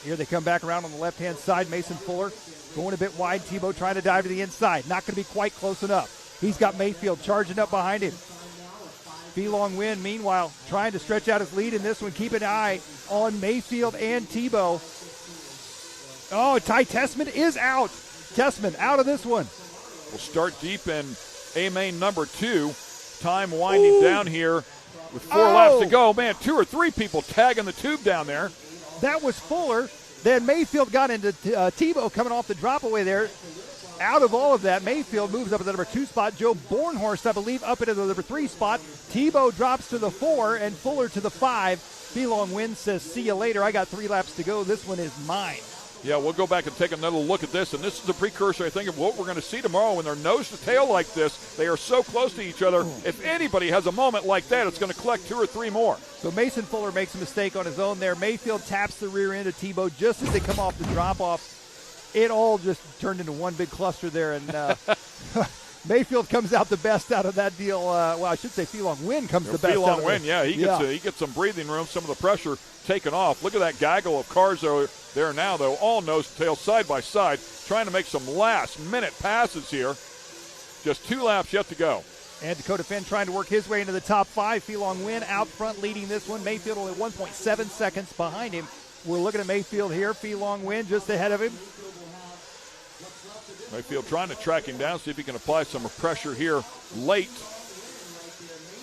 C: Here they come back around on the left-hand side. Mason Fuller going a bit wide. Tebow trying to dive to the inside. Not going to be quite close enough. He's got Mayfield charging up behind him. Fee Long Win, meanwhile, trying to stretch out his lead in this one. Keep an eye on Mayfield and Tebow. Oh, Ty Tessman is out. Tessman out of this one.
A: We'll start deep in A-Main number 2. Time winding down here with 4 laps to go. Man, 2 or 3 people tagging the tube down there.
C: That was Fuller. Then Mayfield got into Tebow coming off the drop away there. Out of all of that, Mayfield moves up to the number 2 spot. Joe Bornhorst, I believe, up into the number 3 spot. Tebow drops to the 4 and Fuller to the 5. Fee Long Win says, see you later. I got 3 laps to go. This one is mine.
A: Yeah, we'll go back and take another look at this, and this is the precursor, I think, of what we're going to see tomorrow when they're nose to tail like this. They are so close to each other. If anybody has a moment like that, it's going to collect 2 or 3 more.
C: So Mason Fuller makes a mistake on his own there. Mayfield taps the rear end of Tebow just as they come off the drop-off. It all just turned into one big cluster there, and Mayfield comes out the best out of that deal. Well, I should say Fee Long Win comes the best out of it.
A: Fee Long Win, yeah. He gets some breathing room, some of the pressure taken off. Look at that gaggle of cars there now, though, all nose to tail, side by side, trying to make some last-minute passes here. Just 2 laps yet to go.
C: And Dakota Finn trying to work his way into the top 5. Fee Long Win out front leading this one. Mayfield only 1.7 seconds behind him. We're looking at Mayfield here. Fee Long Win just ahead of him.
A: Mayfield trying to track him down, see if he can apply some pressure here late.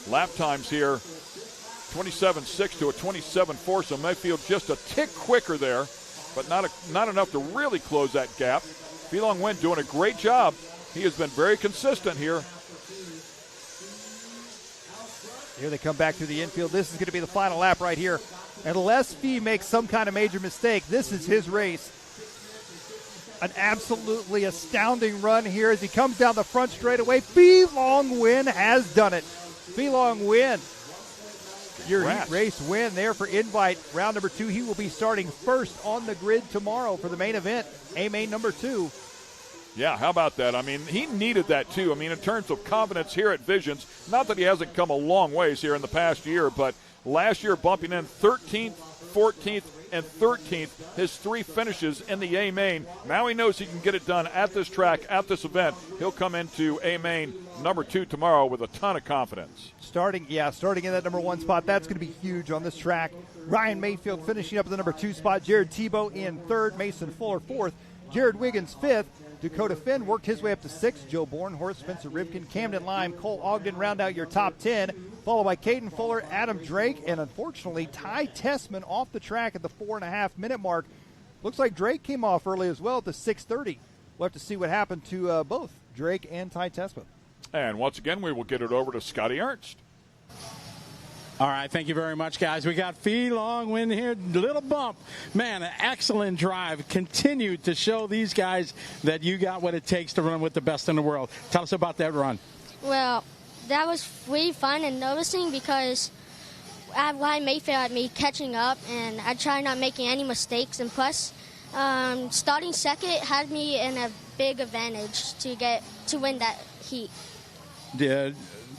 A: Lap times here, 27.6 to a 27.4, so Mayfield just a tick quicker there, but not enough to really close that gap. Felong Nguyen doing a great job. He has been very consistent here.
C: Here they come back through the infield. This is going to be the final lap right here. Unless Fee makes some kind of major mistake, this is his race. An absolutely astounding run here as he comes down the front straightaway. Felong Nguyen has done it. Felong Nguyen, your heat race win there for Invite. Round number 2, he will be starting first on the grid tomorrow for the main event, A-Main number 2.
A: Yeah, how about that? I mean, he needed that too. I mean, in terms of confidence here at Visions, not that he hasn't come a long ways here in the past year, but last year bumping in 13th, 14th, and 13th, his 3 finishes in the A-Main. Now he knows he can get it done at this track, at this event. He'll come into A-Main number 2 tomorrow with a ton of confidence.
C: Starting in that number 1 spot, that's going to be huge on this track. Ryan Mayfield finishing up at the number 2 spot. Jared Tebow in 3rd, Mason Fuller 4th, Jared Wiggins 5th. Dakota Finn worked his way up to 6th. Joe Bornhorst, Spencer Rivkin, Camden Lime, Cole Ogden round out your top 10, followed by Caden Fuller, Adam Drake, and unfortunately Ty Tessman off the track at the 4.5-minute mark. Looks like Drake came off early as well at the 6:30. We'll have to see what happened to both Drake and Ty Tessman.
A: And once again, we will get it over to Scotty Ernst.
B: All right, thank you very much, guys. We got Felong Nguyen here, little bump. Man, an excellent drive. Continued to show these guys that you got what it takes to run with the best in the world. Tell us about that run.
N: Well, that was really fun and noticing because I have Ryan Mayfield at me catching up, and I try not making any mistakes. And plus, starting second had me in a big advantage to win that heat.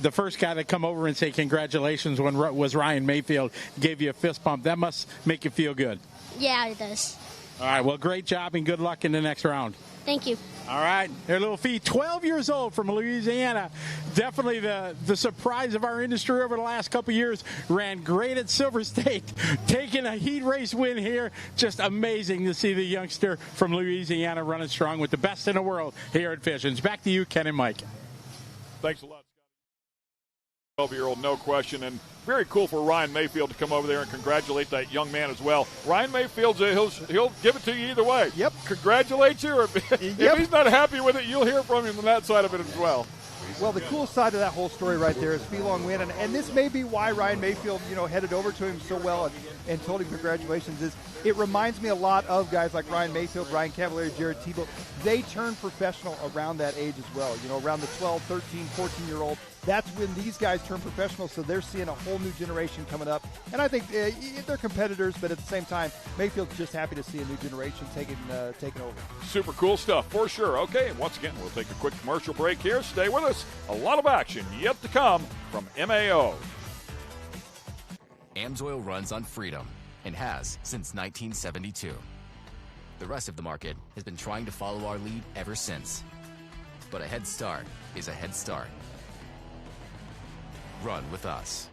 B: The first guy to come over and say congratulations was Ryan Mayfield, gave you a fist pump. That must make you feel good.
N: Yeah, it does.
B: All right, well, great job and good luck in the next round.
N: Thank you.
B: All right, their little Fee, 12 years old from Louisiana. Definitely the surprise of our industry over the last couple years. Ran great at Silver State, taking a heat race win here. Just amazing to see the youngster from Louisiana running strong with the best in the world here at Visions. Back to you, Ken and Mike.
A: Thanks a lot. 12-year-old, no question, and very cool for Ryan Mayfield to come over there and congratulate that young man as well. Ryan Mayfield, he'll give it to you either way.
C: Yep.
A: Congratulate you, or if he's not happy with it, you'll hear from him on that side of it as well.
C: Well, the cool side of that whole story right there is Felong Nguyen, and this may be why Ryan Mayfield, headed over to him so well and told him congratulations. Is it reminds me a lot of guys like Ryan Mayfield, Ryan Cavalieri, Jared Tebow. They turn professional around that age as well. Around the 12, 13, 14-year-old. That's when these guys turn professional, so they're seeing a whole new generation coming up. And I think they're competitors, but at the same time, Mayfield's just happy to see a new generation taking over.
A: Super cool stuff, for sure. Okay, and once again, we'll take a quick commercial break here. Stay with us. A lot of action yet to come from MAO.
E: Amsoil runs on freedom and has since 1972. The rest of the market has been trying to follow our lead ever since. But a head start is a head start. Run with us.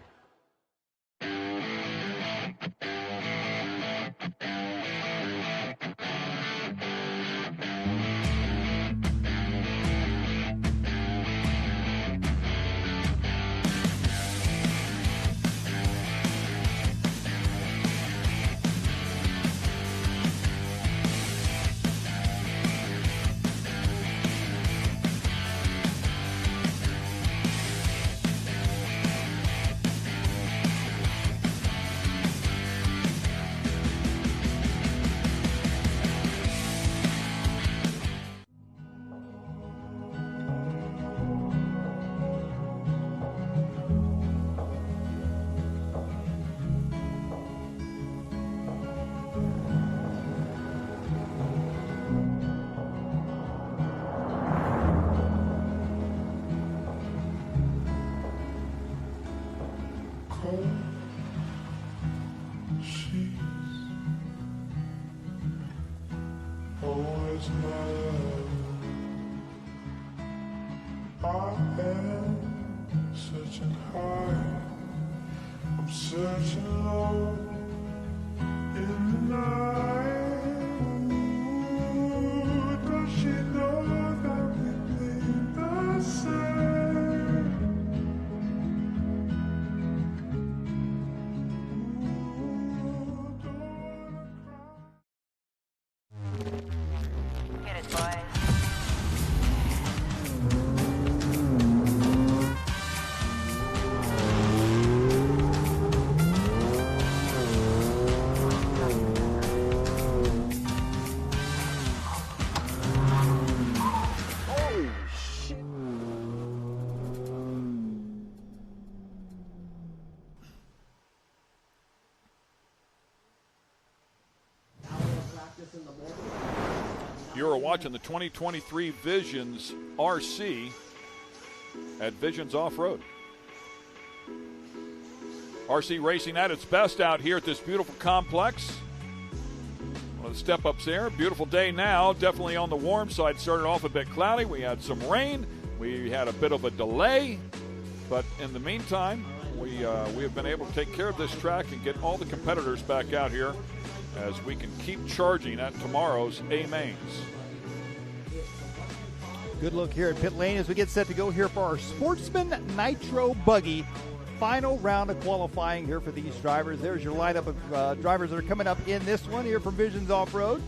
F: Always my love. I am searching high, I'm searching low in the night. Ooh, does she know
A: You're watching the 2023 Visions RC at Visions Off-Road. RC racing at its best out here at this beautiful complex. One of the step-ups there. Beautiful day now. Definitely on the warm side. Started off a bit cloudy. We had some rain. We had a bit of a delay. But in the meantime, we have been able to take care of this track and get all the competitors back out here as we can keep charging at tomorrow's A-Mains.
C: Good look here at pit lane as we get set to go here for our Sportsman Nitro Buggy. Final round of qualifying here for these drivers. There's your lineup of drivers that are coming up in this one here from Visions Off-Road.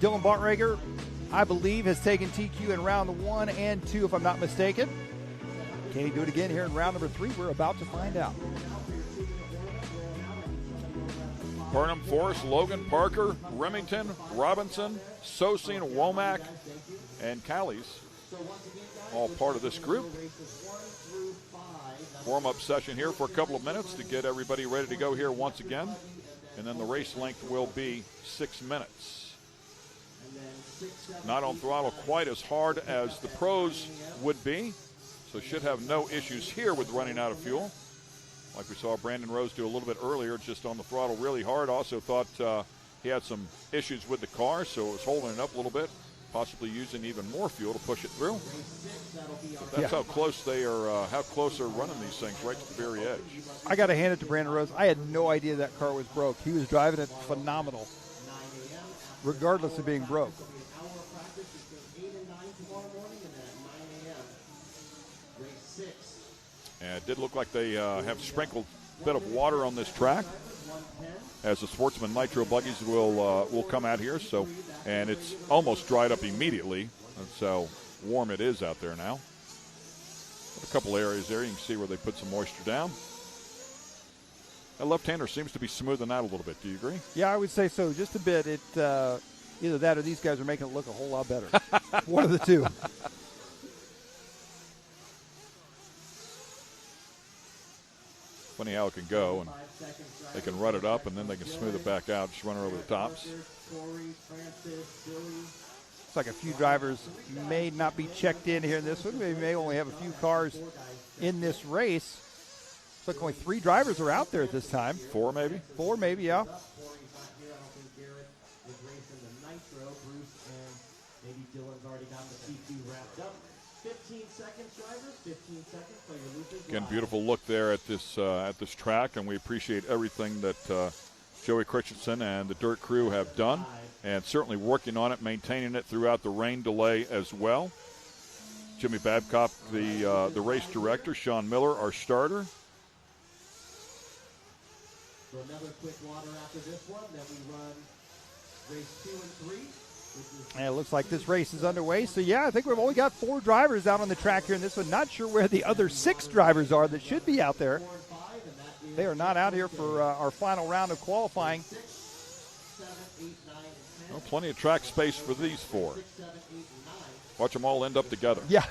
C: Dylan Bontrager, I believe, has taken TQ in round 1 and 2, if I'm not mistaken. Can he do it again here in round number 3? We're about to find out.
A: Burnham, Forrest, Logan, Parker, Remington, Robinson, Sosine, Womack, and Callies, all part of this group. Warm-up session here for a couple of minutes to get everybody ready to go here once again. And then the race length will be 6 minutes. Not on throttle quite as hard as the pros would be, so should have no issues here with running out of fuel. Like we saw Brandon Rose do a little bit earlier, just on the throttle really hard. Also thought he had some issues with the car, so it was holding it up a little bit, possibly using even more fuel to push it through. But that's how close they are, how close they're running these things, right to the very edge.
C: I got to hand it to Brandon Rose. I had no idea that car was broke. He was driving it phenomenal, regardless of being broke.
A: And it did look like they have sprinkled a bit of water on this track, as the Sportsman Nitro buggies will come out here. So, and it's almost dried up immediately. That's how warm it is out there now. A couple areas there, you can see where they put some moisture down. That left-hander seems to be smoothing out a little bit. Do you agree?
C: Yeah, I would say so, just a bit. It either that or these guys are making it look a whole lot better. One of the two.
A: Funny how it can go, and they can rut it up, and then they can smooth it back out, just run it over the tops.
C: Looks like a few drivers may not be checked in here in this one. They may only have a few cars in this race. Looks like only 3 drivers are out there at this time.
A: 4 maybe?
C: 4 maybe, yeah.
K: 15 seconds, drivers. 15 seconds. Play your loopers.
A: Again, beautiful look there at this track, and we appreciate everything that Joey Christensen and the Dirt Crew have done, and certainly working on it, maintaining it throughout the rain delay as well. Jimmy Babcock, the race director, Sean Miller, our starter.
K: So another quick water after this one. Then we run race 2 and 3.
C: And it looks like this race is underway. So, yeah, I think we've only got 4 drivers out on the track here in this one. Not sure where the other 6 drivers are that should be out there. They are not out here for our final round of qualifying.
A: Well, plenty of track space for these 4. Watch them all end up together.
C: Yeah.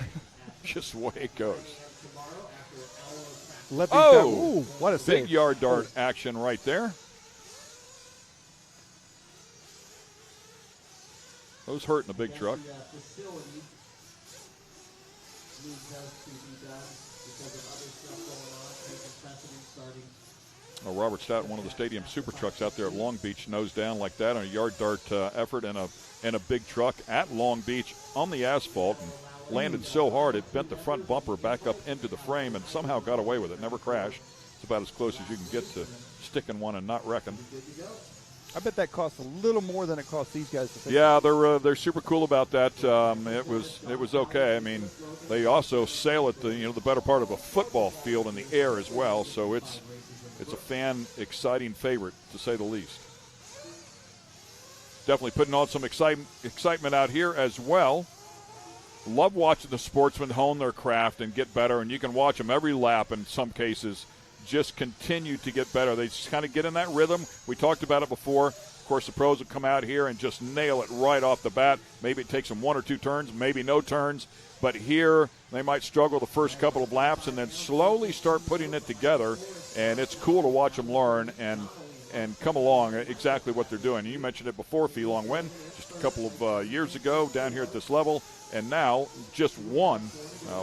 A: Just the way it goes.
C: Ooh, what a save.
A: Big yard dart action right there. Those hurt in a big truck. Robert Stout, one of the stadium super trucks out there at Long Beach, nose down like that on a yard dart effort in a big truck at Long Beach on the asphalt, and landed so hard it bent the front bumper back up into the frame and somehow got away with it. Never crashed. It's about as close as you can get to sticking one and not wrecking.
C: I bet that costs a little more than it costs these guys to fix.
A: Yeah, they're super cool about that. It was okay. I mean, they also sail at the better part of a football field in the air as well. So it's a fan exciting favorite to say the least. Definitely putting on some excitement out here as well. Love watching the sportsmen hone their craft and get better, and you can watch them every lap in some cases. Just continue to get better. They just kind of get in that rhythm. We talked about it before. Of course, the pros will come out here and just nail it right off the bat. Maybe it takes them 1 or 2 turns, maybe no turns. But here, they might struggle the first couple of laps and then slowly start putting it together. And it's cool to watch them learn and come along exactly what they're doing. You mentioned it before, Phelan Wynn. Just a couple of years ago down here at this level, and now just won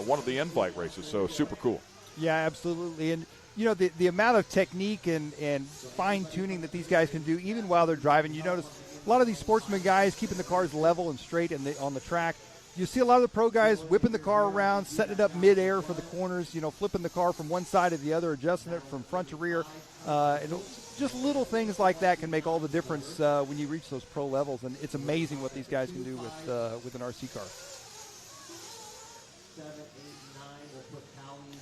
A: one of the invite races. So super cool.
C: Yeah, absolutely. And, you know, the amount of technique and fine-tuning that these guys can do even while they're driving. You notice a lot of these sportsman guys keeping the cars level and straight on the track. You see a lot of the pro guys whipping the car around, setting it up mid-air for the corners, you know, flipping the car from one side to the other, adjusting it from front to rear. And just little things like that can make all the difference when you reach those pro levels. And it's amazing what these guys can do with an RC car.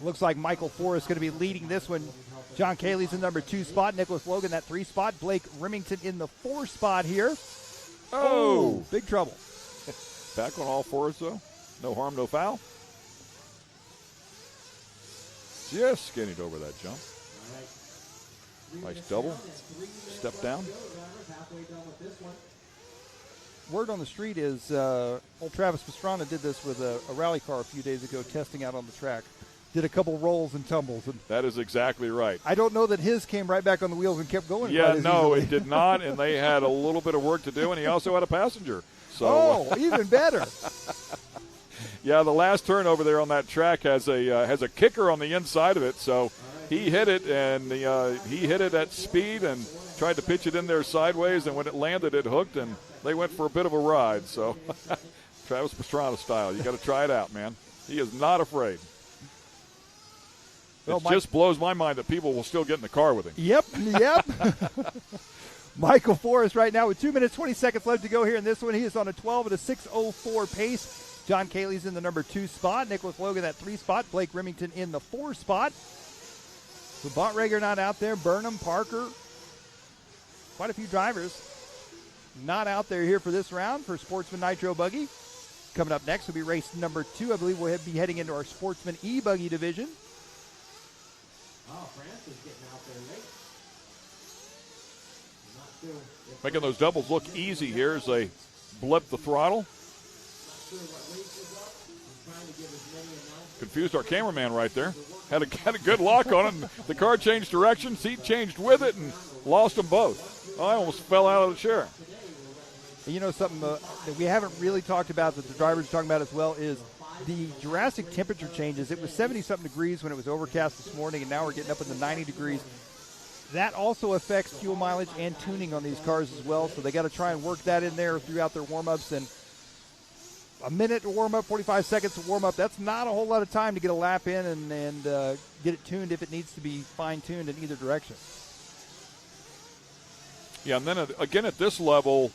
C: Looks like Michael Forrest is going to be leading this one. John Cayley's in number 2 spot. Nicholas Logan, that 3 spot. Blake Remington in the 4 spot here. Oh, big trouble.
A: Back on all fours, though. No harm, no foul. Just getting over that jump. Nice double. Step down.
C: Word on the street is old Travis Pastrana did this with a rally car a few days ago, testing out on the track. Did a couple rolls and tumbles. And
A: that is exactly right.
C: I don't know that his came right back on the wheels and kept going.
A: Yeah, no,
C: easily.
A: It did not, and they had a little bit of work to do, and he also had a passenger. So,
C: even better.
A: Yeah, the last turn over there on that track has a kicker on the inside of it, so he hit it, and he hit it at speed and tried to pitch it in there sideways, and when it landed, it hooked, and they went for a bit of a ride. So, Travis Pastrana style. You got to try it out, man. He is not afraid. Well, it just blows my mind that people will still get in the car with him.
C: Yep. Michael Forrest right now with 2 minutes, 20 seconds left to go here in this one. He is on a 12 at a 6:04 pace. John Cayley's in the number 2 spot. Nicholas Logan, that 3 spot. Blake Remington in the 4 spot. So Bottreger not out there. Burnham, Parker. Quite a few drivers not out there here for this round for Sportsman Nitro Buggy. Coming up next will be race number 2. I believe we'll be heading into our Sportsman E-Buggy division.
K: Oh, France is getting out there late.
A: Making those doubles look easy here as they blip the throttle. Confused our cameraman right there. Had a good lock on it, and the car changed directions. He changed with it and lost them both. I almost fell out of the chair.
C: You know, something that we haven't really talked about that the drivers are talking about as well is the Jurassic temperature changes. It was 70-something degrees when it was overcast this morning, and now we're getting up in the 90 degrees. That also affects fuel mileage and tuning on these cars as well, so they got to try and work that in there throughout their warm-ups. And a minute to warm up, 45 seconds to warm up, that's not a whole lot of time to get a lap in and get it tuned if it needs to be fine-tuned in either direction.
A: Yeah, and then again at this level,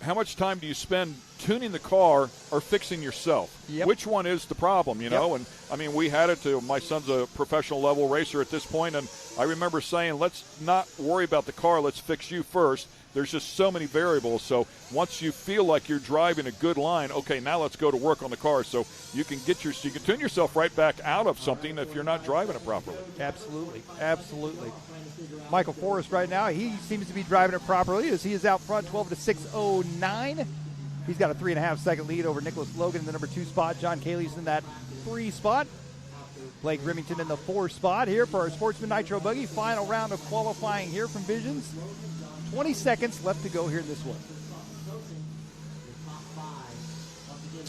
A: how much time do you spend tuning the car or fixing yourself?
C: Yep.
A: Which one is the problem, you know?
C: Yep.
A: And, I mean, we had it to – my son's a professional level racer at this point, and I remember saying, let's not worry about the car. Let's fix you first. There's just so many variables. So once you feel like you're driving a good line, okay, now let's go to work on the car so you can you can tune yourself right back out of something if you're not driving it properly.
C: Absolutely. Michael Forrest right now, he seems to be driving it properly as he is out front 12 to 6:09. He's got a 3.5-second lead over Nicholas Logan in the number 2 spot. John Cayley's in that 3 spot. Blake Remington in the 4 spot here for our Sportsman Nitro Buggy. Final round of qualifying here from Visions. 20 seconds left to go here in this one.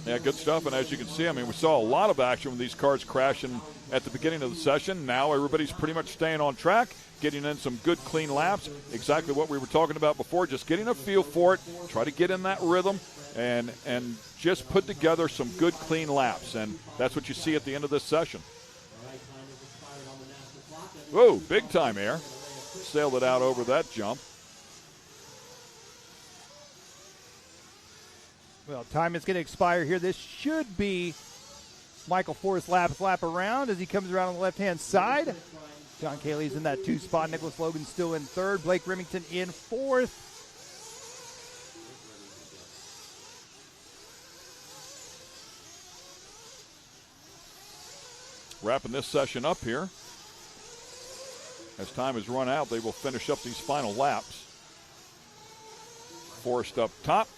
A: Yeah, good stuff. And as you can see, I mean, we saw a lot of action with these cars crashing at the beginning of the session. Now everybody's pretty much staying on track, getting in some good, clean laps. Exactly what we were talking about before, just getting a feel for it, try to get in that rhythm, and just put together some good, clean laps. And that's what you see at the end of this session. Whoa, big time air. Sailed it out over that jump.
C: Well, time is going to expire here. This should be Michael Forrest's lap around as he comes around on the left-hand side. John Cayley's in that 2 spot. Nicholas Logan still in 3rd. Blake Remington in 4th.
A: Wrapping this session up here. As time has run out, they will finish up these final laps. Forrest up top.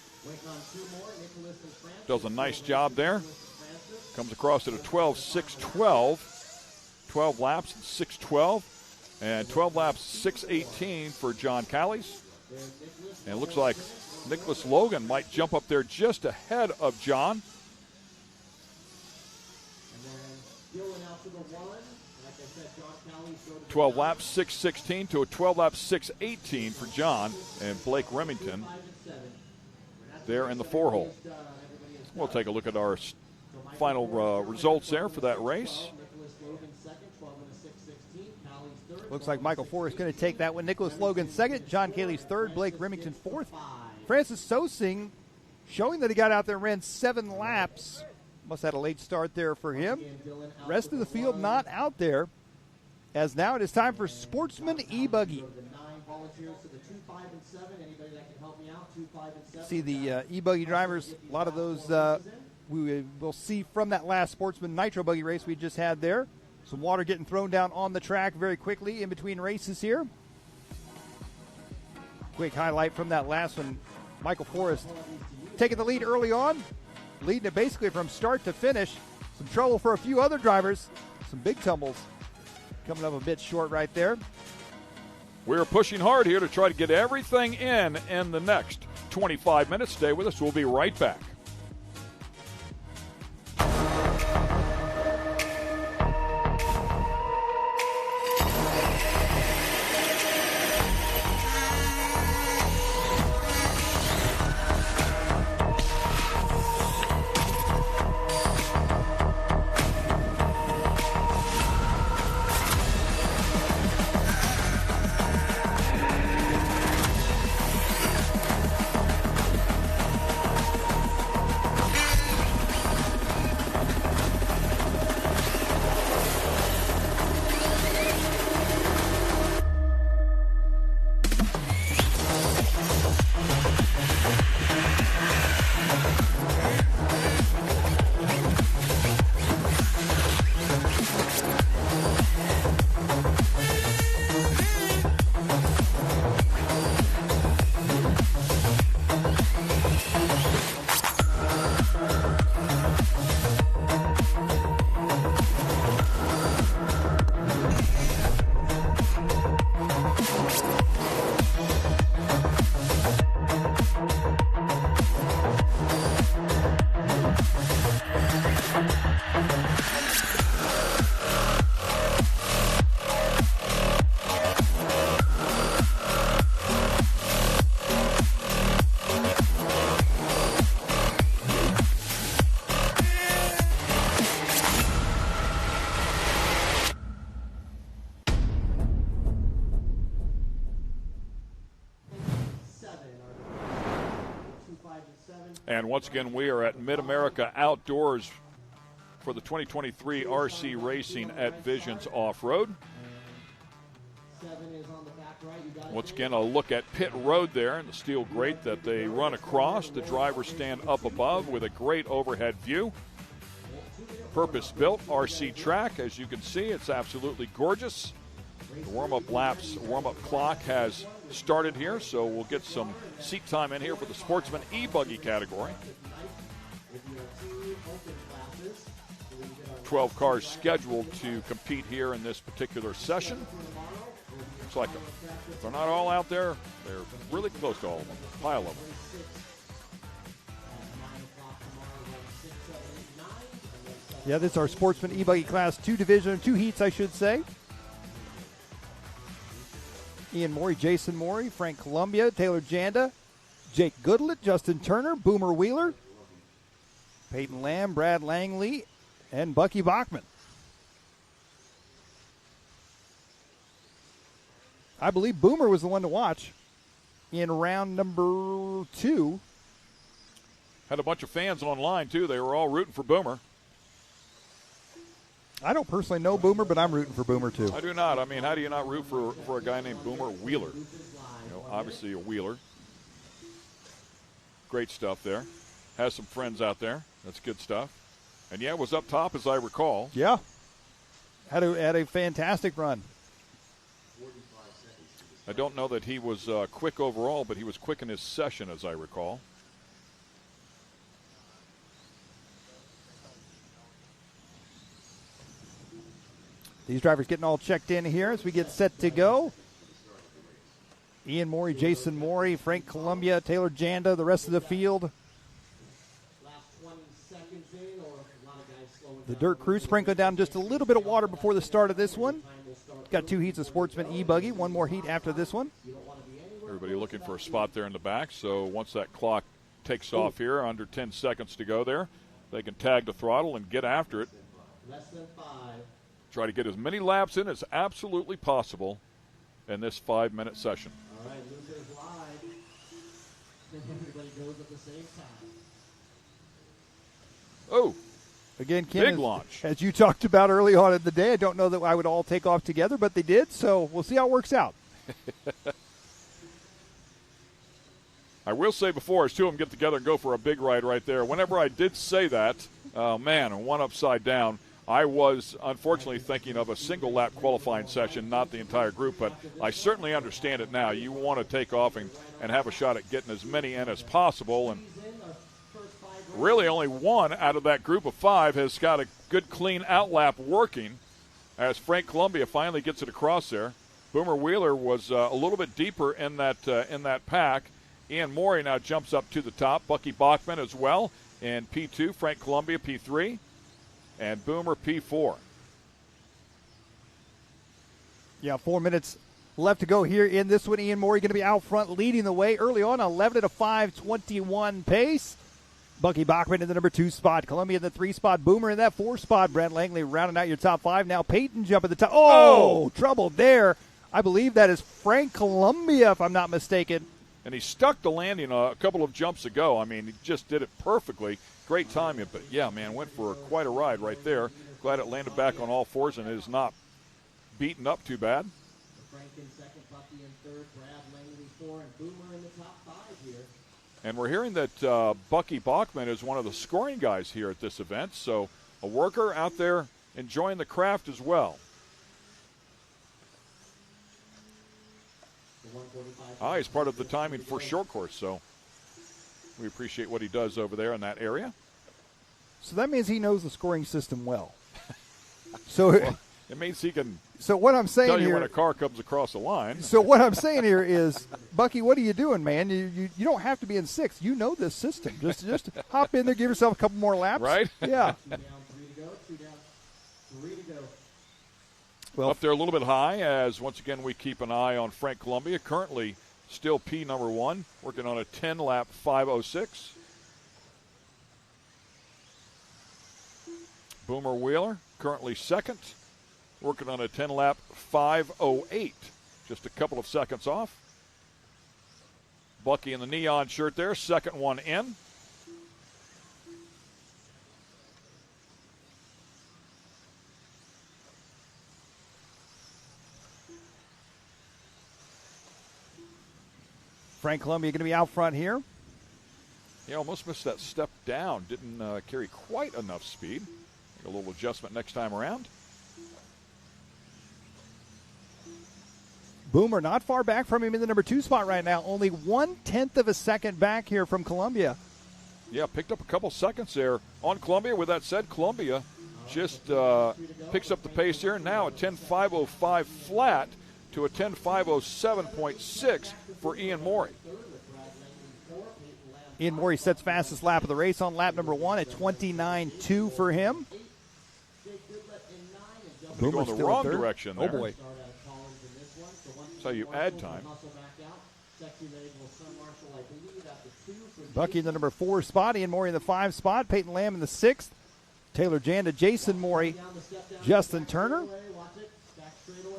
A: Does a nice job there. Comes across at a 12.612. 12 laps, 6:12. And 12 laps, 6:18 for John Callies. And it looks like Nicholas Logan might jump up there just ahead of John. 12 laps, 6:16 to a 12 lap 6:18 for John and Blake Remington there in the 4-hole. We'll take a look at our final results there for that race.
C: Looks like Michael Forrest going to take that one. Nicholas Logan second, John Cayley's third, Blake Remington fourth. Francis Sosing showing that he got out there and ran 7 laps. Must have had a late start there for him. Rest of the field not out there. As now it is time for Sportsman E-Buggy. See the E-Buggy drivers, a lot of those we will see from that last Sportsman Nitro Buggy race we just had there. Some water getting thrown down on the track very quickly in between races here. Quick highlight from that last one. Michael Forrest taking the lead early on, leading it basically from start to finish. Some trouble for a few other drivers. Some big tumbles coming up a bit short right there.
A: We're pushing hard here to try to get everything in the next 25 minutes. Stay with us. We'll be right back. And once again, we are at Mid-America Outdoors for the 2023 RC Racing at Visions Off-Road. Once again, a look at pit road there and the steel grate that they run across. The drivers stand up above with a great overhead view. Purpose-built RC track. As you can see, it's absolutely gorgeous. The warm-up clock has started here, so we'll get some seat time in here for the Sportsman E-Buggy category. 12 cars scheduled to compete here in this particular session. Looks like if they're not all out there, they're really close to all of them, a pile of them.
C: Yeah, this is our Sportsman E-Buggy Class 2 division, 2 heats, I should say. Ian Morey, Jason Morey, Frank Columbia, Taylor Janda, Jake Goodlett, Justin Turner, Boomer Wheeler, Peyton Lamb, Brad Langley, and Bucky Bachman. I believe Boomer was the one to watch in round number 2.
A: Had a bunch of fans online, too. They were all rooting for Boomer.
C: I don't personally know Boomer, but I'm rooting for Boomer, too.
A: I do not. I mean, how do you not root for a guy named Boomer Wheeler? You know, obviously a Wheeler. Great stuff there. Has some friends out there. That's good stuff. And, yeah, was up top, as I recall.
C: Yeah. Had a fantastic run.
A: I don't know that he was quick overall, but he was quick in his session, as I recall.
C: These drivers getting all checked in here as we get set to go. Ian Morey, Jason Morey, Frank Columbia, Taylor Janda, the rest of the field. The dirt crew sprinkling down just a little bit of water before the start of this one. Got 2 heats of Sportsman E-Buggy, 1 more heat after this one.
A: Everybody looking for a spot there in the back, so once that clock takes off here, under 10 seconds to go there, they can tag the throttle and get after it.
K: Less than 5.
A: Try to get as many laps in as absolutely possible in this 5-minute session.
K: All right, Luther's live. Everybody goes at the same time.
A: Oh,
C: again, Ken,
A: big launch.
C: As you talked about early on in the day, I don't know that I would all take off together, but they did, so we'll see how it works out.
A: I will say before, as 2 of them get together and go for a big ride right there, whenever I did say that, and one upside down, I was unfortunately thinking of a single lap qualifying session, not the entire group, but I certainly understand it now. You want to take off and have a shot at getting as many in as possible, and really only one out of that group of 5 has got a good clean outlap working as Frank Columbia finally gets it across there. Boomer Wheeler was a little bit deeper in that pack. Ian Morey now jumps up to the top. Bucky Bachman as well in P2. Frank Columbia P3. And Boomer P4.
C: Yeah, 4 minutes left to go here in this one. Ian Morey going to be out front leading the way early on, 11 at a 5:21 pace. Bucky Bachman in the number 2 spot. Columbia in the 3 spot. Boomer in that 4 spot. Brent Langley rounding out your top 5. Now Peyton jump at the top. Oh, trouble there. I believe that is Frank Columbia, if I'm not mistaken.
A: And he stuck the landing a couple of jumps ago. I mean, he just did it perfectly. Great timing, but yeah, man, went for quite a ride right there. Glad it landed back on all 4s and is not beaten up too bad.
K: Frank in second, Bucky in third, Brad Langley 4, and Boomer in the top 5 here.
A: And we're hearing that Bucky Bachman is one of the scoring guys here at this event, so a worker out there enjoying the craft as well. He's part of the timing for short course, so we appreciate what he does over there in that area.
C: So that means he knows the scoring system well. So
A: well, it means he can.
C: So what I'm saying
A: tell you
C: here,
A: when a car comes across the line.
C: So what I'm saying here is, Bucky, what are you doing, man? You don't have to be in 6th. You know this system. Just hop in there, give yourself a couple more laps.
A: Right?
C: Yeah.
K: 2 down, 3 to go. 2 down, 3 to go.
A: Well, up there a little bit high, as once again we keep an eye on Frank Columbia, currently still P number 1, working on a 10-lap 5:06. Boomer Wheeler, currently 2nd, working on a 10-lap 5:08, just a couple of seconds off. Bucky in the neon shirt there, 2nd one in.
C: Frank Columbia going to be out front here.
A: He almost missed that step down. Didn't carry quite enough speed. Make a little adjustment next time around.
C: Boomer not far back from him in the number 2 spot right now. Only 1/10 of a second back here from Columbia.
A: Yeah, picked up a couple seconds there on Columbia. With that said, Columbia just picks up the pace here. Now a 10.505 flat to a 10.507.6 for Ian Morey.
C: Ian Morey sets fastest lap of the race on lap number 1 at 29.2 for him.
A: Going the wrong direction there.
C: Oh, boy.
A: That's how you add time.
C: Bucky in the number 4 spot. Ian Morey in the 5 spot. Peyton Lamb in the 6th. Taylor Janda, Jason Morey, Justin Turner,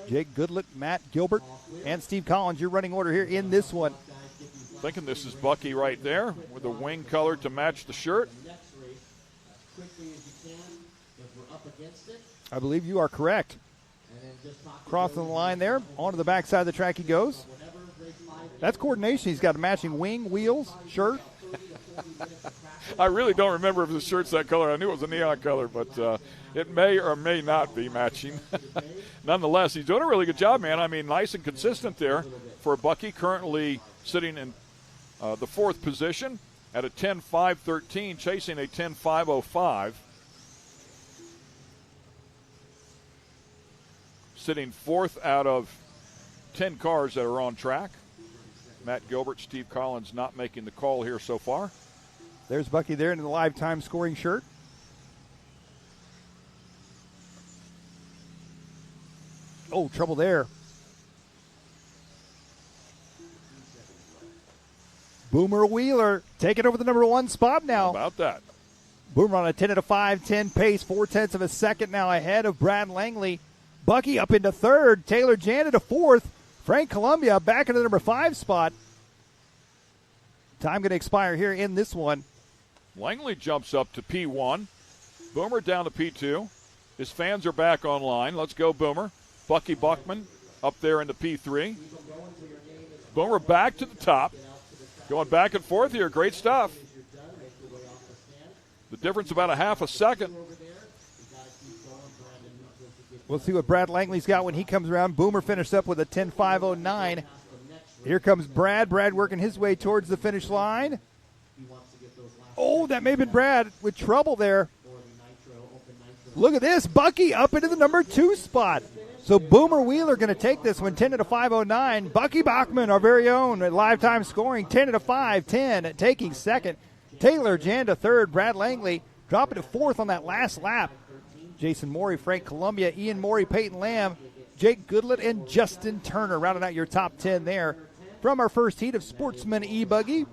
C: Jake Goodlett, Matt Gilbert, and Steve Collins. Your running order here in this one.
A: Thinking this is Bucky right there with the wing color to match the shirt.
C: I believe you are correct. Crossing the line there. Onto the backside of the track he goes. That's coordination. He's got a matching wing, wheels, shirt.
A: I really don't remember if the shirt's that color. I knew it was a neon color, but it may or may not be matching. Nonetheless, he's doing a really good job, man. I mean, nice and consistent there for Bucky, currently sitting in the 4th position at a 10.513, chasing a 10.505. Sitting 4th out of 10 cars that are on track. Matt Gilbert, Steve Collins not making the call here so far.
C: There's Bucky there in the live time scoring shirt. Oh, trouble there. Boomer Wheeler taking over the number 1 spot now.
A: How about that?
C: Boomer on a 10 at a 5:10 pace, 0.4 of a second now ahead of Brad Langley. Bucky up into 3rd. Taylor Janet to 4th. Frank Columbia back into the number 5 spot. Time going to expire here in this one.
A: Langley jumps up to P1. Boomer down to P2. His fans are back online. Let's go, Boomer. Bucky Buckman up there in the P3. Boomer back to the top. Going back and forth here. Great stuff. The difference about a half a second.
C: We'll see what Brad Langley's got when he comes around. Boomer finished up with a 10.509. Here comes Brad. Brad working his way towards the finish line. Oh, that may have been Brad with trouble there. Look at this. Bucky up into the number 2 spot. So Boomer Wheeler going to take this one, 10 at a 5:09. Bucky Bachman, our very own at live time scoring, 10 at a 5:10, taking 2nd. Taylor Janda 3rd. Brad Langley dropping to 4th on that last lap. Jason Morey, Frank Columbia, Ian Morey, Peyton Lamb, Jake Goodlett, and Justin Turner rounding out your top 10 there from our first heat of Sportsman E-Buggy.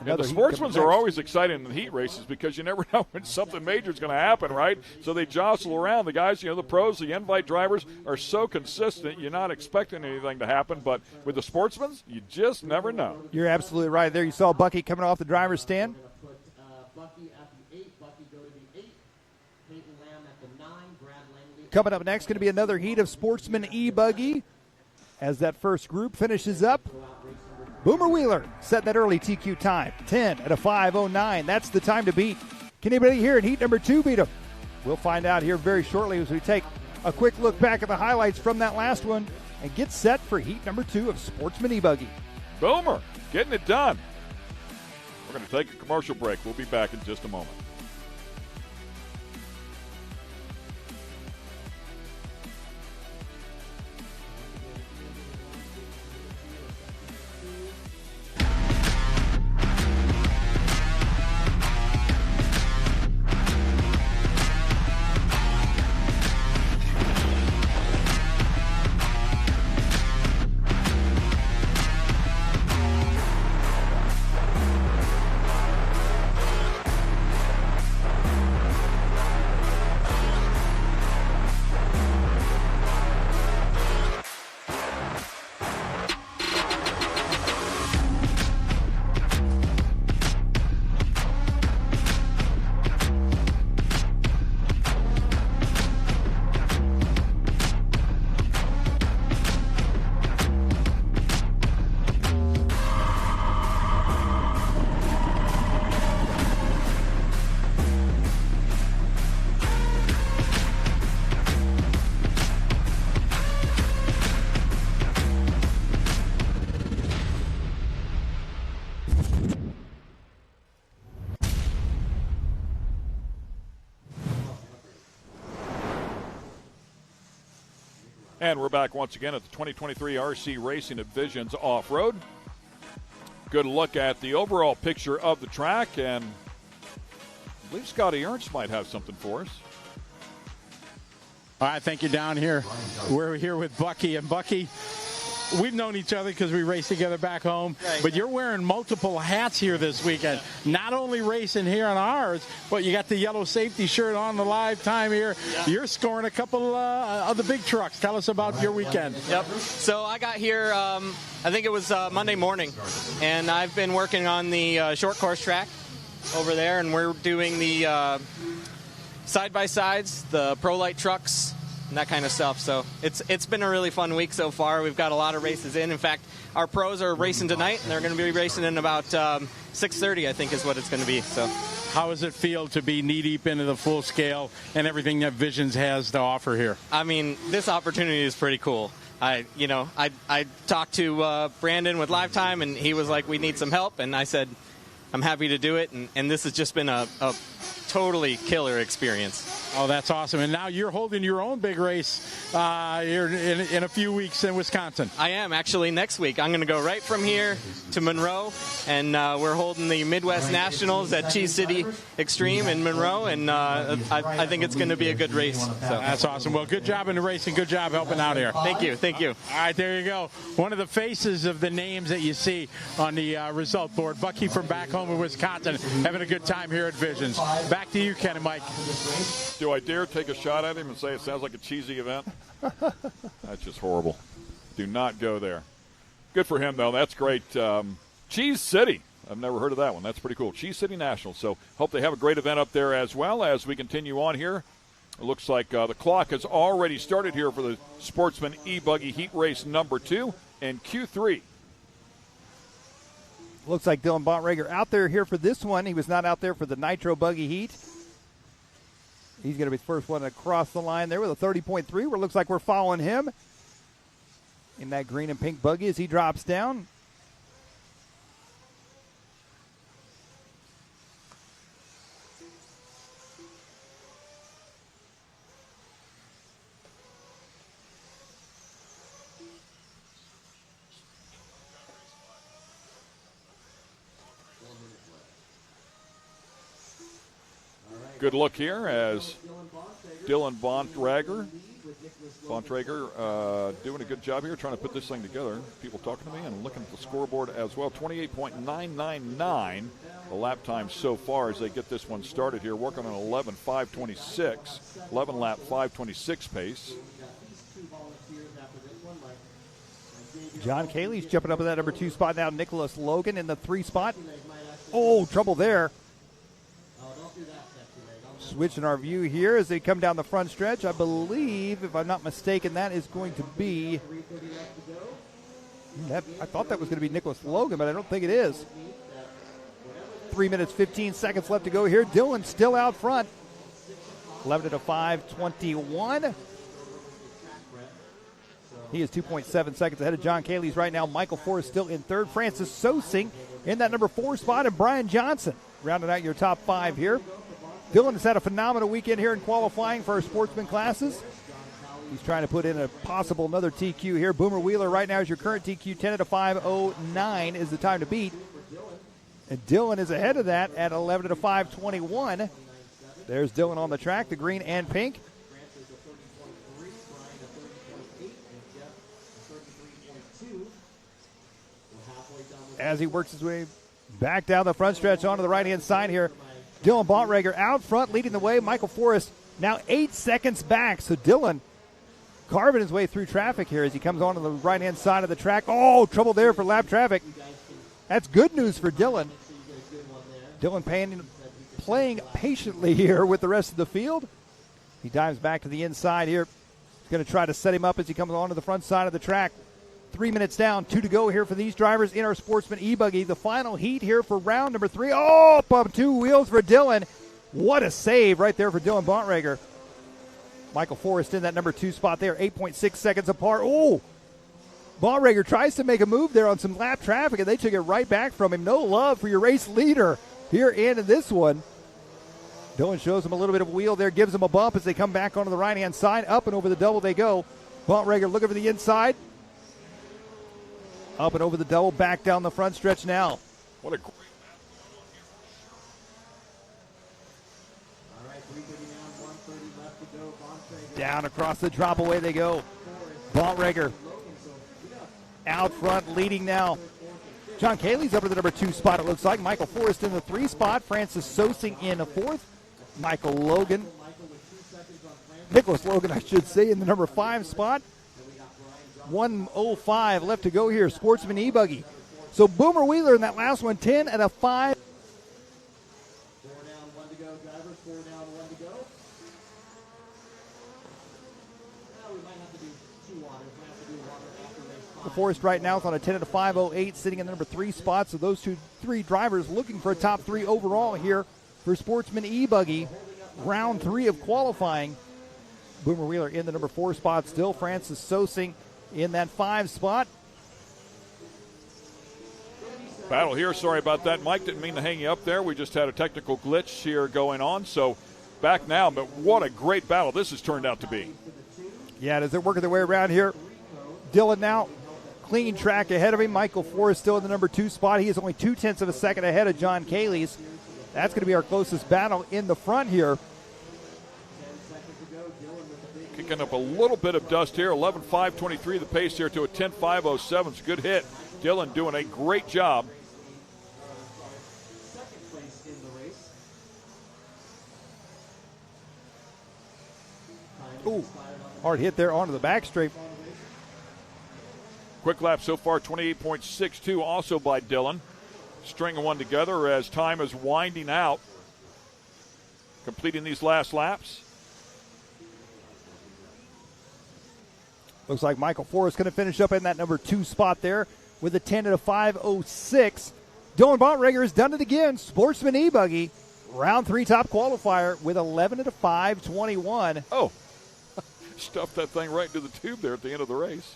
A: And the sportsmen are always exciting in the heat races because you never know when something major is going to happen, right? So they jostle around. The guys, the pros, the invite drivers are so consistent, you're not expecting anything to happen. But with the sportsmen, you just never know.
C: You're absolutely right there. You saw Bucky coming off the driver's stand. Coming up next, going to be another heat of Sportsman E-Buggy as that first group finishes up. Boomer Wheeler set that early TQ time, 10 at a 5:09. That's the time to beat. Can anybody here in heat number 2 beat him? We'll find out here very shortly as we take a quick look back at the highlights from that last one and get set for heat number 2 of Sportsman E-Buggy.
A: Boomer getting it done. We're going to take a commercial break. We'll be back in just a moment. And we're back once again at the 2023 RC Racing at Visions Off-Road. Good look at the overall picture of the track, and I believe Scotty Ernst might have something for us.
B: All right, thank you down here. We're here with Bucky, and Bucky, we've known each other because we raced together back home, but you're wearing multiple hats here this weekend. Not only racing here on ours, but you got the yellow safety shirt on the live time here. Yeah. You're scoring a couple of the big trucks. Tell us about your weekend.
O: Yep. So I got here, I think it was Monday morning, and I've been working on the short course track over there, and we're doing the side-by-sides, the Pro Light trucks, and that kind of stuff. So it's been a really fun week so far. We've got a lot of races in. In fact, our pros are racing tonight, and they're going to be racing in about 6:30, I think, is what it's going to be. So,
B: how does it feel to be knee-deep into the full scale and everything that Visions has to offer here?
O: I mean, this opportunity is pretty cool. I talked to Brandon with Live Time, and he was like, we need some help, and I said, I'm happy to do it, and this has just been a totally killer experience.
B: Oh, that's awesome. And now you're holding your own big race here in a few weeks in Wisconsin.
O: I am, actually, next week. I'm going to go right from here to Monroe, and we're holding the Midwest Nationals at Cheese City Extreme in Monroe, and I think it's going to be a good race. So.
B: That's awesome. Well, good job in the racing. Good job helping out here.
O: Thank you.
B: All right, there you go. One of the faces of the names that you see on the result board. Bucky from back home in Wisconsin having a good time here at Visions. Back to you, Ken and Mike.
A: Do I dare take a shot at him and say it sounds like a cheesy event? That's just horrible. Do not go there. Good for him, though. That's great. Cheese City. I've never heard of that one. That's pretty cool. Cheese City National. So hope they have a great event up there as well. As we continue on here, it looks like the clock has already started here for the Sportsman E-Buggy Heat Race number 2 and Q3.
C: Looks like Dylan Bontrager out there here for this one. He was not out there for the Nitro Buggy Heat. He's going to be the first one across the line there with a 30.3, where it looks like we're following him in that green and pink buggy as he drops down.
A: Good look here as Dylan Bontrager doing a good job here trying to put this thing together. People talking to me and looking at the scoreboard as well. 28.999 the lap time so far as they get this one started here. Working on 11.526, 11 lap 526 pace.
C: John Cayley's jumping up in that number 2 spot now. Nicholas Logan in the 3 spot. Oh, trouble there. Switching our view here as they come down the front stretch. I believe, if I'm not mistaken, that is going to be... I thought that was going to be Nicholas Logan, but I don't think it is. 3 minutes, 15 seconds left to go here. Dylan still out front. 11 to 5:21. He is 2.7 seconds ahead of John Cayley's right now. Michael Forrest still in third. Francis Sosing in that number 4 spot, and Brian Johnson rounding out your top 5 here. Dylan has had a phenomenal weekend here in qualifying for our sportsman classes. He's trying to put in a possible another TQ here. Boomer Wheeler right now is your current TQ. 10 to 5:09 is the time to beat. And Dylan is ahead of that at 11 to 5:21. There's Dylan on the track, the green and pink. As he works his way back down the front stretch onto the right-hand side here. Dylan Bontrager out front leading the way. Michael Forrest now 8 seconds back. So Dylan carving his way through traffic here as he comes onto the right-hand side of the track. Oh, trouble there for lap traffic. That's good news for Dylan. Dylan playing patiently here with the rest of the field. He dives back to the inside here. He's going to try to set him up as he comes onto the front side of the track. 3 minutes down, 2 to go here for these drivers in our Sportsman E-Buggy. The final heat here for round number 3. Oh, up 2 wheels for Dylan. What a save right there for Dylan Bontrager. Michael Forrest in that number 2 spot there, 8.6 seconds apart. Oh, Bontrager tries to make a move there on some lap traffic, and they took it right back from him. No love for your race leader here in this one. Dylan shows him a little bit of a wheel there, gives him a bump as they come back onto the right-hand side. Up and over the double they go. Bontrager looking for the inside. Up and over the double, back down the front stretch now.
A: What a great
C: down across the drop away they go. Bontrager out front leading now. John Cayley's up to the number 2 spot, it looks like. Michael Forrest in the 3 spot. Francis Sosing in the 4th. Michael Logan. Nicholas Logan, I should say, in the number 5 spot. 1:05 left to go here. Sportsman E-Buggy. So Boomer Wheeler in that last one, 10 and a 5.
K: 4 down, 1 to go, drivers. 4 down, 1 to go. Now we might have to do 2 waters. We might have to do water after race 5.
C: Forrest right now is on a 10 to 5:08, sitting in the number 3 spot. So those 3 drivers looking for a top 3 overall here for Sportsman E-Buggy. Round 3 of qualifying. Boomer Wheeler in the number 4 spot still. Francis Sosing in that 5 spot.
A: battle here. Sorry about that, Mike. Didn't mean to hang you up there. We just had a technical glitch here going on. So back now, but what a great battle this has turned out to be.
C: Yeah, as they're working their way around here, Dylan now clean track ahead of him. Michael Forrest still in the number 2 spot. He is only 0.2 of a second ahead of John Caley's. That's going to be our closest battle in the front here.
A: Kicking up a little bit of dust here. 11.523 the pace here to a 10.507. It's a good hit. Dylan doing a great job.
C: Ooh, hard hit there onto the back straight.
A: Quick lap so far, 28.62, also by Dylan. Stringing one together as time is winding out. Completing these last laps.
C: Looks like Michael Forrest going to finish up in that number 2 spot there with a 10 and a 5.06. Dylan Bontrager has done it again. Sportsman E-Buggy, round 3 top qualifier with 11 and a 5.21.
A: Oh, stuffed that thing right into the tube there at the end of the race.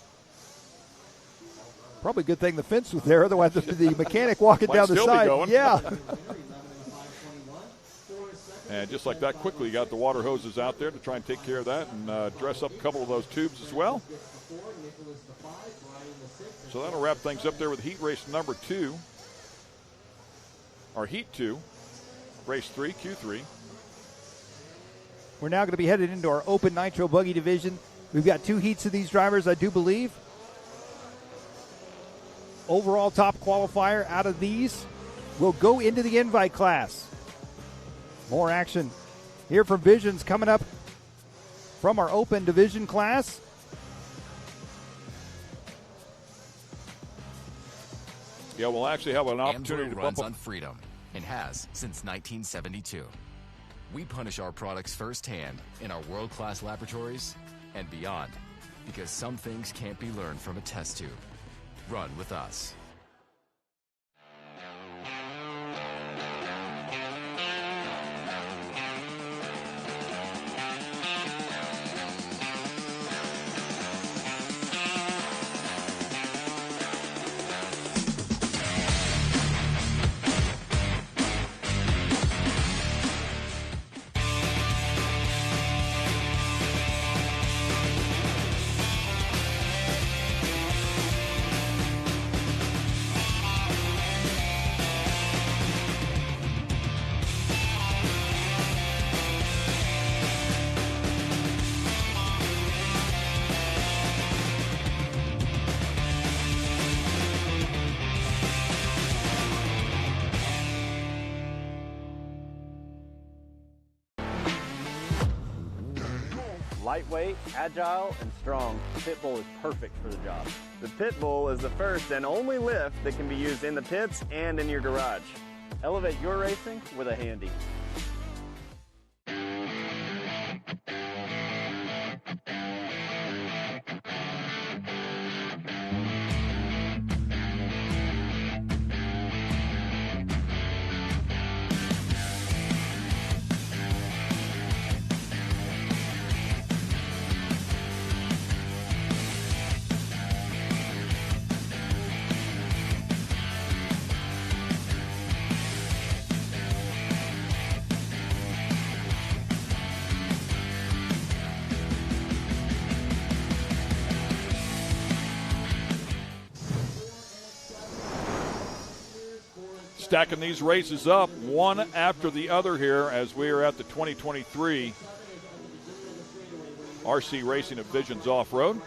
C: Probably a good thing the fence was there, otherwise the mechanic walking
A: Might
C: down the
A: still
C: side.
A: be going.
C: Yeah.
A: And just like that, quickly you got the water hoses out there to try and take care of that and dress up a couple of those tubes as well. So that'll wrap things up there with heat race number 2. Or heat 2, race 3, Q3.
C: We're now going to be headed into our open nitro buggy division. We've got 2 heats of these drivers, I do believe. Overall top qualifier out of these will go into the invite class. More action here from Visions coming up from our open division class.
A: Yeah, we'll actually have an opportunity to
E: runs
A: bump up
E: on freedom and has since 1972. We punish our products firsthand in our world-class laboratories and beyond, because some things can't be learned from a test tube. Run with us.
P: Lightweight, agile, and strong, the Pit Bull is perfect for the job. The Pit Bull is the first and only lift that can be used in the pits and in your garage. Elevate your racing with a Handy.
A: Stacking these races up one after the other here as we are at the 2023 RC Racing at Visions Off-Road.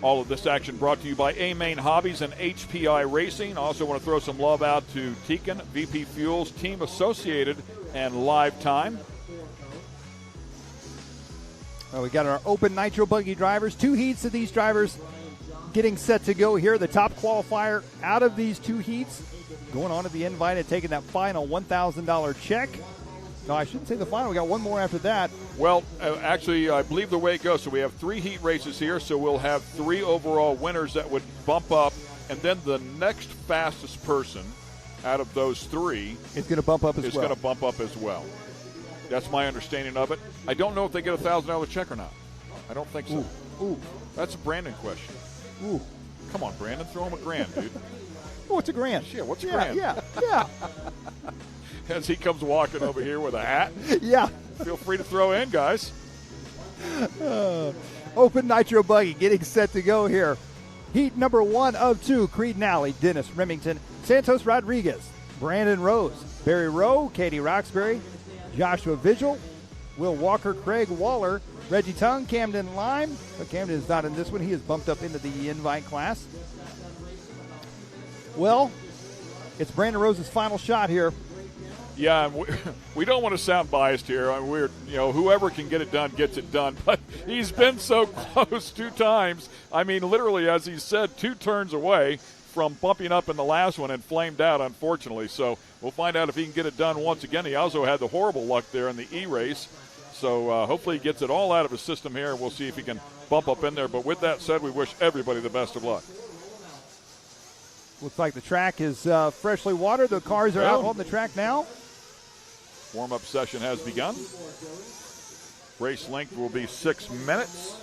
A: All of this action brought to you by A-Main Hobbies and HPI Racing. Also want to throw some love out to Tekin, VP Fuels, Team Associated, and Live Time.
C: We got our open nitro buggy drivers. 2 heats of these drivers getting set to go here. The top qualifier out of these 2 heats going on at the invite and taking that final $1,000 check. No, I shouldn't say the final. We got one more after that.
A: Well, actually, I believe the way it goes, so we have 3 heat races here, so we'll have 3 overall winners that would bump up, and then the next fastest person out of those 3
C: is going to bump up
A: as well. That's my understanding of it. I don't know if they get a $1,000 check or not. I don't think so.
C: Ooh.
A: That's a Brandon question.
C: Ooh.
A: Come on, Brandon, throw him $1,000, dude.
C: Oh, it's $1,000.
A: Yeah, what's $1,000?
C: Yeah.
A: as he comes walking over here with a hat.
C: Yeah.
A: Feel free to throw in, guys.
C: Open Nitro Buggy getting set to go here. Heat number 1 of 2, Creed Nally, Dennis Remington, Santos Rodriguez, Brandon Rose, Barry Rowe, Katie Roxbury, Joshua Vigil, Will Walker, Craig Waller, Reggie Tung, Camden Lime. But Camden is not in this one. He is bumped up into the invite class. Well, it's Brandon Rose's final shot here.
A: Yeah, we don't want to sound biased here. I mean, whoever can get it done gets it done. But he's been so close 2 times. I mean, literally, as he said, 2 turns away from bumping up in the last one and flamed out, unfortunately. So we'll find out if he can get it done once again. He also had the horrible luck there in the E-race. So hopefully he gets it all out of his system here. We'll see if he can bump up in there. But with that said, we wish everybody the best of luck.
C: Looks like the track is freshly watered. The cars are out on the track now.
A: Warm-up session has begun. Race length will be 6 minutes.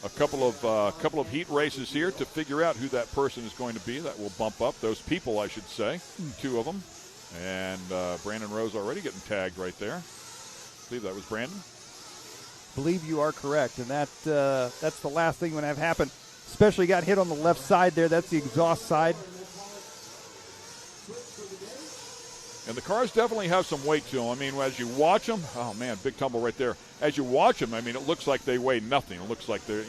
A: A couple of heat races here to figure out who that person is going to be that will bump up. Those people, I should say, 2 of them. And Brandon Rose already getting tagged right there. I believe that was Brandon.
C: Believe you are correct, and that's the last thing you want to have happen. Especially got hit on the left side there. That's the exhaust side.
A: And the cars definitely have some weight to them. I mean, as you watch them, oh man, big tumble right there. As you watch them, I mean, it looks like they weigh nothing. It looks like they're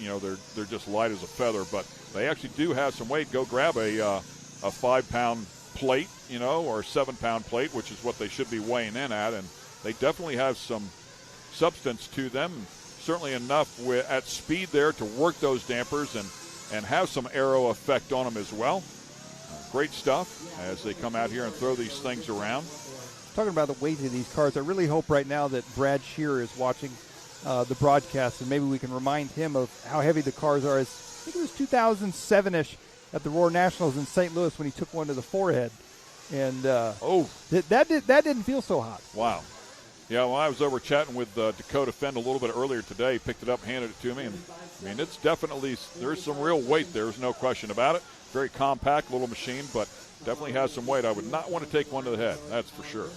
A: just light as a feather, but they actually do have some weight. Go grab a 5-pound plate, or a 7-pound plate, which is what they should be weighing in at, and they definitely have some substance to them. Certainly enough at speed there to work those dampers and have some aero effect on them as well. Great stuff as they come out here and throw these things around.
C: Talking about the weight of these cars, I really hope right now that Brad Shearer is watching the broadcast, and maybe we can remind him of how heavy the cars are. I think it was 2007-ish at the Roar Nationals in St. Louis when he took one to the forehead. And that didn't feel so hot.
A: Wow. Yeah, well, I was over chatting with Dakota Fenn a little bit earlier today. He picked it up, handed it to me, and I mean, it's definitely, there's some real weight there. There's no question about it. Very compact little machine, but definitely has some weight. I would not want to take one to the head, that's for sure.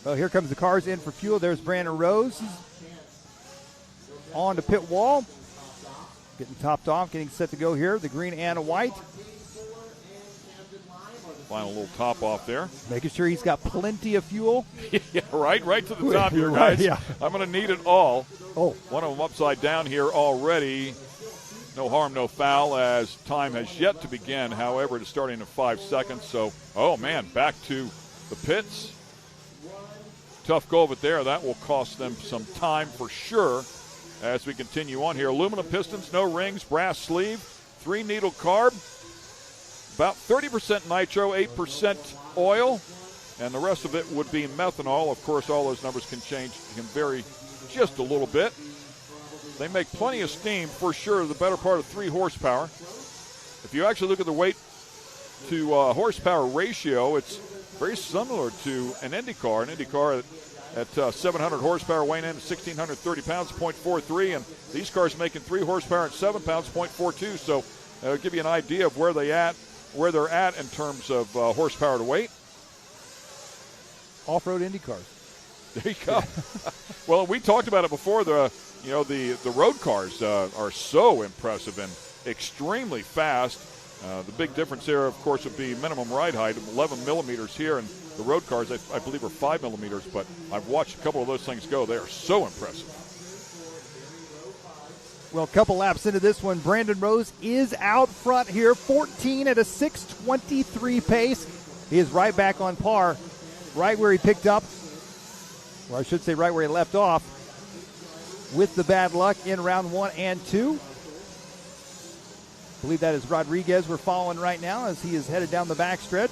C: Well, here comes the cars in for fuel. There's Brandon Rose on the pit wall, getting topped off, getting set to go here. The green and a white.
A: Final little top off there.
C: Making sure he's got plenty of fuel.
A: Yeah, right to the top here, guys.
C: Yeah.
A: I'm going to need it all.
C: Oh.
A: One of them upside down here already. No harm, no foul, as time has yet to begin. However, it is starting in 5 seconds. So, oh, man, back to the pits. Tough go of it there. That will cost them some time for sure as we continue on here. Aluminum pistons, no rings, brass sleeve, 3-needle carb. About 30% nitro, 8% oil, and the rest of it would be methanol. Of course, all those numbers can change, can vary just a little bit. They make plenty of steam for sure, the better part of 3 horsepower. If you actually look at the weight to horsepower ratio, it's very similar to an Indy car. An Indy car at 700 horsepower weighing in at 1,630 pounds, 0.43, and these cars making 3 horsepower and 7 pounds, 0.42. So it'll give you an idea of where they're at in terms of horsepower to weight.
C: Off-road Indy cars.
A: There you go. Well, we talked about it before. The road cars are so impressive and extremely fast. The big difference there, of course, would be minimum ride height of 11 millimeters here, and the road cars, I believe, are 5 millimeters. But I've watched a couple of those things go. They are so impressive.
C: Well, a couple laps into this one, Brandon Rose is out front here, 14 at a 6:23 pace. He is right back on par, right where he picked up, or I should say right where he left off, with the bad luck in round 1 and 2. I believe that is Rodriguez we're following right now as he is headed down the backstretch.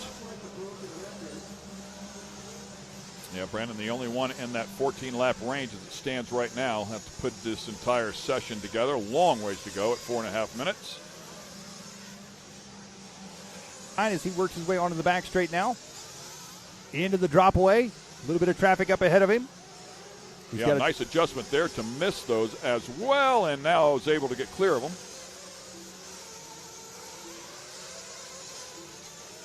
A: Yeah, Brandon, the only one in that 14-lap range as it stands right now. Have to put this entire session together. Long ways to go at 4.5 minutes.
C: As he works his way onto the back straight now. Into the drop away. A little bit of traffic up ahead of him. He's
A: got a nice adjustment there to miss those as well, and now is able to get clear of them.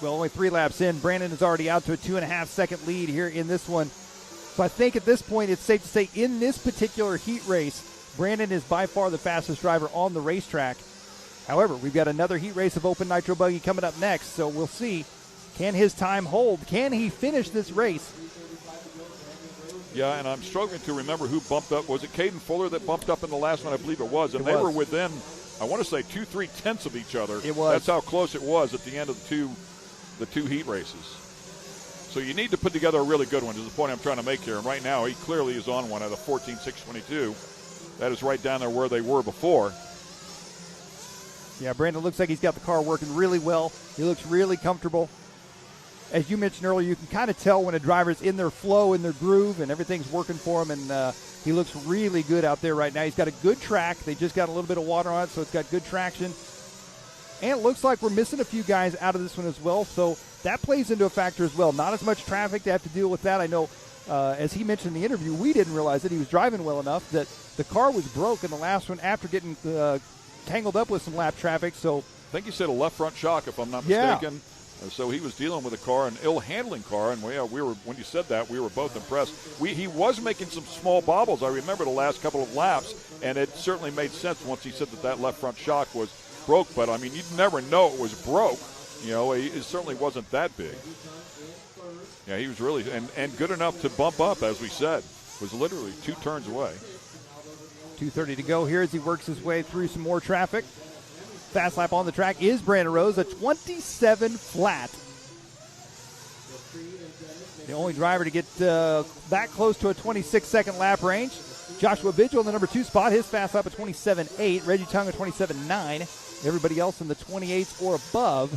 C: Well, only 3 laps in. Brandon is already out to a 2.5-second lead here in this one. So I think at this point it's safe to say in this particular heat race, Brandon is by far the fastest driver on the racetrack. However, we've got another heat race of Open Nitro Buggy coming up next, so we'll see. Can his time hold? Can he finish this race?
A: Yeah, and I'm struggling to remember who bumped up. Was it Caden Fuller that bumped up in the last one? I believe it was. And they were within, I want to say, 2-3 tenths of each other.
C: It was.
A: That's how close it was at the end of the two heat races. So you need to put together a really good one, is the point I'm trying to make here. And right now, he clearly is on one at a 14.622. That is right down there where they were before.
C: Yeah, Brandon looks like he's got the car working really well. He looks really comfortable. As you mentioned earlier, you can kind of tell when a driver's in their flow, in their groove, and everything's working for him, and he looks really good out there right now. He's got a good track. They just got a little bit of water on it, so it's got good traction. And it looks like we're missing a few guys out of this one as well, so that plays into a factor as well. Not as much traffic to have to deal with that. I know, as he mentioned in the interview, we didn't realize that he was driving well enough that the car was broke in the last one after getting tangled up with some lap traffic. So
A: I think he said a left front shock, if I'm not mistaken. So he was dealing with a car, an ill-handling car, and we were when you said that, we were both impressed. He was making some small bobbles. I remember the last couple of laps, and it certainly made sense once he said that left front shock was broke. But, I mean, you'd never know it was broke. You know, it certainly wasn't that big. Yeah, he was really, and good enough to bump up, as we said. Was literally 2 turns away.
C: 2:30 to go here as he works his way through some more traffic. Fast lap on the track is Brandon Rose, a 27 flat. The only driver to get that close to a 26-second lap range. Joshua Vigil in the number 2 spot, his fast lap at 27.8. Reggie Tongue at 27.9. Everybody else in the 28s or above.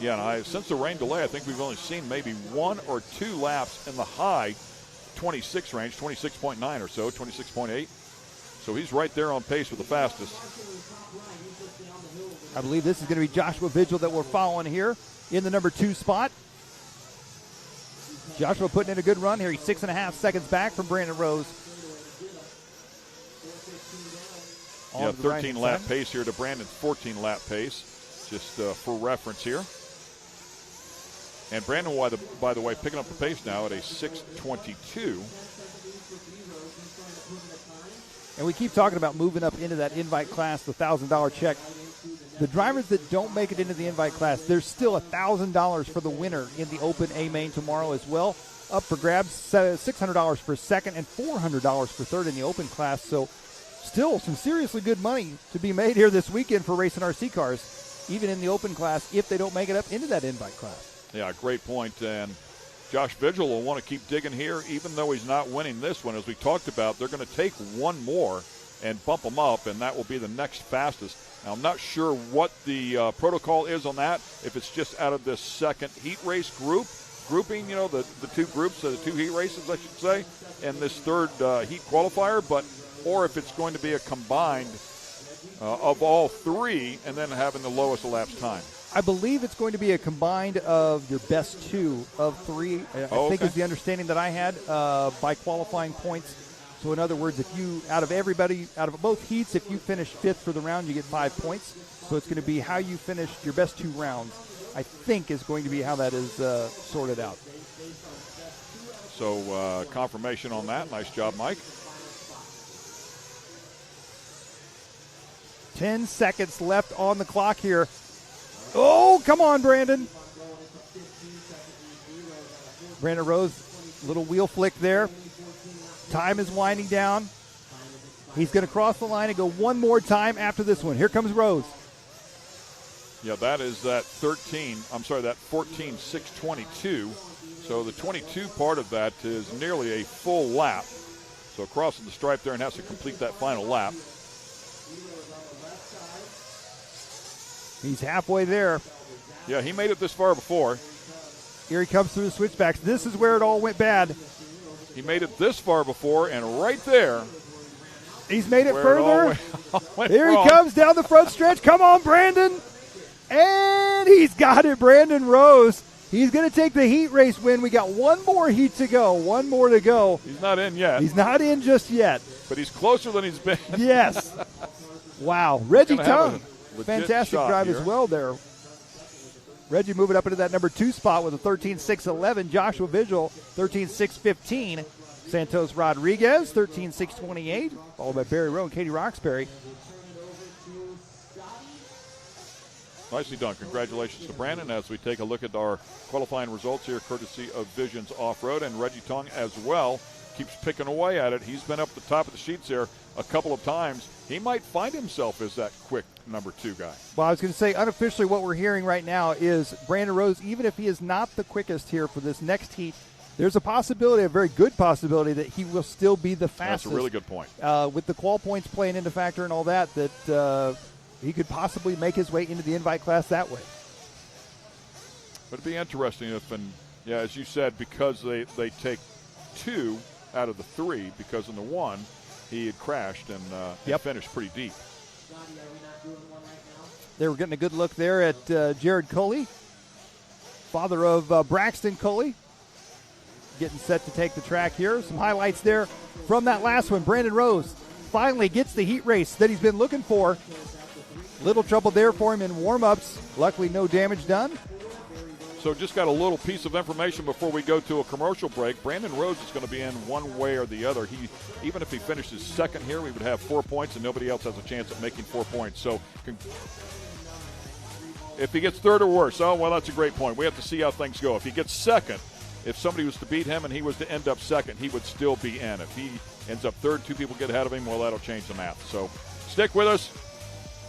A: Yeah, and since the rain delay, I think we've only seen maybe 1 or 2 laps in the high 26 range, 26.9 or so, 26.8. So he's right there on pace with the fastest.
C: I believe this is going to be Joshua Vigil that we're following here in the number 2 spot. Joshua putting in a good run here. He's 6.5 seconds back from Brandon Rose.
A: Yeah, 13 lap pace here to Brandon's 14 lap pace, just for reference here. And Brandon, by the way, picking up the pace now at a 6:22.
C: And we keep talking about moving up into that invite class, the $1,000 check. The drivers that don't make it into the invite class, there's still $1,000 for the winner in the Open A-Main tomorrow as well. Up for grabs, $600 for second and $400 for third in the Open class. So still some seriously good money to be made here this weekend for racing RC cars, even in the Open class, if they don't make it up into that invite class.
A: Yeah, great point. And Josh Vigil will want to keep digging here, even though he's not winning this one. As we talked about, they're going to take one more and bump him up, and that will be the next fastest. Now, I'm not sure what the protocol is on that, if it's just out of this second heat race grouping, you know, the 2 groups, the 2 heat races, I should say, and this third heat qualifier, or if it's going to be a combined of all 3 and then having the lowest elapsed time.
C: I believe it's going to be a combined of your best 2 of 3. I think is the understanding that I had by qualifying points. So in other words, if you, out of both heats, if you finish 5th for the round, you get 5 points. So it's going to be how you finish your best 2 rounds, I think, is going to be how that is sorted out.
A: So confirmation on that. Nice job, Mike.
C: 10 seconds left on the clock here. Oh, come on, Brandon. Brandon Rose, little wheel flick there. Time is winding down. He's going to cross the line and go one more time after this one. Here comes Rose.
A: Yeah, that is that 14.622. So the 22 part of that is nearly a full lap. So crossing the stripe there and has to complete that final lap.
C: He's halfway there.
A: Yeah, he made it this far before.
C: Here he comes through the switchbacks. This is where it all went bad.
A: He made it this far before, and right there.
C: He's made it further. Here
A: wrong.
C: He comes down the front stretch. Come on, Brandon. And he's got it, Brandon Rose. He's going to take the heat race win. We got one more heat to go. One more to go.
A: He's not in yet.
C: He's not in just yet.
A: But he's closer than he's been.
C: Yes. Wow. Reggie Tongue. Fantastic drive
A: here
C: as well there. Reggie moving up into that number 2 spot with a 13.6.11. Joshua Vigil, 13.6.15. Santos Rodriguez, 13.6.28. Followed by Barry Rowe and Katie Roxbury.
A: Nicely done. Congratulations to Brandon as we take a look at our qualifying results here, courtesy of Visions Off-Road. And Reggie Tong as well keeps picking away at it. He's been up the top of the sheets here a couple of times. He might find himself as that quick number 2 guy.
C: Well, I was going to say, unofficially, what we're hearing right now is Brandon Rose, even if he is not the quickest here for this next heat, there's a possibility, a very good possibility, that he will still be the fastest.
A: That's a really good point.
C: With the qual points playing into factor and all that, he could possibly make his way into the invite class that way.
A: But it'd be interesting if, and yeah, as you said, because they take 2 out of the 3, because in the 1 he had crashed and finished pretty deep.
C: They were getting a good look there at Jared Coley, father of Braxton Coley, getting set to take the track here. Some highlights there from that last one. Brandon Rose finally gets the heat race that he's been looking for. Little trouble there for him in warm-ups. Luckily, no damage done.
A: So just got a little piece of information before we go to a commercial break. Brandon Rose is going to be in one way or the other. Even if he finishes second here, we would have 4 points, and nobody else has a chance at making 4 points. So if he gets third or worse, oh, well, that's a great point. We have to see how things go. If he gets second, if somebody was to beat him and he was to end up second, he would still be in. If he ends up third, 2 people get ahead of him, well, that'll change the math. So stick with us.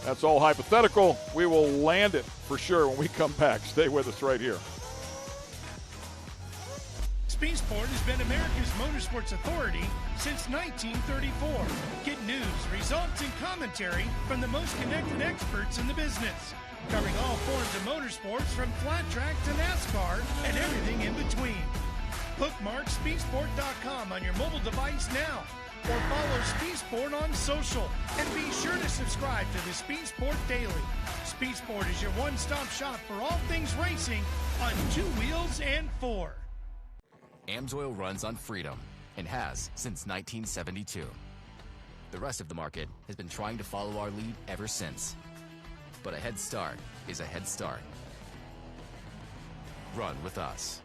A: That's all hypothetical. We will land it for sure when we come back. Stay with us right here.
I: Speedsport has been America's motorsports authority since 1934. Get news, results, and commentary from the most connected experts in the business, covering all forms of motorsports from flat track to NASCAR and everything in between. Bookmark speedsport.com on your mobile device now, or follow Speedsport on social, and be sure to subscribe to the Speedsport Daily. Speedsport is your one-stop shop for all things racing on 2 wheels and 4.
E: AMSOIL runs on freedom and has since 1972. The rest of the market has been trying to follow our lead ever since. But a head start is a head start. Run with us.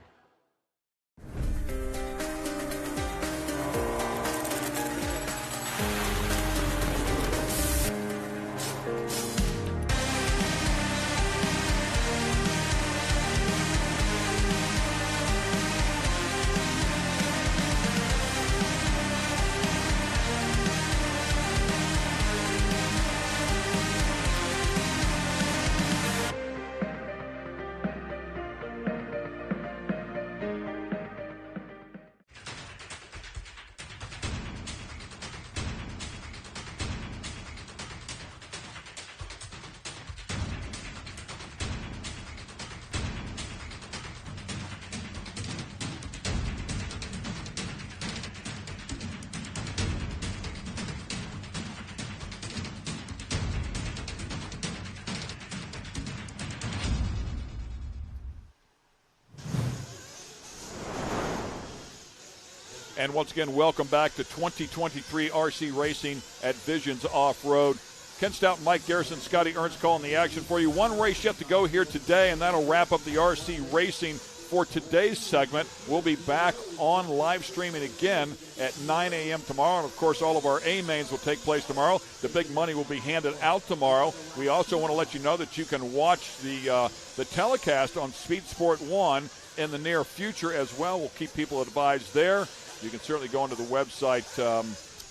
A: And once again, welcome back to 2023 RC Racing at Visions Off-Road. Ken Stout, Mike Garrison, Scotty Ernst calling the action for you. One race yet to go here today, and that'll wrap up the RC Racing for today's segment. We'll be back on live streaming again at 9 a.m. tomorrow. And, of course, all of our A-mains will take place tomorrow. The big money will be handed out tomorrow. We also want to let you know that you can watch the telecast on Speed Sport 1 in the near future as well. We'll keep people advised there. You can certainly go onto the website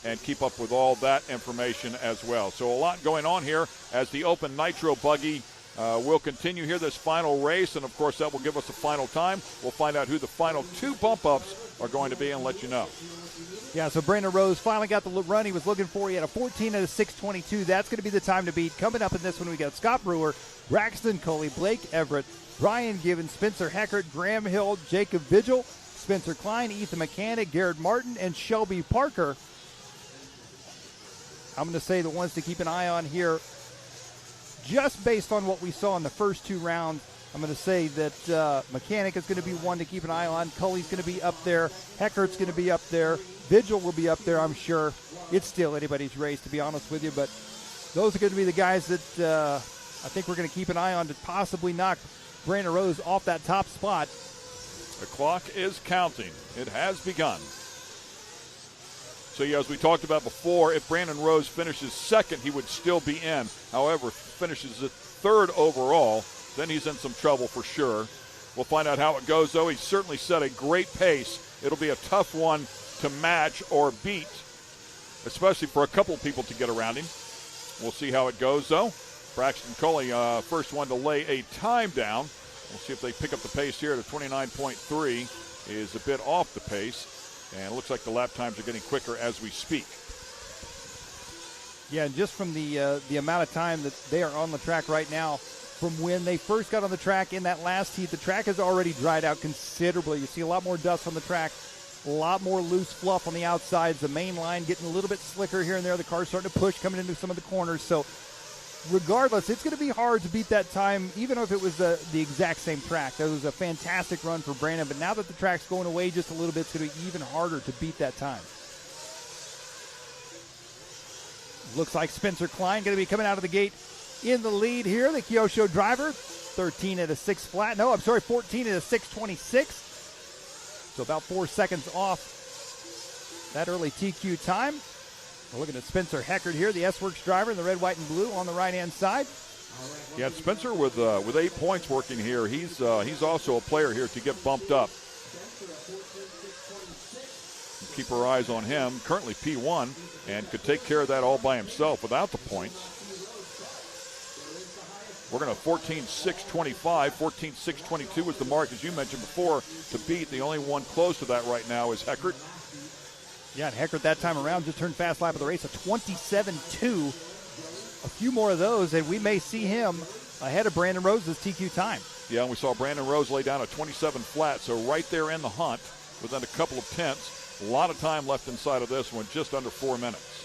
A: and keep up with all that information as well. So a lot going on here as the Open Nitro Buggy will continue here this final race. And, of course, that will give us a final time. We'll find out who the final 2 bump-ups are going to be and let you know.
C: Yeah, so Brandon Rose finally got the run he was looking for. He had a 14 and a 6:22. That's going to be the time to beat. Coming up in this one, we got Scott Brewer, Braxton Coley, Blake Everett, Brian Gibbons, Spencer Heckert, Graham Hill, Jacob Vigil, Spencer Klein, Ethan Mechanic, Garrett Martin, and Shelby Parker. I'm going to say the ones to keep an eye on here, just based on what we saw in the first 2 rounds. I'm going to say that Mechanic is going to be one to keep an eye on. Cully's going to be up there. Heckert's going to be up there. Vigil will be up there, I'm sure. It's still anybody's race, to be honest with you, but those are going to be the guys that I think we're going to keep an eye on to possibly knock Brandon Rose off that top spot.
A: The clock is counting. It has begun. So, yeah, as we talked about before, if Brandon Rose finishes second, he would still be in. However, if he finishes third overall, then he's in some trouble for sure. We'll find out how it goes, though. He's certainly set a great pace. It'll be a tough one to match or beat, especially for a couple of people to get around him. We'll see how it goes, though. Braxton Coley, first one to lay a time down. We'll see if they pick up the pace here. The 29.3 is a bit off the pace, and it looks like the lap times are getting quicker as we speak.
C: Yeah, and just from the amount of time that they are on the track right now, from when they first got on the track in that last heat, the track has already dried out considerably. You see a lot more dust on the track, a lot more loose fluff on the outsides. The main line getting a little bit slicker here and there. The car's starting to push, coming into some of the corners. So regardless, it's going to be hard to beat that time, even if it was the exact same track. That was a fantastic run for Brandon, but now that the track's going away just a little bit, it's going to be even harder to beat that time. Looks like Spencer Klein going to be coming out of the gate in the lead here, the Kyosho driver. 13 at a 6 flat. No, I'm sorry, 14 at a 6:26. So about 4 seconds off that early TQ time. We're looking at Spencer Heckert here, the S-Works driver in the red, white, and blue on the right-hand side.
A: Yeah, Spencer with 8 points working here. He's also a player here to get bumped up. Keep our eyes on him. Currently P1 and could take care of that all by himself without the points. We're going to 14.625. 14.622 was the mark, as you mentioned before, to beat. The only one close to that right now is Heckert.
C: Yeah, and Heckert that time around just turned fast lap of the race, a 27.2. A few more of those, and we may see him ahead of Brandon Rose's TQ time.
A: Yeah, and we saw Brandon Rose lay down a 27 flat, so right there in the hunt within a couple of tenths. A lot of time left inside of this one, just under 4 minutes.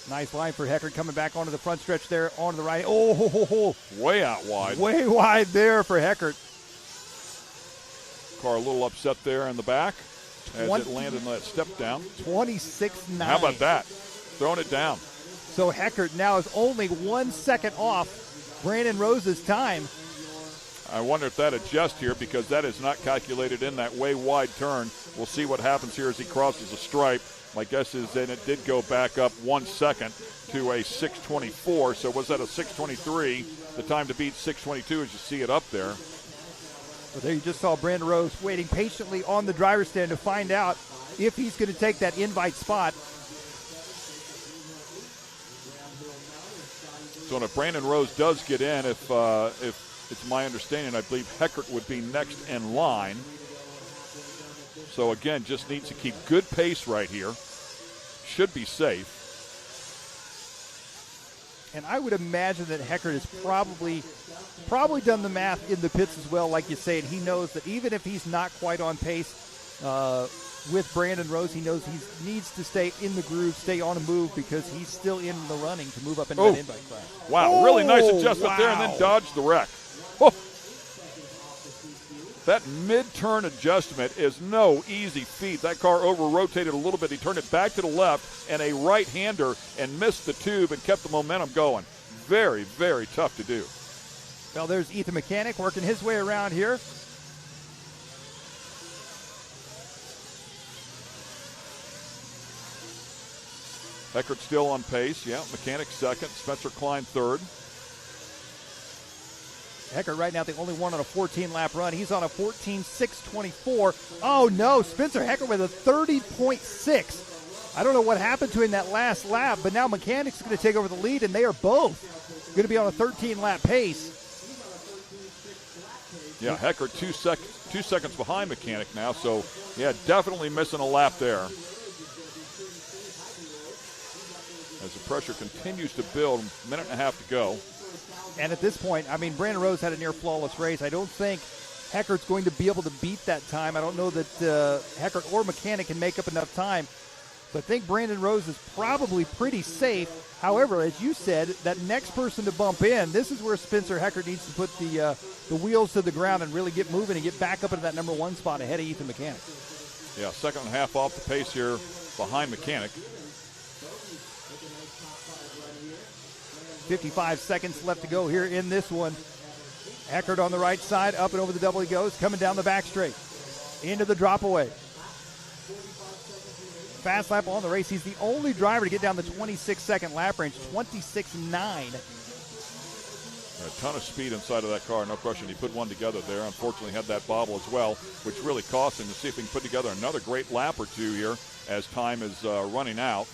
C: Nice line for Heckert coming back onto the front stretch there, onto the right. Oh,
A: way out wide.
C: Way wide there for Heckert.
A: Car a little upset there in the back as it landed in that step down.
C: 26.9.
A: How about that? Throwing it down.
C: So Heckert now is only 1 second off Brandon Rose's time.
A: I wonder if that adjusts here because that is not calculated in that way wide turn. We'll see what happens here as he crosses the stripe. My guess is then it did go back up 1 second to a 6:24. So was that a 6:23? The time to beat 6:22 as you see it up there.
C: But there you just saw Brandon Rose waiting patiently on the driver's stand to find out if he's going to take that invite spot.
A: So if Brandon Rose does get in, if it's my understanding, I believe Heckert would be next in line. So again, just needs to keep good pace right here. Should be safe.
C: And I would imagine that Heckert has probably done the math in the pits as well, like you say, and he knows that even if he's not quite on pace with Brandon Rose, he knows he needs to stay in the groove, stay on a move, because he's still in the running to move up into that invite class.
A: Wow, really nice adjustment there, and then dodged the wreck. Oh. That mid-turn adjustment is no easy feat. That car over-rotated a little bit. He turned it back to the left and a right-hander and missed the tube and kept the momentum going. Very, very tough to do.
C: Well, there's Ethan Mechanic working his way around here.
A: Heckert still on pace. Yeah, Mechanic second. Spencer Klein third.
C: Heckert right now the only one on a 14-lap run. He's on a 14.624. Oh, no, Spencer Heckert with a 30.6. I don't know what happened to him that last lap, but now Mechanic's going to take over the lead, and they are both going to be on a 13-lap pace.
A: Yeah, Heckert 2 seconds behind Mechanic now, so, yeah, definitely missing a lap there. As the pressure continues to build, a minute and a half to go.
C: And at this point, I mean, Brandon Rose had a near flawless race. I don't think Heckert's going to be able to beat that time. I don't know that Heckert or Mechanic can make up enough time. So I think Brandon Rose is probably pretty safe. However, as you said, that next person to bump in, this is where Spencer Heckert needs to put the wheels to the ground and really get moving and get back up into that number one spot ahead of Ethan Mechanic.
A: Yeah, second and a half off the pace here behind Mechanic.
C: 55 seconds left to go here in this one. Eckert on the right side, up and over the double he goes, coming down the back straight. Into the drop away. Fast lap on the race. He's the only driver to get down the 26-second lap range, 26.9.
A: A ton of speed inside of that car, no question. He put one together there. Unfortunately, had that bobble as well, which really cost him. To see if he can put together another great lap or two here as time is running out,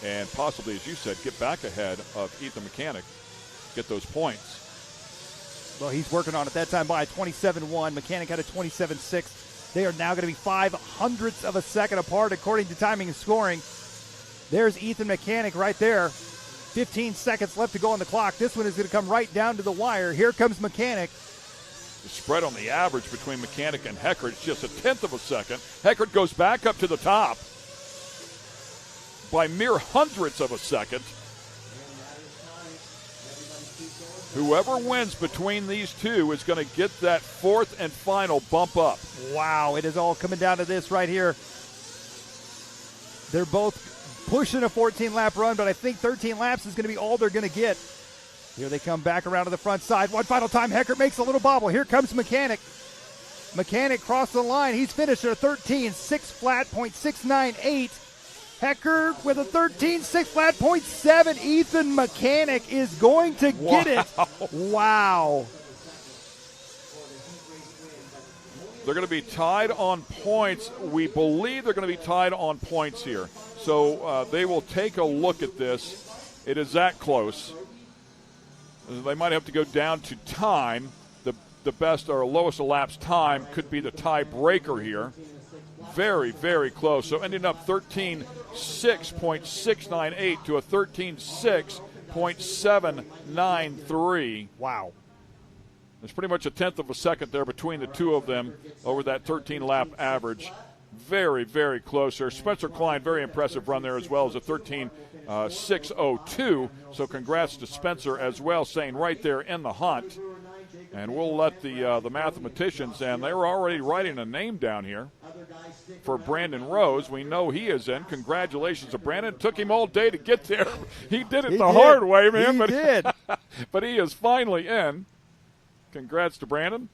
A: and possibly, as you said, get back ahead of Ethan Mechanic, get those points.
C: Well, he's working on it. That time by 27.1. Mechanic had a 27.6. They are now going to be 0.05 of a second apart according to timing and scoring. There's Ethan Mechanic right there. 15 seconds left to go on the clock. This one is going to come right down to the wire. Here comes Mechanic.
A: The spread on the average between Mechanic and Heckert is just 1/10 of a second. Heckert goes back up to the top by mere hundredths of a second. Whoever wins between these two is going to get that fourth and final bump up.
C: Wow, it is all coming down to this right here. They're both pushing a 14-lap run, but I think 13 laps is going to be all they're going to get. Here they come back around to the front side. One final time, Heckert makes a little bobble. Here comes Mechanic. Mechanic crossed the line. He's finished at a 13.6 flat, .698. Heckert with a 13.6 flat, .7. Ethan Mechanic is going to get it. Wow.
A: They're going to be tied on points. We believe they're going to be tied on points here. So they will take a look at this. It is that close. They might have to go down to time. The best or lowest elapsed time could be the tiebreaker here. Very, very close. So ending up 13.6.698 to a 13.6.793.
C: Wow.
A: There's pretty much 1/10 of a second there between the two of them over that 13-lap average. Very, very close there. Spencer Klein, very impressive run there as well as a 13.602. So congrats to Spencer as well, staying right there in the hunt. And we'll let the mathematicians, and they were already writing a name down here for Brandon Rose. We know he is in. Congratulations to Brandon. It took him all day to get there. He did it hard way, man.
C: He did.
A: But he is finally in. Congrats to Brandon.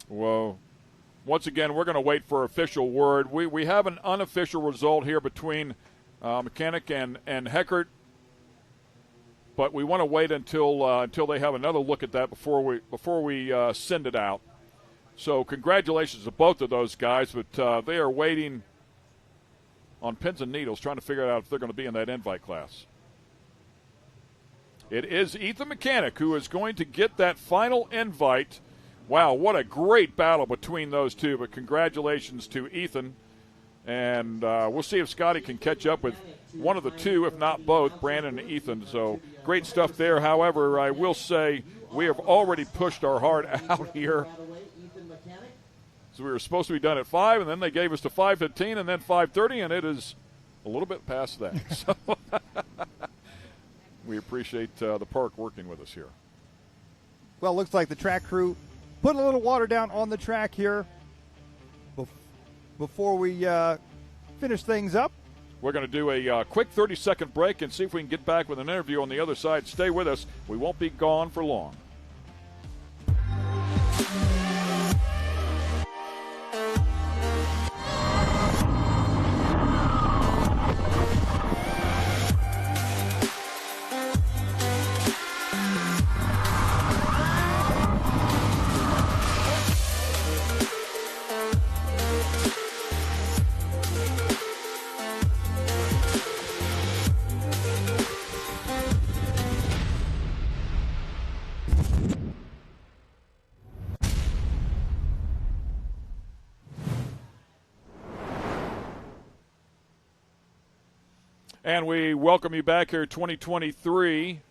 A: Whoa. Once again, we're going to wait for official word. We have an unofficial result here between Mechanic and Heckert, but we want to wait until they have another look at that before we send it out. So congratulations to both of those guys, but they are waiting on pins and needles, trying to figure out if they're going to be in that invite class. It is Ethan Mechanic who is going to get that final invite. Wow, what a great battle between those two, but congratulations to Ethan. And we'll see if Scotty can catch up with one of the two, if not both, Brandon and Ethan. So great stuff there. However, I will say we have already pushed our heart out here. So we were supposed to be done at 5, and then they gave us to 5:15 and then 5:30, and it is a little bit past that. So we appreciate the park working with us here.
C: Well, it looks like the track crew put a little water down on the track here before we finish things up.
A: We're going to do a quick 30-second break and see if we can get back with an interview on the other side. Stay with us. We won't be gone for long. And we welcome you back here, 2023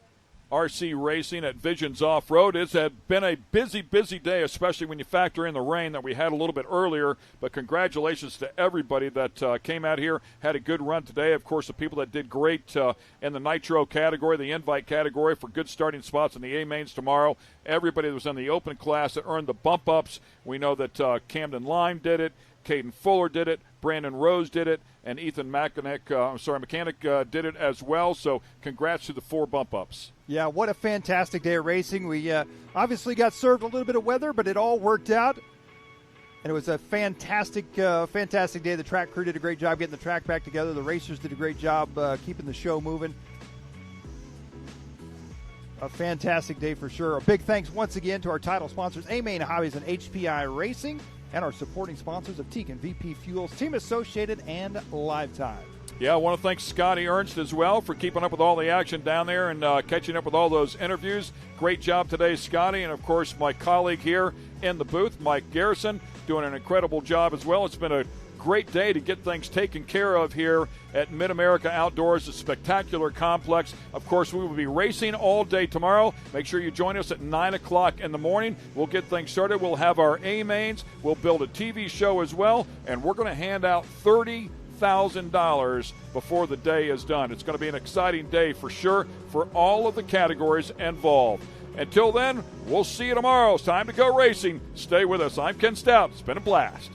A: RC Racing at Visions Off-Road. It's been a busy, busy day, especially when you factor in the rain that we had a little bit earlier. But congratulations to everybody that came out here, had a good run today. Of course, the people that did great in the Nitro category, the Invite category, for good starting spots in the A-Mains tomorrow. Everybody that was in the Open class that earned the bump-ups. We know that Camden Lime did it. Caden Fuller did it, Brandon Rose did it, and Ethan Mechanic did it as well. So congrats to the 4 bump-ups.
C: Yeah, what a fantastic day of racing. We obviously got served a little bit of weather, but it all worked out. And it was a fantastic day. The track crew did a great job getting the track back together. The racers did a great job keeping the show moving. A fantastic day for sure. A big thanks once again to our title sponsors, A-Main Hobbies and HPI Racing, and our supporting sponsors of Teak and VP Fuels, Team Associated, and Lifetime.
A: Yeah, I want to thank Scotty Ernst as well for keeping up with all the action down there and catching up with all those interviews. Great job today, Scotty. And, of course, my colleague here in the booth, Mike Garrison, doing an incredible job as well. It's been a great day to get things taken care of here at Mid-America Outdoors, a spectacular complex. Of course, we will be racing all day tomorrow. Make sure you join us at 9 o'clock in the morning. We'll get things started. We'll have our A-Mains. We'll build a TV show as well, and we're going to hand out $30,000 before the day is done. It's going to be an exciting day for sure for all of the categories involved. Until then, we'll see you tomorrow. It's time to go racing. Stay with us. I'm Ken Stout. It's been a blast.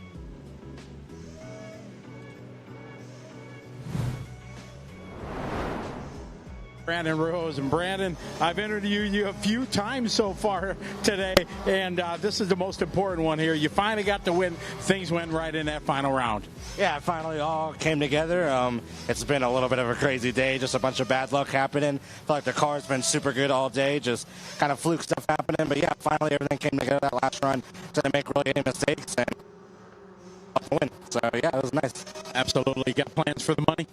B: Brandon Rose. And Brandon, I've interviewed you a few times so far today, and this is the most important one here. You finally got to win. Things went right in that final round.
J: Yeah, it finally all came together. It's been a little bit of a crazy day, just a bunch of bad luck happening. I feel like the car's been super good all day, just kind of fluke stuff happening. But yeah, finally everything came together that last run. Didn't make really any mistakes and win. So yeah, it was nice.
B: Absolutely. Got plans for the money?